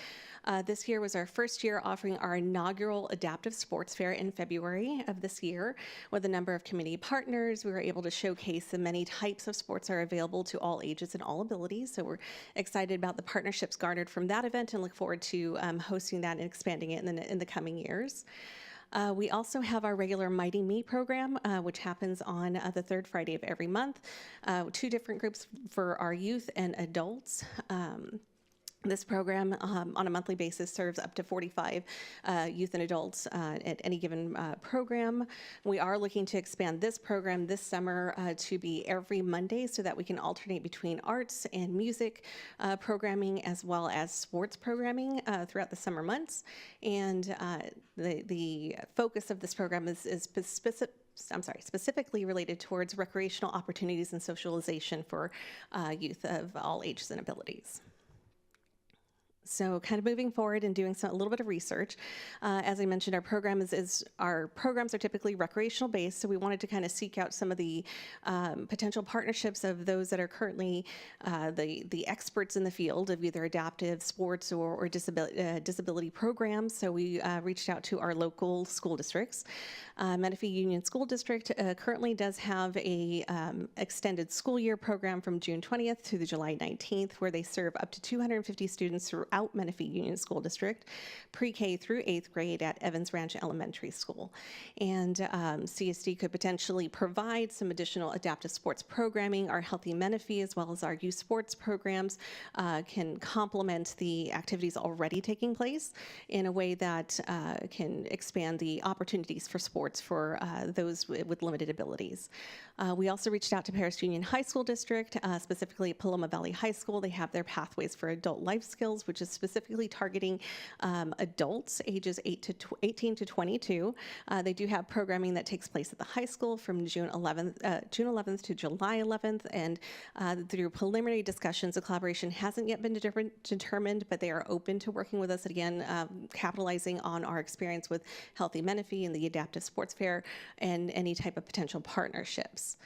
This year was our first year offering our inaugural Adaptive Sports Fair in February of this year. With a number of community partners, we were able to showcase the many types of sports that are available to all ages and all abilities. So we're excited about the partnerships garnered from that event and look forward to hosting that and expanding it in the coming years. We also have our regular Mighty Me program, which happens on the third Friday of every month. 2 different groups for our youth and adults. This program on a monthly basis serves up to 45 youth and adults at any given program. We are looking to expand this program this summer to be every Monday so that we can alternate between arts and music programming as well as sports programming throughout the summer months. And the focus of this program is specifically related towards recreational opportunities and socialization for youth of all ages and abilities. So kind of moving forward and doing a little bit of research. As I mentioned, our programs are typically recreational based, so we wanted to kind of seek out some of the potential partnerships of those that are currently the experts in the field of either adaptive sports or disability programs. So we reached out to our local school districts. Menifee Union School District currently does have a extended school year program from June 20th to the July 19th, where they serve up to 250 students throughout Menifee Union School District, pre-K through 8th grade at Evans Ranch Elementary School. And CSD could potentially provide some additional adaptive sports programming. Our Healthy Menifee, as well as our youth sports programs, can complement the activities already taking place in a way that can expand the opportunities for sports for those with limited abilities. We also reached out to Paris Union High School District, specifically Paloma Valley High School. They have their Pathways for Adult Life Skills, which is specifically targeting adults ages 18 to 22. They do have programming that takes place at the high school from June 11th to July 11th, and through preliminary discussions, a collaboration hasn't yet been determined, but they are open to working with us again, capitalizing on our experience with Healthy Menifee and the Adaptive Sports Fair and any type of potential partnerships.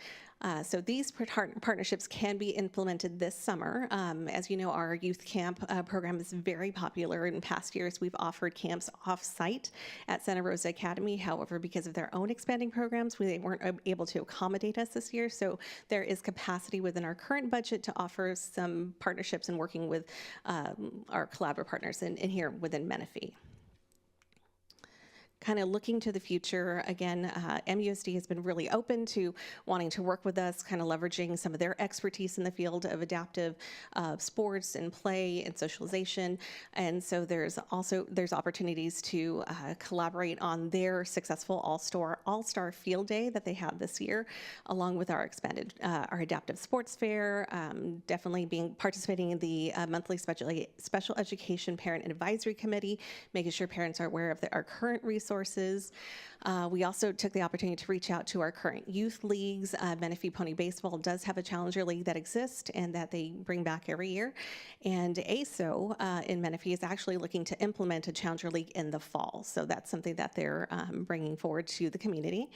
So these partnerships can be implemented this summer. As you know, our youth camp program is very popular. In past years, we've offered camps off-site at Santa Rosa Academy. However, because of their own expanding programs, they weren't able to accommodate us this year. So there is capacity within our current budget to offer some partnerships and working with our collaborative partners in here within Menifee. Kind of looking to the future, again, MUSD has been really open to wanting to work with us, kind of leveraging some of their expertise in the field of adaptive sports and play and socialization. And so there's opportunities to collaborate on their successful All-Star Field Day that they had this year, along with our expanded, our Adaptive Sports Fair, definitely participating in the monthly special education parent advisory committee, making sure parents are aware of our current resources. We also took the opportunity to reach out to our current youth leagues. Menifee Pony Baseball does have a Challenger League that exists and that they bring back every year. And ASO in Menifee is actually looking to implement a Challenger League in the fall. So that's something that they're bringing forward to the community.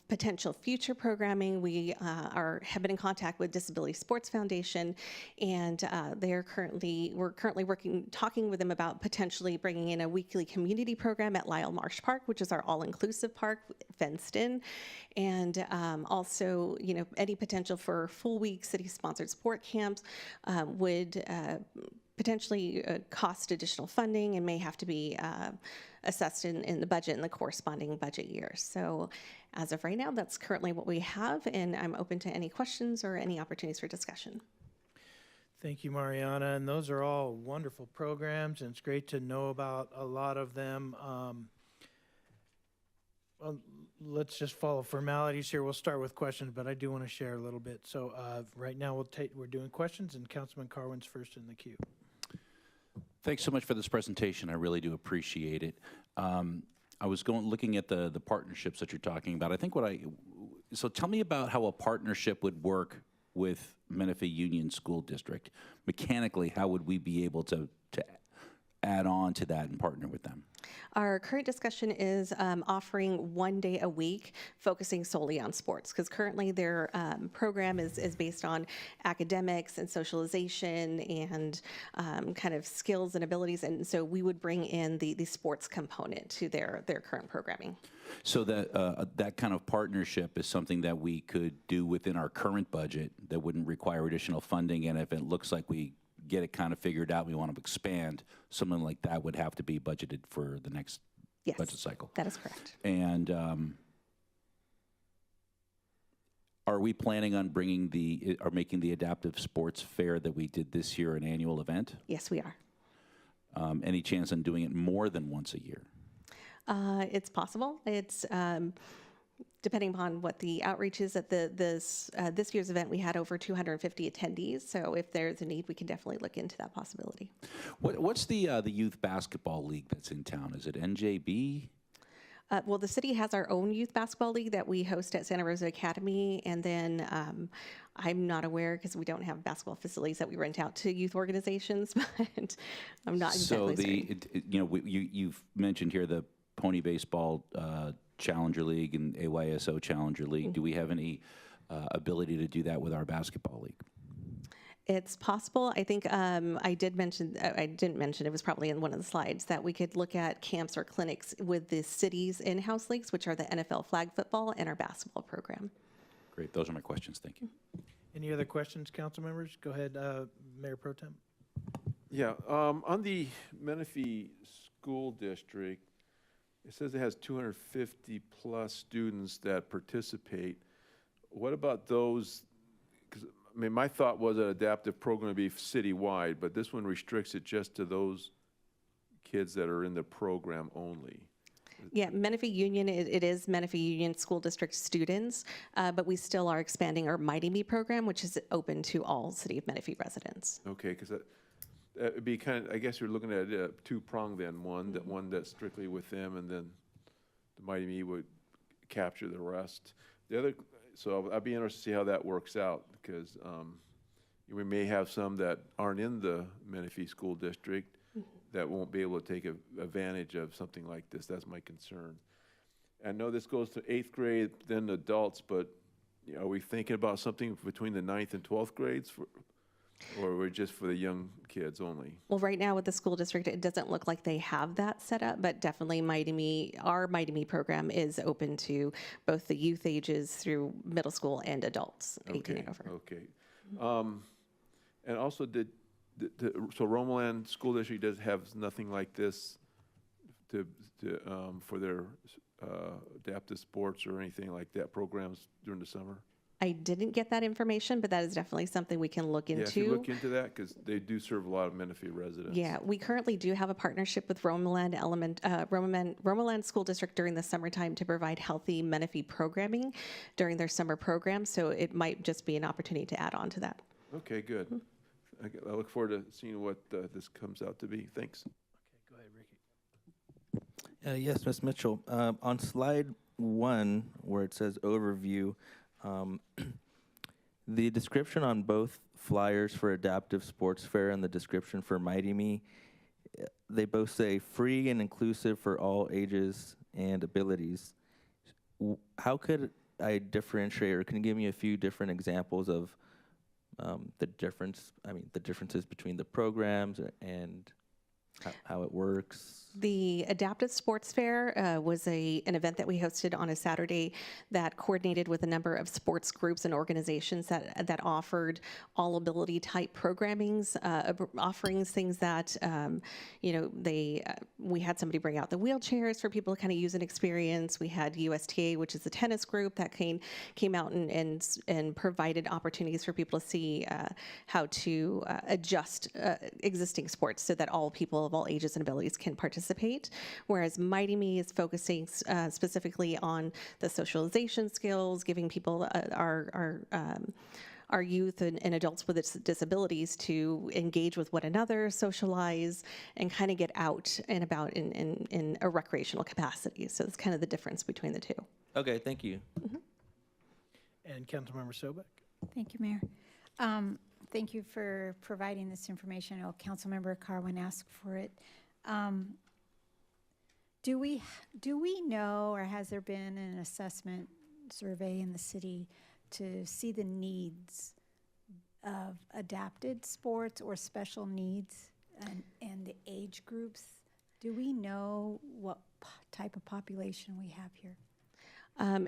Potential future programming, we have been in contact with Disability Sports Foundation, and we're currently talking with them about potentially bringing in a weekly community program at Lyle Marsh Park, which is our all-inclusive park, fenced in, and also, any potential for full-week city-sponsored sport camps would potentially cost additional funding and may have to be assessed in the budget in the corresponding budget year. So as of right now, that's currently what we have, and I'm open to any questions or any opportunities for discussion. Thank you, Mariana. And those are all wonderful programs, and it's great to know about a lot of them. Well, let's just follow formalities here. We'll start with questions, but I do want to share a little bit. So right now we're doing questions, and Councilman Carwin's first in the queue. Thanks so much for this presentation. I really do appreciate it. I was looking at the partnerships that you're talking about. I think so tell me about how a partnership would work with Menifee Union School District. Mechanically, how would we be able to add on to that and partner with them? Our current discussion is offering 1 day a week, focusing solely on sports, because currently their program is based on academics and socialization and kind of skills and abilities, and so we would bring in the sports component to their current programming. So that kind of partnership is something that we could do within our current budget that wouldn't require additional funding, and if it looks like we get it kind of figured out, we want to expand, something like that would have to be budgeted for the next budget cycle. That is correct. And are we planning on bringing making the adaptive sports fair that we did this year an annual event? Yes, we are. Any chance on doing it more than once a year? It's possible. It's depending upon what the outreach is at this year's event. We had over 250 attendees, so if there's a need, we can definitely look into that possibility. What's the youth basketball league that's in town? Is it NJB? Well, the city has our own youth basketball league that we host at Santa Rosa Academy, and then I'm not aware because we don't have basketball facilities that we rent out to youth organizations, but I'm not exactly certain. You've mentioned here the Pony Baseball Challenger League and AYSO Challenger League. Do we have any ability to do that with our basketball league? It's possible. I think I didn't mention, it was probably in one of the slides, that we could look at camps or clinics with the city's in-house leagues, which are the NFL flag football and our basketball program. Great. Those are my questions. Thank you. Any other questions, council members? Go ahead, Mayor Pro Tem. Yeah, on the Menifee School District, it says it has 250 plus students that participate. What about those? Because I mean, my thought was an adaptive program would be citywide, but this one restricts it just to those kids that are in the program only. Yeah, Menifee Union, it is Menifee Union School District students, but we still are expanding our Mighty Me program, which is open to all City of Menifee residents. Okay, because it'd be kind of, I guess you're looking at a two-pronged then, one that's strictly with them, and then the Mighty Me would capture the rest. The other, so I'd be interested to see how that works out, because we may have some that aren't in the Menifee School District that won't be able to take advantage of something like this. That's my concern. I know this goes to 8th grade, then adults, but are we thinking about something between the 9th and 12th grades, or are we just for the young kids only? Well, right now with the school district, it doesn't look like they have that set up, but definitely our Mighty Me program is open to both the youth ages through middle school and adults, 18 and over. Okay. And also, so Romoland School District does have nothing like this for their adaptive sports or anything like that programs during the summer? I didn't get that information, but that is definitely something we can look into. Yeah, if you look into that, because they do serve a lot of Menifee residents. Yeah, we currently do have a partnership with Romoland School District during the summertime to provide healthy Menifee programming during their summer program, so it might just be an opportunity to add on to that. Okay, good. I look forward to seeing what this comes out to be. Thanks. Okay, go ahead, Ricky. Yes, Ms. Mitchell. On slide 1, where it says overview, the description on both flyers for Adaptive Sports Fair and the description for Mighty Me, they both say free and inclusive for all ages and abilities. How could I differentiate, or can you give me a few different examples of the differences between the programs and how it works? The Adaptive Sports Fair was an event that we hosted on a Saturday that coordinated with a number of sports groups and organizations that offered all ability type programmings, offerings, things that we had somebody bring out the wheelchairs for people to kind of use and experience. We had USTA, which is the tennis group, that came out and provided opportunities for people to see how to adjust existing sports so that all people of all ages and abilities can participate. Whereas Mighty Me is focusing specifically on the socialization skills, giving people our youth and adults with disabilities to engage with one another, socialize, and kind of get out and about in a recreational capacity. So it's kind of the difference between the two. Okay, thank you. Mm-hmm. And Councilmember Sobek. Thank you, Mayor. Thank you for providing this information. I know Councilmember Carwin asked for it. Do we know, or has there been an assessment survey in the city to see the needs of adapted sports or special needs and the age groups? Do we know what type of population we have here?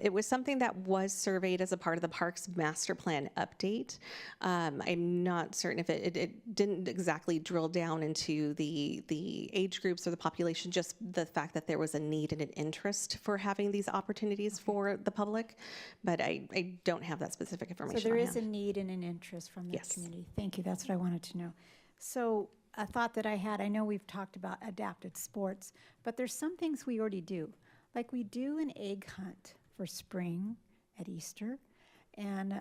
It was something that was surveyed as a part of the Parks Master Plan update. I'm not certain if it didn't exactly drill down into the age groups or the population, just the fact that there was a need and an interest for having these opportunities for the public. But I don't have that specific information. So there on is a hand. need and an interest from the Yes. community. Thank you, that's what I wanted to know. So a thought that I had, I know we've talked about adapted sports, but there's some things we already do. Like we do an egg hunt for spring at Easter. And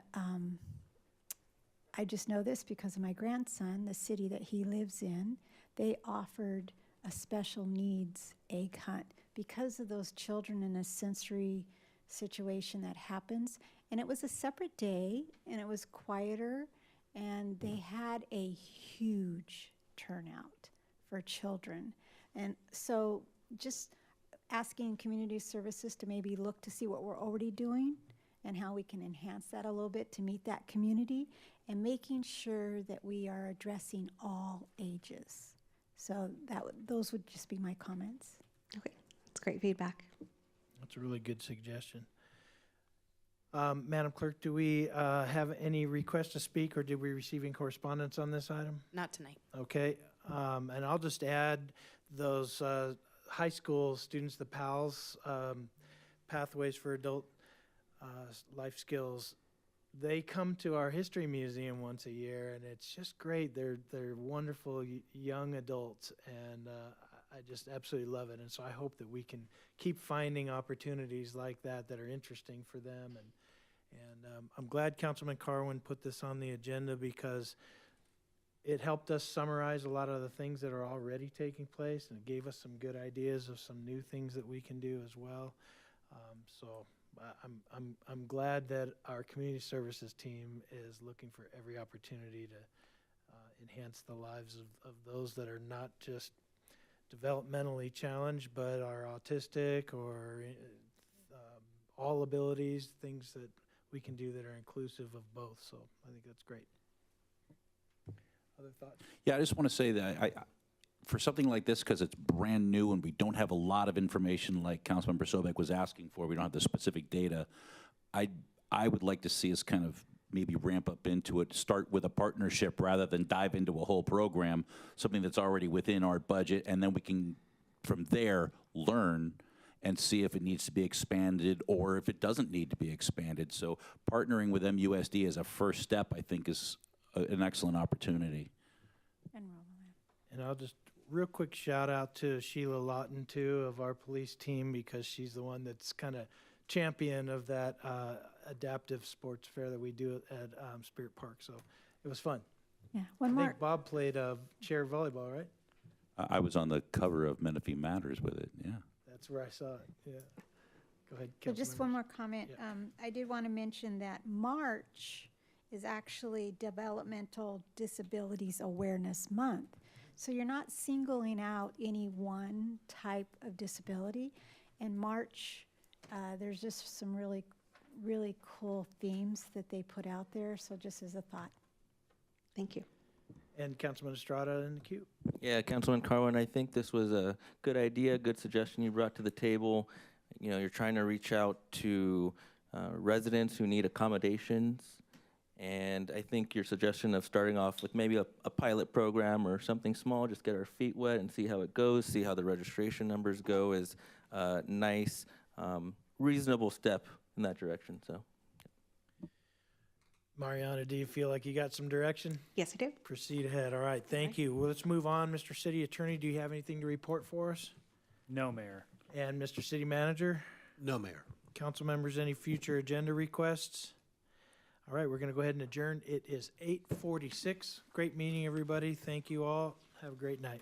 I just know this because of my grandson, the city that he lives in, they offered a special needs egg hunt because of those children in a sensory situation that happens. And it was a separate day and it was quieter, and they had a huge turnout for children. And so just asking community services to maybe look to see what we're already doing and how we can enhance that a little bit to meet that community, and making sure that we are addressing all ages. So those would just be my comments. Okay, that's great feedback. That's a really good suggestion. Madam Clerk, do we have any requests to speak, or did we receive any correspondence on this item? Not tonight. Okay, and I'll just add those high school students, the PALS, Pathways for Adult Life Skills, they come to our history museum once a year, and it's just great. They're wonderful young adults, and I just absolutely love it. And so I hope that we can keep finding opportunities like that that are interesting for them. And I'm glad Councilman Carwin put this on the agenda, because it helped us summarize a lot of the things that are already taking place, and it gave us some good ideas of some new things that we can do as well. So I'm glad that our community services team is looking for every opportunity to enhance the lives of those that are not just developmentally challenged, but are autistic or all abilities, things that we can do that are inclusive of both. So I think that's great. Other thoughts? Yeah, I just want to say that for something like this, because it's brand new and we don't have a lot of information like Councilmember Sobek was asking for, we don't have the specific data, I would like to see us kind of maybe ramp up into it, start with a partnership rather than dive into a whole program, something that's already within our budget, and then we can, from there, learn and see if it needs to be expanded or if it doesn't need to be expanded. So partnering with MUSD as a first step, I think, is an excellent opportunity. And I'll just real quick shout out to Sheila Lawton too of our police team, because she's the one that's kind of champion of that adaptive sports fair that we do at Spirit Park. So it was fun. Yeah, I think Bob played chair volleyball, right? I was on the cover of Menifee Matters with it, yeah. That's where I saw it, yeah. Go ahead, So just Councilmember. one more comment. I did want to mention that March is actually Developmental Disabilities Awareness Month. So you're not singling out any one type of disability. In March, there's just some really, really cool themes that they put out there. So just as a thought. Thank you. And Councilman Estrada in the queue. Yeah, Councilman Carwin, I think this was a good idea, good suggestion you brought to the table. You know, you're trying to reach out to residents who need accommodations. And I think your suggestion of starting off with maybe a pilot program or something small, just get our feet wet and see how it goes, see how the registration numbers go, is a nice, reasonable step in that direction. So, Mariana, do you feel like you got some direction? Yes, I do. Proceed ahead. All right, thank you. Well, let's move on. Mr. City Attorney, do you have anything to report for us? No, Mayor. And Mr. City Manager? No, Mayor. Council members, any future agenda requests? All right, we're going to go ahead and adjourn. It is 8:46. Great meeting, everybody. Thank you all. Have a great night.